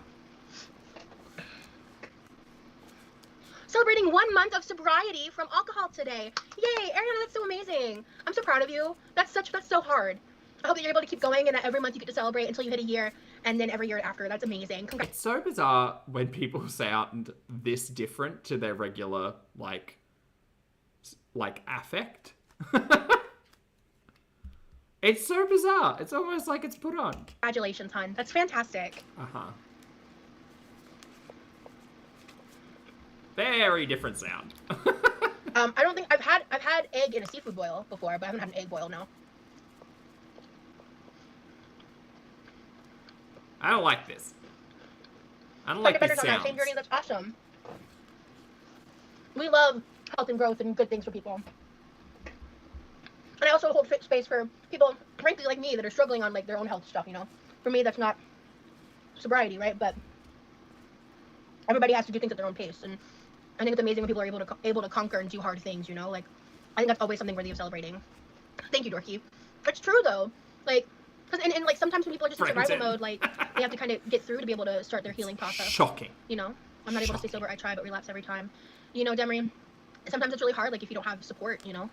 Celebrating 1 month of sobriety from alcohol today. Yay, Ariana, that's so amazing. I'm so proud of you. That's so hard. I hope that you're able to keep going and that every month you get to celebrate until you hit a year and then every year after. That's amazing. Congrats. It's so bizarre when people sound this different to their regular, like affect. It's so bizarre. It's almost like it's put on. Congratulations, hon. That's fantastic. Uh-huh. Very different sound. I don't think I've had egg in a seafood boil before, but I haven't had an egg boil now. I don't like this. I don't like these sounds. Same journey, that's awesome. We love health and growth and good things for people. And I also hold space for people, frankly, like me, that are struggling on like their own health stuff, you know? For me, that's not sobriety, right? But everybody has to do things at their own pace. And I think it's amazing when people are able to conquer and do hard things, you know? Like, I think that's always something worthy of celebrating. Thank you, Dorky. It's true, though. Like, and like sometimes when people are just in survival mode, like, they have to kind of get through to be able to start their healing process. Shocking. You know? I'm not able to stay sober. I try, but relapse every time. You know, Demery, sometimes it's really hard, like, if you don't have support, you know?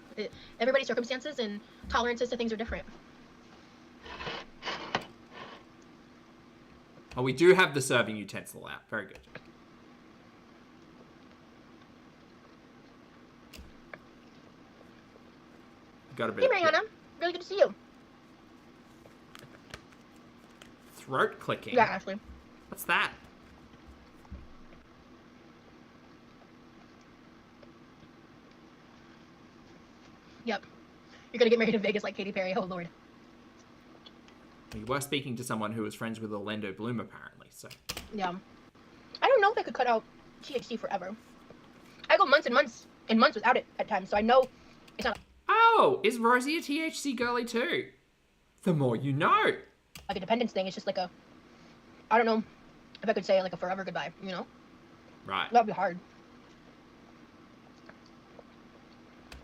Everybody's circumstances and tolerances to things are different. Oh, we do have the serving utensil out. Very good. Got a bit. Hey, Mariana. Really good to see you. Throat clicking. Yeah, Ashley. What's that? Yep. You're gonna get married in Vegas like Katy Perry. Oh, Lord. You were speaking to someone who was friends with Orlando Bloom, apparently, so... Yeah. I don't know if I could cut out THC forever. I go months and months and months without it at times, so I know it's not Oh, is Rosie a THC girly too? The more you know. like a dependence thing. It's just like a, I don't know if I could say like a forever goodbye, you know? Right. That would be hard.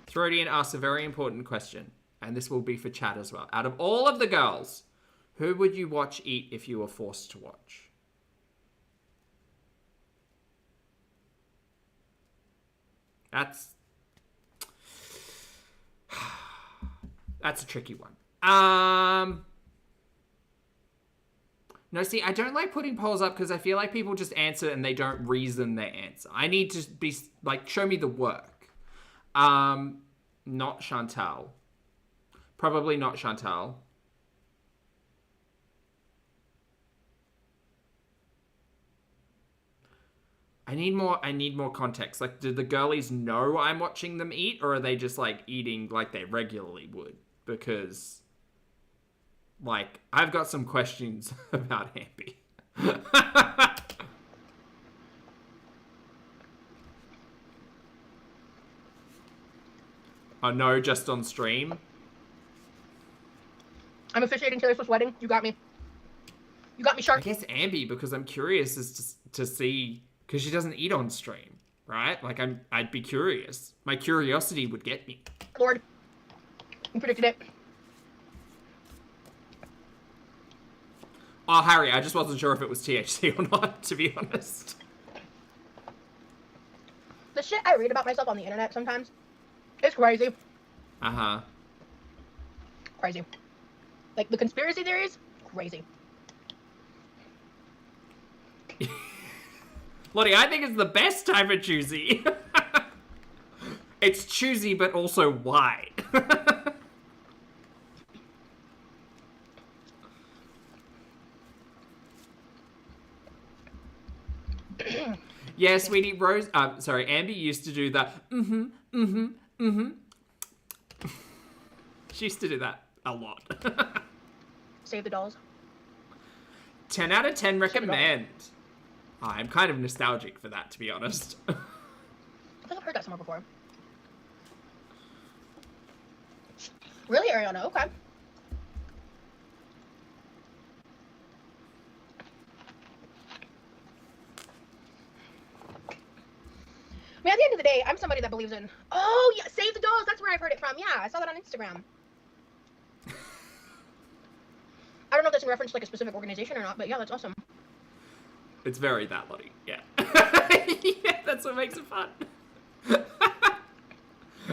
Throdian asks a very important question, and this will be for chat as well. Out of all of the girls, who would you watch eat if you were forced to watch? That's a tricky one. No, see, I don't like putting polls up because I feel like people just answer and they don't reason their answer. I need to be, like, show me the work. Not Chantal. Probably not Chantal. I need more context. Like, do the girlies know I'm watching them eat, or are they just, like, eating like they regularly would? Because, like, I've got some questions about Ambi. Oh no, just on stream? I'm officiating Taylor Swift's wedding. You got me. You got me, I shark. guess Ambi, because I'm curious as to see, because she doesn't eat on stream, right? Like, I'd be curious. My curiosity would get me. Lord. You predicted it. Oh, Harry, I just wasn't sure if it was THC or not, to be honest. The shit I read about myself on the internet sometimes, it's crazy. Uh-huh. Crazy. Like, the conspiracy theories, crazy. Lottie, I think it's the best type of choosy. It's choosy, but also wide. Yeah, sweetie, Ambi used to do the She used to do that a lot. Save the dolls. 10 out of 10 recommend. Oh, I'm kind of nostalgic for that, to be honest. I think I've heard that somewhere before. Really, Ariana? Okay. I mean, at the end of the day, I'm somebody that believes in, oh, yeah, save the dolls. That's where I've heard it from. Yeah, I saw that on Instagram. I don't know if that's in reference to, like, a specific organization or not, but yeah, that's awesome. It's very that, Lottie. Yeah. Yeah, that's what makes it fun.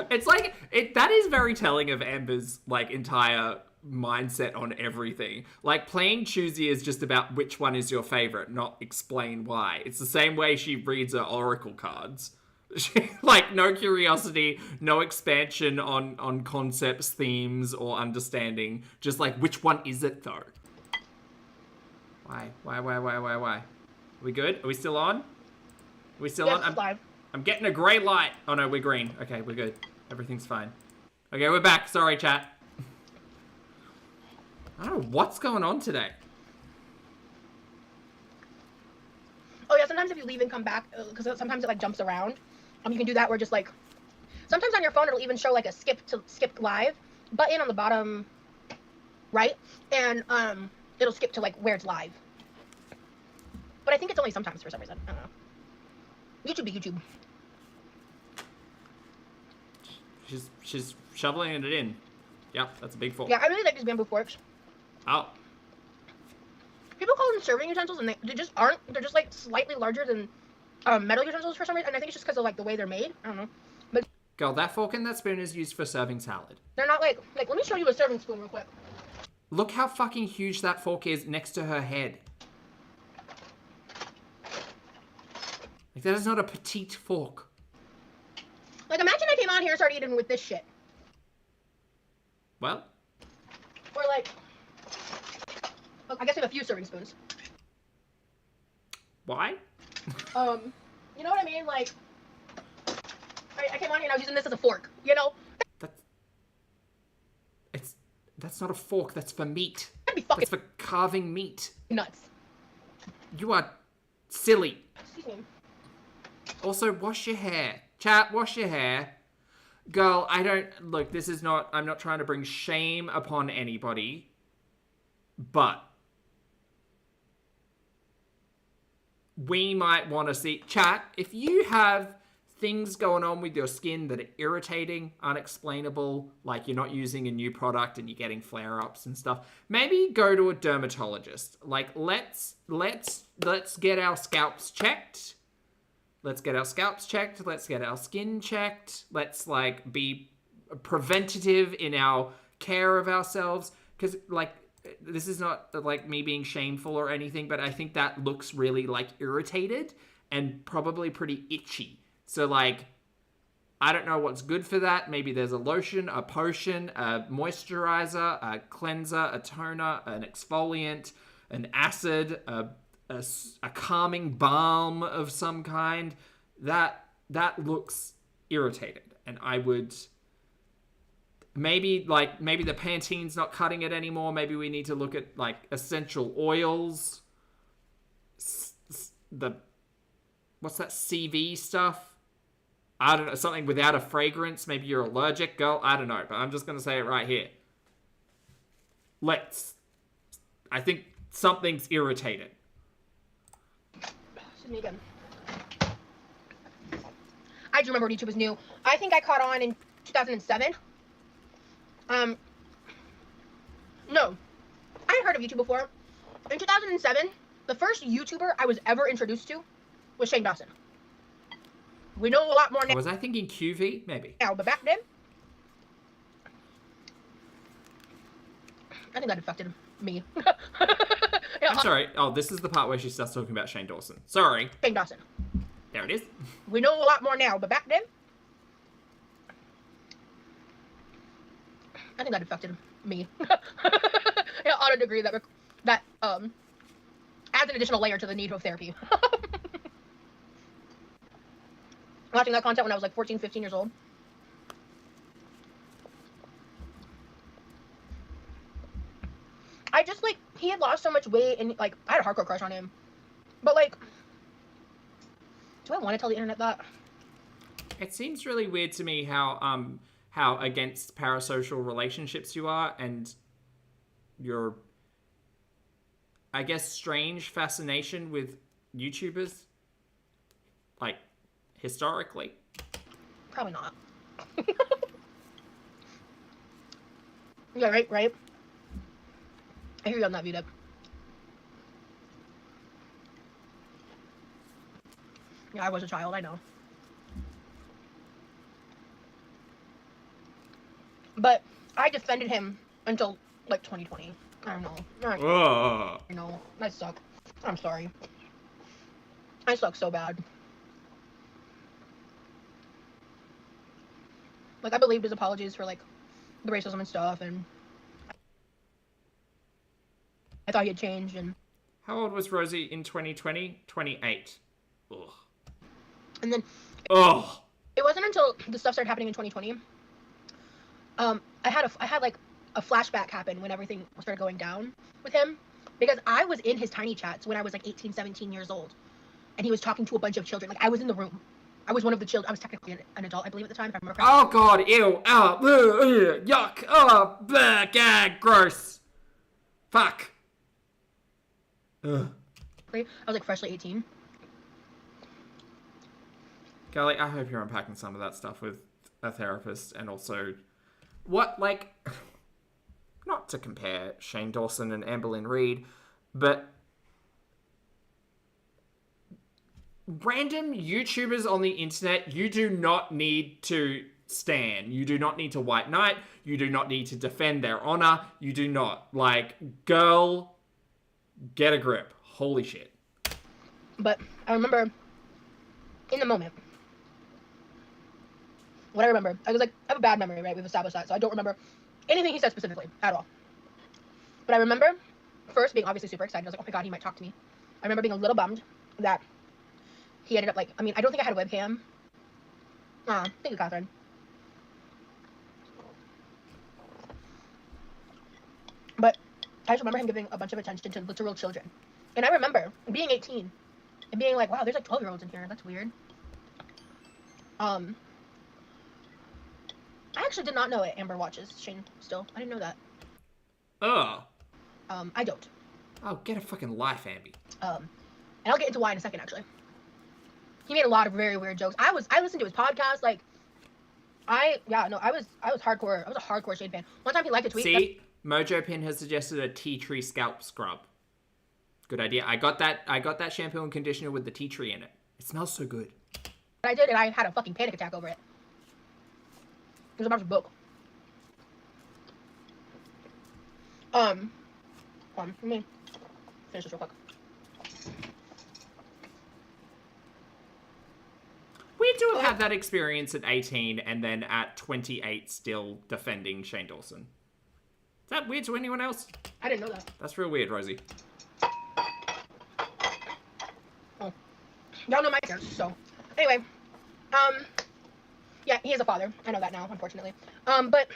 It's like, that is very telling of Amber's, like, entire mindset on everything. Like, playing Choosy is just about which one is your favorite, not explain why. It's the same way she reads her oracle cards. Like, no curiosity, no expansion on concepts, themes, or understanding. Just like, which one is it, though? Why? Are we good? Are we still on? Are we still Yes, on? live. I'm getting a grey light. Oh no, we're green. Okay, we're good. Everything's fine. Okay, we're back. Sorry, chat. I don't know what's going on today. Oh yeah, sometimes if you leave and come back, because sometimes it like jumps around. You can do that where just like, sometimes on your phone it'll even show like a skip live button on the bottom right, and it'll skip to like where it's live. But I think it's only sometimes for some reason. I don't know. YouTube. She's shoveling it in. Yep, that's a big fork. Yeah, I really like these bamboo forks. Oh. People call them serving utensils, and they just aren't. They're just like slightly larger than metal utensils for some reason, and I think it's just because of like the way they're made. I don't know, but Girl, that fork and that spoon is used for serving salad. they're not like let me show you a serving spoon real quick. Look how fucking huge that fork is next to her head. Like, that is not a petite fork. Like, imagine I came on here and started eating with this shit. Well, Or like, I guess we have a few serving spoons. why? You know what I mean? Like, I came on here and I was using this as a fork, you know? That's not a fork, that's for meat. That'd be fucking That's for carving meat. nuts. You are silly. Excuse me. Also, wash your hair. Chat, wash your hair. Girl, look, I'm not trying to bring shame upon anybody, but we might want to see, chat, if you have things going on with your skin that are irritating, unexplainable, like you're not using a new product and you're getting flare-ups and stuff, maybe go to a dermatologist. Like, let's get our scalps checked. Let's get our scalps checked. Let's get our skin checked. Let's, like, be preventative in our care of ourselves. Because, like, this is not, like, me being shameful or anything, but I think that looks really, like, irritated and probably pretty itchy. So, like, I don't know what's good for that. Maybe there's a lotion, a potion, a moisturizer, a cleanser, a toner, an exfoliant, an acid, a calming balm of some kind. That looks irritated. And I would... Maybe the Pantene's not cutting it anymore. Maybe we need to look at, like, essential oils. What's that CV stuff? I don't know, something without a fragrance. Maybe you're allergic, girl. I don't know, but I'm just going to say it right here. I think something's irritated. Excuse me again. I do remember when YouTube was new. I think I caught on in 2007. No. I had heard of YouTube before. In 2007, the first YouTuber I was ever introduced to was Shane Dawson. We know a lot more now. Was I thinking QV? Maybe. But back then, I think that affected me. I'm sorry. Oh, this is the part where she starts talking about Shane Dawson. Sorry. Shane Dawson. There it is. We know a lot more now, but back then, I think that affected me. On a degree that adds an additional layer to the need of therapy. Watching that content when I was like 14, 15 years old. I just, like, he had lost so much weight and, like, I had a hardcore crush on him. But, like, do I want to tell the internet that? It seems really weird to me how against parasocial relationships you are, and your, I guess, strange fascination with YouTubers. Like, historically. Probably not. Yeah, right. I hear you on that, VDub. Yeah, I was a child, I know. But I defended him until, like, 2020. I don't know. I know. I suck. I'm sorry. I suck so bad. Like, I believed his apologies for, like, the racism and stuff, and I thought he had changed, and... How old was Rosie in 2020? 28. Ugh. And then... Ugh. It wasn't until the stuff started happening in 2020, I had, like, a flashback happen when everything started going down with him, because I was in his tiny chats when I was, like, 18, 17 years old, and he was talking to a bunch of children. Like, I was in the room. I was one of the children. I was technically an adult, I believe, at the time, if I remember correctly. Oh, God, ew, yuck, oh, bleh, gag, gross. Fuck. Ugh. I was, like, freshly 18. Kelly, I hope you're unpacking some of that stuff with a therapist, and also, what, like, not to compare Shane Dawson and Amberlynn Reid, but random YouTubers on the internet, you do not need to stand. You do not need to white knight. You do not need to defend their honor. You do not. Like, girl, get a grip. Holy shit. But I remember in the moment, what I remember, I was like, I have a bad memory, right? We've established that, so I don't remember anything he said specifically at all. But I remember first being obviously super excited. I was like, oh my god, he might talk to me. I remember being a little bummed that he ended up like, I mean, I don't think I had a webcam. Thank you, Catherine. But I just remember him giving a bunch of attention to literal children. And I remember being 18 and being like, wow, there's like 12-year-olds in here. That's weird. I actually did not know it. Amber watches Shane still. I didn't know that. Oh. I don't. Oh, get a fucking life, Amby. And I'll get into why in a second, actually. He made a lot of very weird jokes. I listened to his podcast, like, I was hardcore. I was a hardcore Shane fan. One time he liked a tweet. See, Mojo Pin has suggested a tea tree scalp scrub. Good idea. I got that shampoo and conditioner with the tea tree in it. It smells so good. I did, and I had a fucking panic attack over it. It was about to book. Hold on, let me finish this real quick. We do have that experience at 18 and then at 28 still defending Shane Dawson. Is that weird to anyone else? I didn't know that. That's real weird, Rosie. Oh. Y'all know my character, so. Anyway. Yeah, he is a father. I know that now, unfortunately. But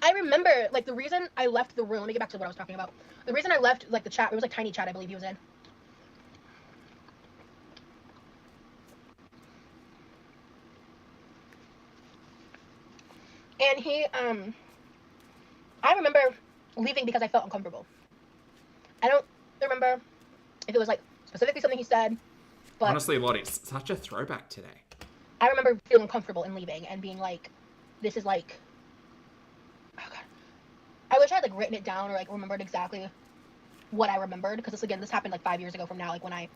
I remember, like, the reason I left the room, let me get back to what I was talking about. The reason I left, like, the chat, it was, like, tiny chat, I believe he was in. And he, I remember leaving because I felt uncomfortable. I don't remember if it was, like, specifically something he said, but... Honestly, Lottie's such a throwback today. I remember feeling comfortable in leaving and being like, this is, like... Oh, God. I wish I had, like, written it down or, like, remembered exactly what I remembered, because, this happened, like, 5 years ago from now, like, when I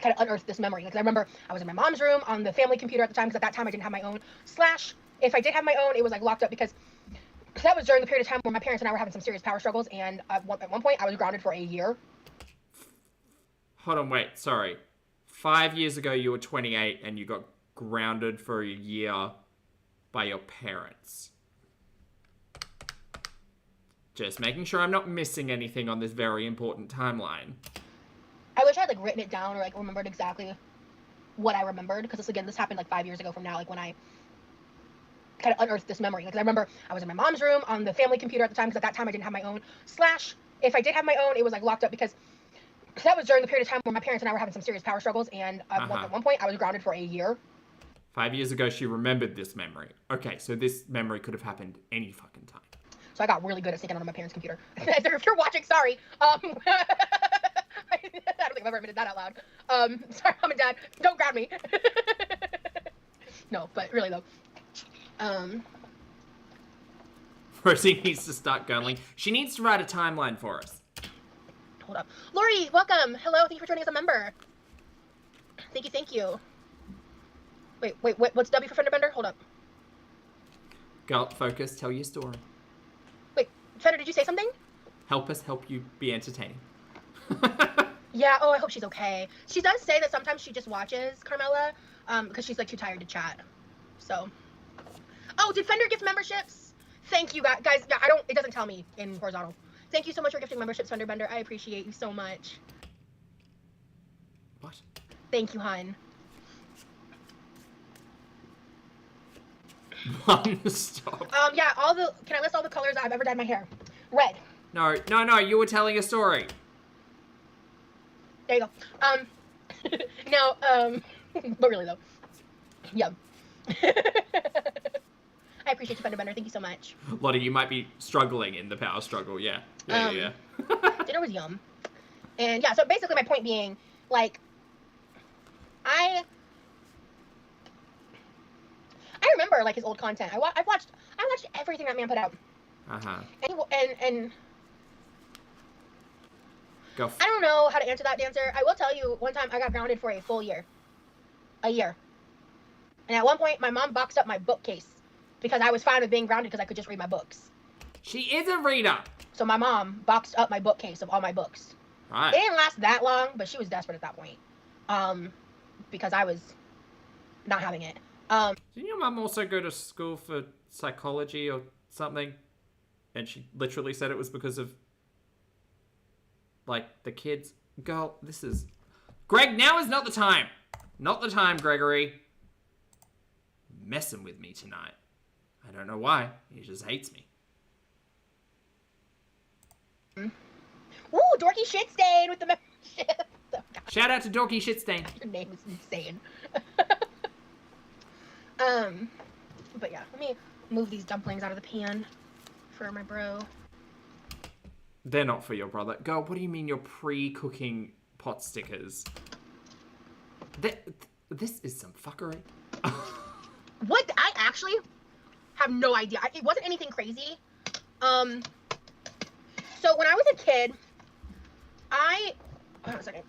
kind of unearthed this memory. Like, I remember I was in my mom's room on the family computer at the time, because at that time I didn't have my own, / if I did have my own, it was, like, locked up because that was during the period of time where my parents and I were having some serious power struggles, and at one point I was grounded for a year. Hold on, wait, sorry. 5 years ago you were 28 and you got grounded for a year by your parents. Just making sure I'm not missing anything on this very important timeline. I wish I had, like, written it down or, like, remembered exactly what I remembered, because this happened, like, 5 years ago from now, like, when I kind of unearthed this memory. Like, I remember I was in my mom's room on the family computer at the time, because at that time I didn't have my own, / if I did have my own, it was, like, locked up because that was during the period of time where my parents and I were having some serious power struggles, and at one point I was grounded for a year. 5 years ago she remembered this memory. Okay, so this memory could have happened any fucking time. So I got really good at sneaking onto my parents' computer. If you're watching, sorry. I don't think I've ever admitted that out loud. Sorry, Mom and Dad, don't ground me. No, but really though. Rosie needs to start going. She needs to write a timeline for us. Hold up. Lori, welcome. Hello, thank you for joining as a member. Thank you. Wait, what's W for Fenderbender? Hold up. Girl, focus, tell your story. Wait, Fender, did you say something? Help us help you be entertaining. Yeah, oh, I hope she's okay. She does say that sometimes she just watches Carmela, because she's, like, too tired to chat. So. Oh, did Fender gift memberships? Thank you, guys. Yeah, it doesn't tell me in horizontal. Thank you so much for gifting memberships, Fender Bender. I appreciate you so much. What? Thank you, hon. Stop. Yeah, can I list all the colors I've ever dyed my hair? Red. No, you were telling a story. There you go. No, but really though. Yeah. I appreciate you, Fender Bender. Thank you so much. Lottie, you might be struggling in the power struggle, yeah. Yeah. Dinner was yum. And yeah, so basically my point being, like, I remember, like, his old content. I watched everything that man put out. Uh-huh. And Go. I don't know how to answer that, Dancer. I will tell you, one time I got grounded for a full year. A year. And at one point, my mom boxed up my bookcase because I was fine with being grounded because I could just read my books. She is a reader. So my mom boxed up my bookcase of all my books. Right. It didn't last that long, but she was desperate at that point. Because I was not having it. Didn't your mum also go to school for psychology or something? And she literally said it was because of, like, the kids. Girl, this is... Greg, now is not the time. Not the time, Gregory. Messing with me tonight. I don't know why. He just hates me. Ooh, Dorky Shitstain with the membership. Oh, Shout out to Dorky Shitstain. your name is insane. But yeah, let me move these dumplings out of the pan for my bro. They're not for your brother. Girl, what do you mean you're pre-cooking pot stickers? This is some fuckery. What? I actually have no idea. It wasn't anything crazy. So when I was a kid, hold on a second.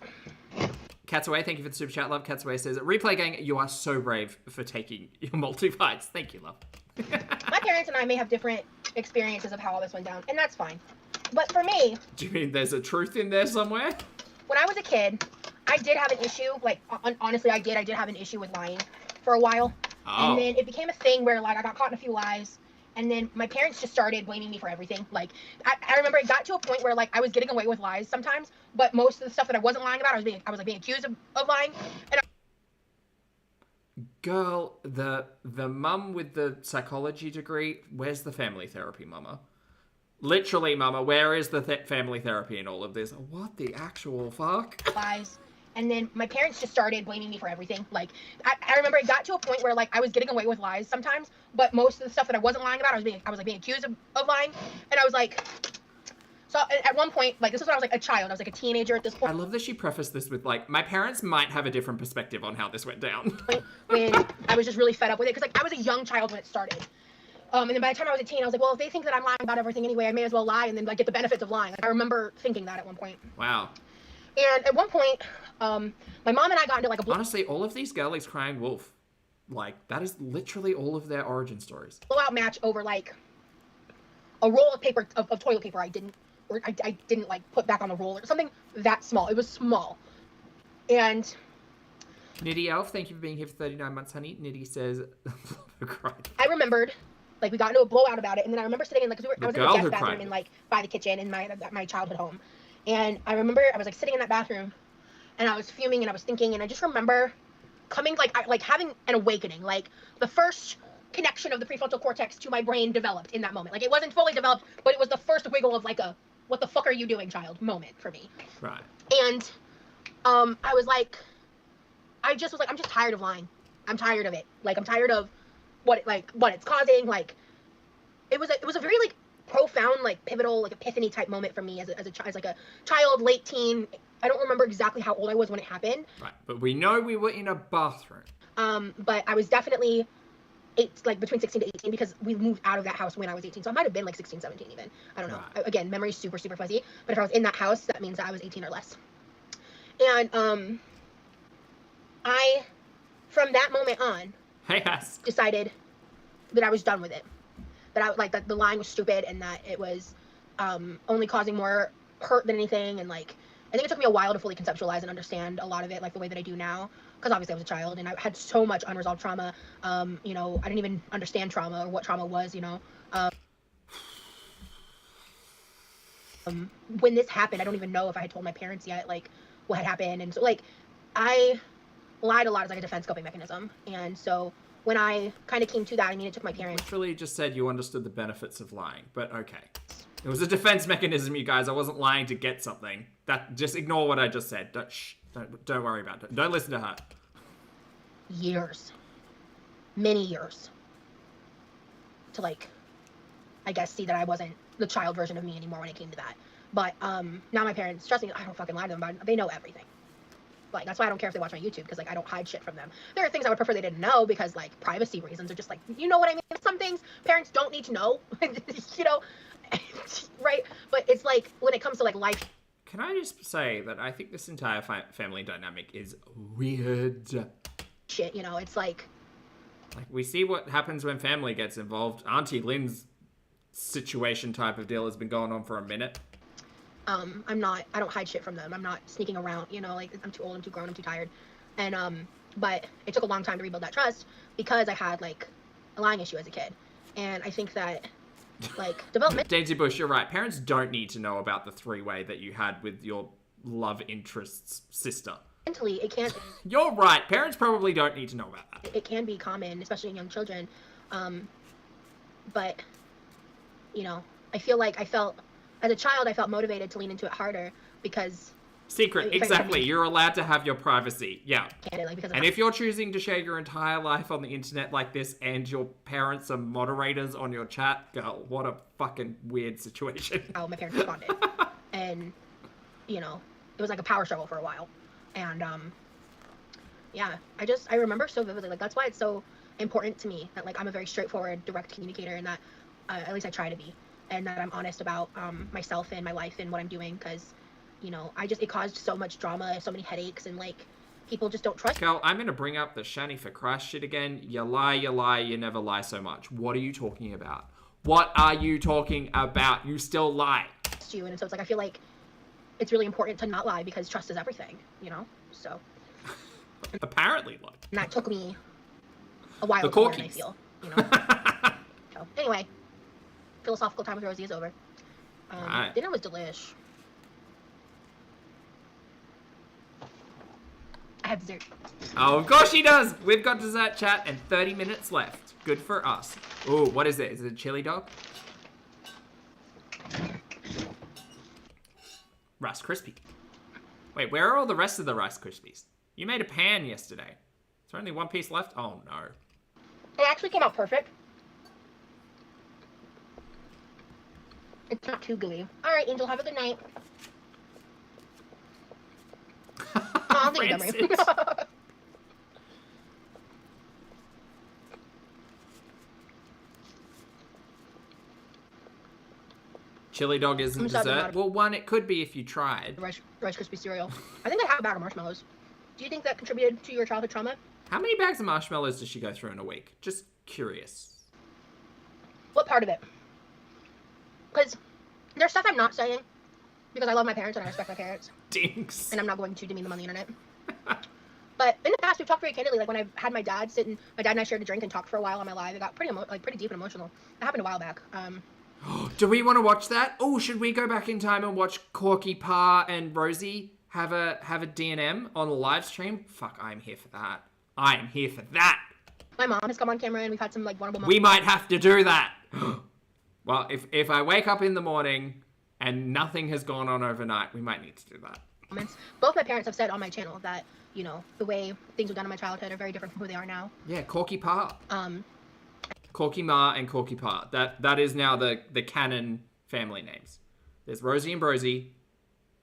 Cats Away, thank you for the super chat, love. Cats Away says, Replay Gang, you are so brave for taking your multi-bites. Thank you, love. My parents and I may have different experiences of how all this went down, and that's fine. But for me... Do you mean there's a truth in there somewhere? When I was a kid, I did have an issue. Like, honestly, I did have an issue with lying for a while. Oh. And then it became a thing where, like, I got caught in a few lies. And then my parents just started blaming me for everything. Like, I remember it got to a point where, like, I was getting away with lies sometimes. But most of the stuff that I wasn't lying about, I was being accused of lying. And Girl, the mum with the psychology degree, where's the family therapy, mama? Literally, mama, where is the family therapy in all of this? What the actual fuck? lies. And then my parents just started blaming me for everything. Like, I remember it got to a point where, like, I was getting away with lies sometimes, but most of the stuff that I wasn't lying about, I was being accused of lying. And I was like, so at one point, like, this was when I was like a child. I was like a teenager at this point. I love that she prefaced this with, like, my parents might have a different perspective on how this went down. When I was just really fed up with it, because, like, I was a young child when it started. And then by the time I was 18, I was like, well, if they think that I'm lying about everything anyway, I may as well lie and then, like, get the benefits of lying. Like, I remember thinking that at one point. Wow. And at one point, my mom and I got into, like, a Honestly, all of these girlies crying wolf, like, that is literally all of their origin stories. blowout match over, like, a roll of paper, of toilet paper I didn't like, put back on the roll or something that small. It was small. And... Nitty Elf, thank you for being here for 39 months, honey. Nitty says, I remembered, like, we got into a blowout about it, and then I remember sitting in, like, because I was in the guest bathroom cried. in, like, by the kitchen in my childhood home. And I remember I was, like, sitting in that bathroom, and I was fuming, and I was thinking, and I just remember coming, like, having an awakening. Like, the first connection of the prefrontal cortex to my brain developed in that moment. Like, it wasn't fully developed, but it was the first wiggle of, like, a, what the fuck are you doing, child moment for me. Right. And, I was like, I'm just tired of lying. I'm tired of it. Like, I'm tired of what it's causing. Like, it was a very, like, profound, like, pivotal, like, epiphany type moment for me as a child, late teen. I don't remember exactly how old I was when it happened. Right, but we know we were in a bathroom. But I was definitely between 16 to 18 because we moved out of that house when I was 18. So I might have been, like, 16, 17 even. I don't know. Right. Again, memory's super, super fuzzy. But if I was in that house, that means that I was 18 or less. And, I, from that moment on, Hey, ass. decided that I was done with it. That the lying was stupid and that it was only causing more hurt than anything. And, like, I think it took me a while to fully conceptualize and understand a lot of it, like, the way that I do now. Because obviously I was a child and I had so much unresolved trauma. You know, I didn't even understand trauma or what trauma was, you know. When this happened, I don't even know if I had told my parents yet, like, what had happened. And so, like, I lied a lot as, like, a defense coping mechanism. And so when I kind of came to that, I mean, it took my parents. Literally just said you understood the benefits of lying, but okay. It was a defense mechanism, you guys. I wasn't lying to get something. Just ignore what I just said. Don't worry about it. Don't listen to her. Years. Many years. To, like, I guess, see that I wasn't the child version of me anymore when it came to that. But now my parents, trust me, I don't fucking lie to them about it. They know everything. Like, that's why I don't care if they watch my YouTube, because, like, I don't hide shit from them. There are things I would prefer they didn't know, because, like, privacy reasons are just, like, you know what I mean? Some things parents don't need to know, you know, right? But it's, like, when it comes to, like, life. Can I just say that I think this entire family dynamic is weird. Shit, you know, it's like we see what happens when family gets involved. Auntie Lynn's situation type of deal has been going on for a minute. I don't hide shit from them. I'm not sneaking around, you know, like I'm too old, I'm too grown, I'm too tired. And but it took a long time to rebuild that trust because I had like a lying issue as a kid. And I think that like development Daisy Bush, you're right. Parents don't need to know about the three-way that you had with your love interest's sister. mentally it can't You're right. Parents probably don't need to know about that. it can be common, especially in young children. But you know, I feel like as a child I felt motivated to lean into it harder because Secret, exactly. You're allowed to have your privacy. Yeah. like because of And if you're choosing to share your entire life on the internet like this and your parents are moderators on your chat, girl, what a fucking weird situation. how my parents responded. And you know, it was like a power struggle for a while. And yeah, I remember so vividly, like that's why it's so important to me that like I'm a very straightforward, direct communicator, and that at least I try to be, and that I'm honest about myself and my life and what I'm doing, because you know, it caused so much drama, so many headaches, and like people just don't trust. Girl, I'm gonna bring up the Shani for Christ shit again. You lie, you never lie so much. What are you talking about? What are you talking about? You still lie. You, and so it's like I feel like it's really important to not lie because trust is everything, you know. So Apparently, like. and that took me a while The to learn, I corkies. feel, you know. So anyway, philosophical time with Rosie is over. Right. Dinner was delish. I had dessert. Oh, of course she does. We've got dessert chat and 30 minutes left. Good for us. Ooh, what is it? Is it a chili dog? Rice Krispie. Wait, where are all the rest of the Rice Krispies? You made a pan yesterday. Is there only one piece left? Oh, no. It actually came out perfect. It's not too gooey. All right, Angel, have a good night. I'll think of memory. Rancid. Chili dog isn't I'm sorry, dessert. not- Well, one, it could be if you tried. Rice Krispie cereal. I think I have a bag of marshmallows. Do you think that contributed to your childhood trauma? How many bags of marshmallows does she go through in a week? Just curious. What part of it? Because there's stuff I'm not saying because I love my parents and I respect my parents, Dinks. and I'm not going to demean them on the internet. But in the past, we've talked very candidly. Like when I had my dad sit and my dad and I shared a drink and talked for a while on my live, it got pretty deep and emotional. That happened a while back. Do we want to watch that? Oh, should we go back in time and watch Corky Pa and Rosie have a D&M on a live stream? Fuck, I'm here for that. I am here for that. My mom has come on camera and we've had some like vulnerable moments. We might have to do that. Well, if I wake up in the morning and nothing has gone on overnight, we might need to do that. Both my parents have said on my channel that, you know, the way things were done in my childhood are very different from who they are now. Yeah, Corky Pa. Corky Ma and Corky Pa. That is now the canon family names. There's Rosie and Brosie,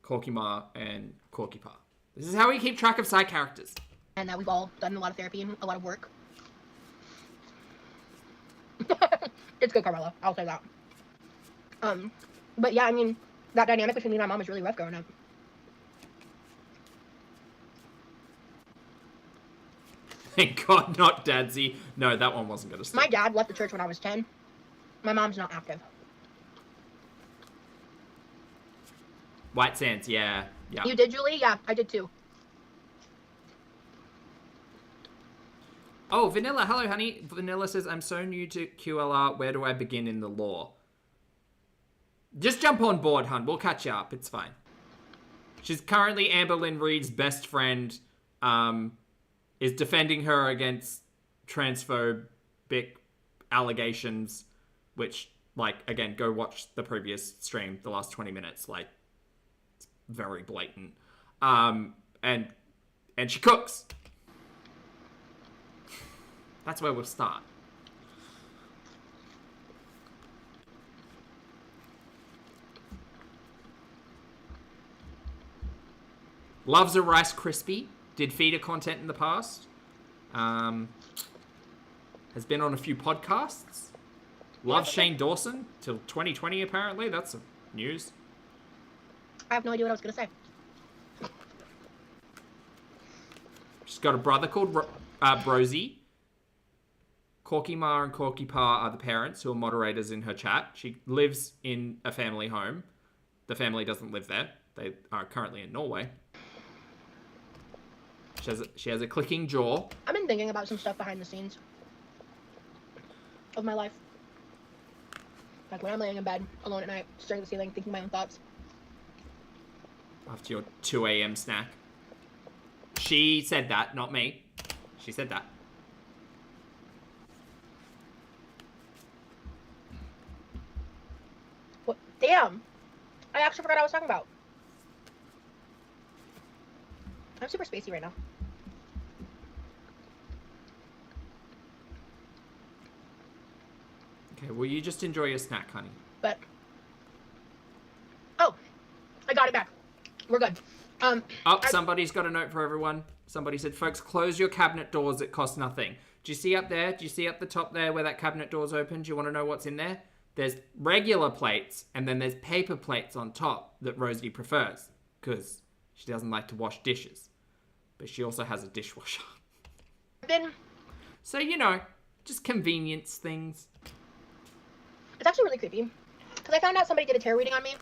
Corky Ma, and Corky Pa. This is how we keep track of side characters. And that we've all done a lot of therapy and a lot of work. It's good, Carmela. I'll say that. But yeah, I mean, that dynamic between me and my mom was really rough growing up. Thank God, not Dadsy. No, that one wasn't going to My stick. dad left the church when I was 10. My mom's not active. White Sands, yeah. You did, Julie? Yeah, I did too. Oh, Vanilla. Hello, honey. Vanilla says, I'm so new to QLR. Where do I begin in the lore? Just jump on board, hun. We'll catch you up. It's fine. She's currently Amber Lynn Reed's best friend. Is defending her against transphobic allegations, which, like, again, go watch the previous stream, the last 20 minutes. Like, it's very blatant. And she cooks. That's where we'll start. Loves a Rice Krispie. Did feeder content in the past. Has been on a few podcasts. Loves Shane Dawson till 2020 apparently. That's some news. I have no idea what I was gonna say. She's got a brother called Rosie. Corky Ma and Corky Pa are the parents who are moderators in her chat. She lives in a family home. The family doesn't live there. They are currently in Norway. She has a clicking jaw. I've been thinking about some stuff behind the scenes of my life. Like when I'm laying in bed alone at night, staring at the ceiling, thinking my own thoughts. After your 2 a.m. snack. She said that, not me. She said that. What? Damn! I actually forgot what I was talking about. I'm super spacey right now. Okay, well, you just enjoy your snack, honey. But oh, I got it back. We're good. Somebody's got a note for everyone. Somebody said, folks, close your cabinet doors. It costs nothing. Do you see up there? Do you see up the top there where that cabinet door's open? Do you want to know what's in there? There's regular plates, and then there's paper plates on top that Rosie prefers because she doesn't like to wash dishes. But she also has a dishwasher. Then So, you know, just convenience things. it's actually really creepy because I found out somebody did a tarot reading on me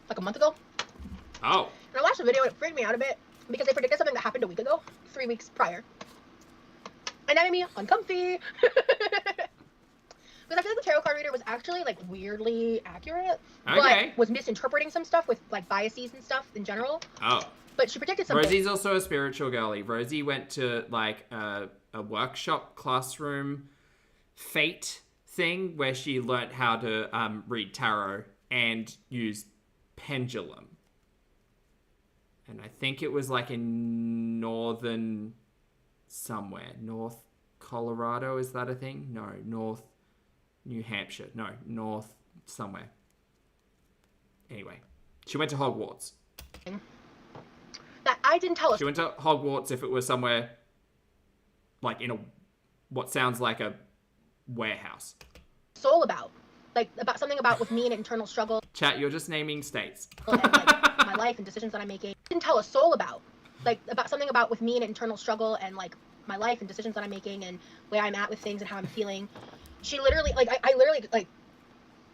like a month ago. Oh. And I watched the video and it freaked me out a bit because they predicted something that happened a week ago, 3 weeks prior. And that made me uncomfy. Because I feel like the tarot card reader was actually like weirdly accurate, Okay. but was misinterpreting some stuff with like biases and stuff in general. Oh. But she predicted something. Rosie's also a spiritual girly. Rosie went to like a workshop classroom fate thing where she learnt how to read tarot and use pendulum. And I think it was like in northern somewhere. North Colorado, is that a thing? No, North New Hampshire. No, North somewhere. Anyway, she went to Hogwarts. That I didn't tell us. She went to Hogwarts if it was somewhere like in a what sounds like a warehouse. Soul about. Like about something about with me and internal struggle. Chat, you're just naming states. And, like, my life and decisions that I'm making. Didn't tell a soul about. Like about something about with me and internal struggle and like my life and decisions that I'm making and where I'm at with things and how I'm feeling. She literally like I literally like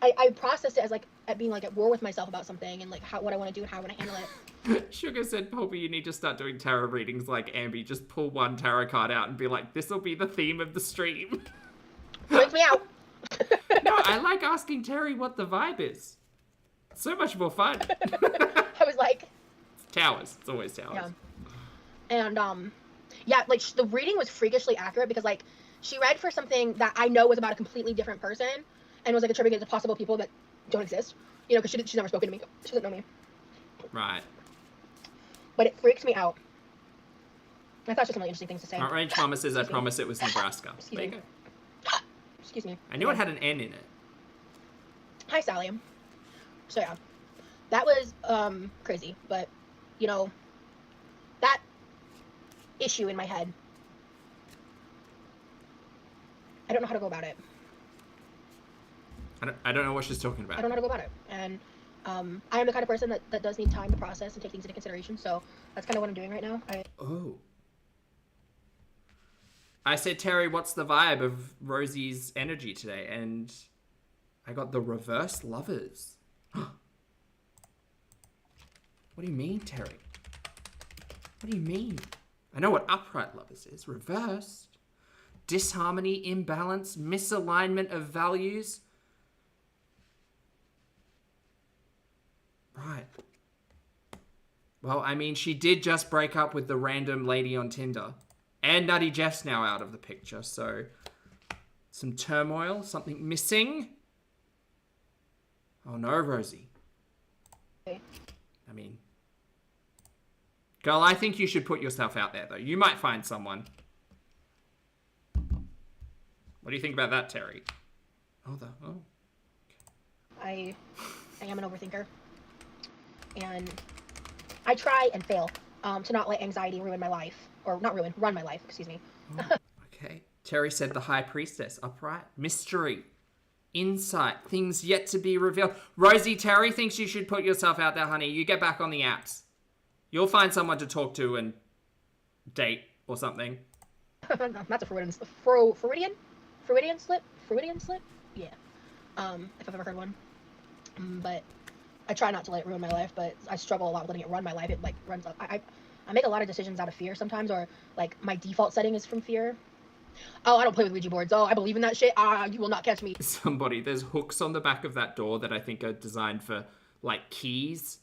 I processed it as like at being like at war with myself about something and like what I want to do and how I want to handle it. Sugar said, Pulpy, you need to start doing tarot readings like Ambi. Just pull one tarot card out and be like, this will be the theme of the stream. Freaks me out. No, I like asking Terry what the vibe is. So much more fun. I was like, Towers. It's always towers. yeah. And yeah, like the reading was freakishly accurate because like she read for something that I know was about a completely different person and was like attributed to possible people that don't exist. You know, because she's never spoken to me. She doesn't know me. Right. But it freaks me out. I thought it was just some really interesting things to say. Range Farmer says, I Excuse me. promise it was Nebraska. Excuse There you me. go. Excuse me. I knew it had an N in it. Hi, Sally. So yeah, that was crazy. But you know, that issue in my head, I don't know how to go about it. I don't know what she's talking about. I don't know how to go about it. And I am the kind of person that does need time to process and take things into consideration. So that's kind of what I'm doing right now. Oh. I said, Terry, what's the vibe of Rosie's energy today? And I got the reverse lovers. What do you mean, Terry? What do you mean? I know what upright lovers is. Reversed. Disharmony, imbalance, misalignment of values. Right. Well, I mean, she did just break up with the random lady on Tinder. And Nutty Jeff's now out of the picture, so some turmoil, something missing. Oh no, Rosie. Okay. I mean, girl, I think you should put yourself out there, though. You might find someone. What do you think about that, Terry? Oh. I am an overthinker. And I try and fail to not let anxiety ruin my life. Or not ruin, run my life, excuse me. Oh, okay. Terry said the High Priestess, upright. Mystery. Insight. Things yet to be revealed. Rosie, Terry thinks you should put yourself out there, honey. You get back on the apps. You'll find someone to talk to and date or something. That's a Freudian slip? Yeah. If I've ever heard one. But I try not to let it ruin my life, but I struggle a lot with letting it run my life. It like runs up. I make a lot of decisions out of fear sometimes, or like my default setting is from fear. Oh, I don't play with Ouija boards. Oh, I believe in that shit. You will not catch me. There's hooks on the back of that door that I think are designed for like keys,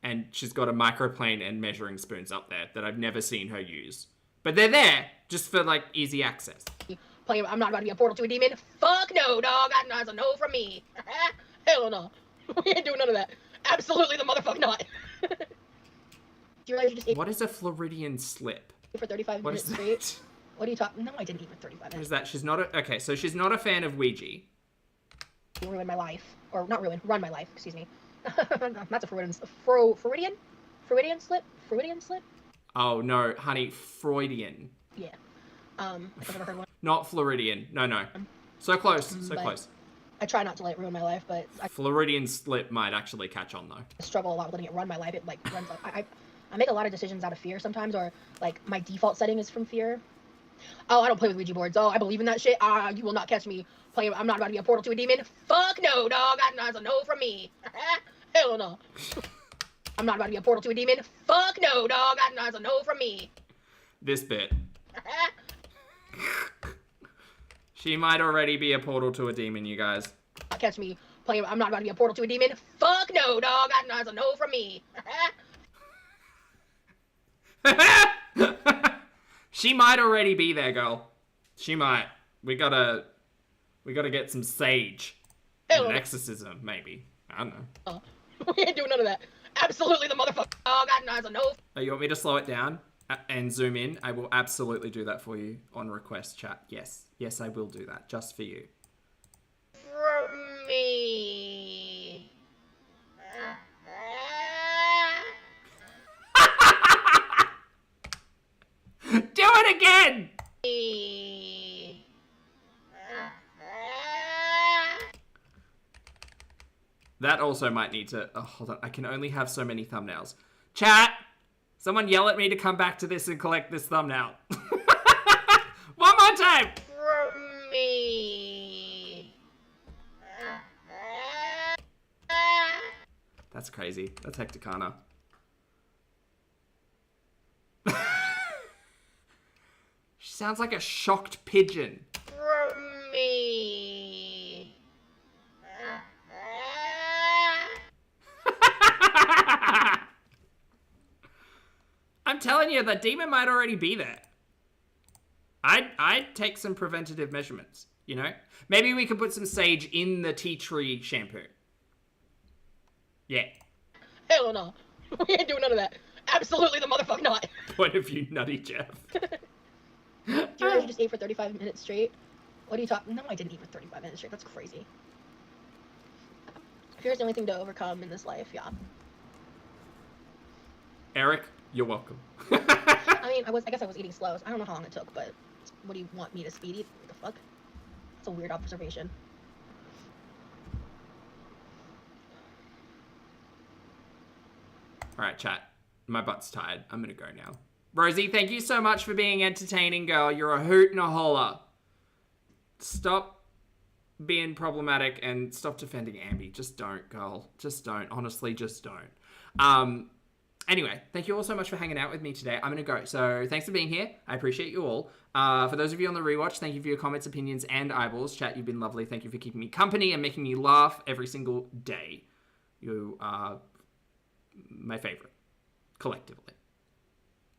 and she's got a microplane and measuring spoons up there that I've never seen her use. But they're there just for like easy access. I'm not about to be a portal to a demon. Fuck no, dog. That's a no from me. Hell no. We ain't doing none of that. Absolutely the motherfucker not. Do you realize you just ate What is a Floridian slip? for 35 What minutes is straight? that? What are you talking? No, I didn't eat for 35 What minutes. is that? She's not a... Okay, so she's not a fan of Ouija. You ruined my life. Or not ruin, run my life, excuse me. That's a Freudian slip? Oh, no, honey, Freudian. Yeah. If I've ever heard one. Not Floridian. No. So close, so But- close. I try not to let it ruin my life, but I Floridian slip might actually catch on, though. struggle a lot with letting it run my life. It like runs up. I make a lot of decisions out of fear sometimes, or like my default setting is from fear. Oh, I don't play with Ouija boards. Oh, I believe in that shit. You will not catch me playing. I'm not about to be a portal to a demon. Fuck no, dog. That's a no from me. Hell no. I'm not about to be a portal to a demon. Fuck no, dog. That's a no from me. This bit. She might already be a portal to a demon, you guys. Catch me playing. I'm not about to be a portal to a demon. Fuck no, dog. That's a no from me. She might already be there, girl. She might. We gotta get some sage. Hell An no. exorcism, maybe. I don't know. We ain't doing none of that. Absolutely the motherfucker. Dog. That's a no. Oh, you want me to slow it down and zoom in? I will absolutely do that for you on request, chat. Yes, I will do that just for you. From me. Do it again! That also might need to... Oh, hold on. I can only have so many thumbnails. Chat! Someone yell at me to come back to this and collect this thumbnail. One more time! From me. That's crazy. That's Hecticana. She sounds like a shocked pigeon. From me. I'm telling you, the demon might already be there. I'd take some preventative measurements, you know? Maybe we could put some sage in the tea tree shampoo. Yeah. Hell no. We ain't doing none of that. Absolutely the motherfucker not. Point of view, nutty Jeff. Do you realize you just ate for 35 minutes straight? What are you talking? No, I didn't eat for 35 minutes straight. That's crazy. Fear is the only thing to overcome in this life, yeah. Eric, you're welcome. I mean, I guess I was eating slow. So I don't know how long it took, but what do you want me to speed eat? What the fuck? That's a weird observation. Alright, chat. My butt's tired. I'm gonna go now. Rosie, thank you so much for being entertaining, girl. You're a hoot and a holler. Stop being problematic and stop defending Ambi. Just don't, girl. Just don't. Honestly, just don't. Anyway, thank you all so much for hanging out with me today. I'm going to go. So thanks for being here. I appreciate you all. For those of you on the rewatch, thank you for your comments, opinions, and eyeballs. Chat, you've been lovely. Thank you for keeping me company and making me laugh every single day. You are my favorite, collectively.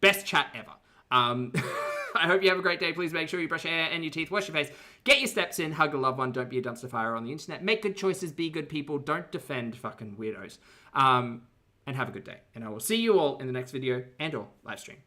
Best chat ever. I hope you have a great day. Please make sure you brush your hair and your teeth, wash your face, get your steps in, hug a loved one, don't be a dumpster fire on the internet, make good choices, be good people, don't defend fucking weirdos. And have a good day. And I will see you all in the next video and or live stream.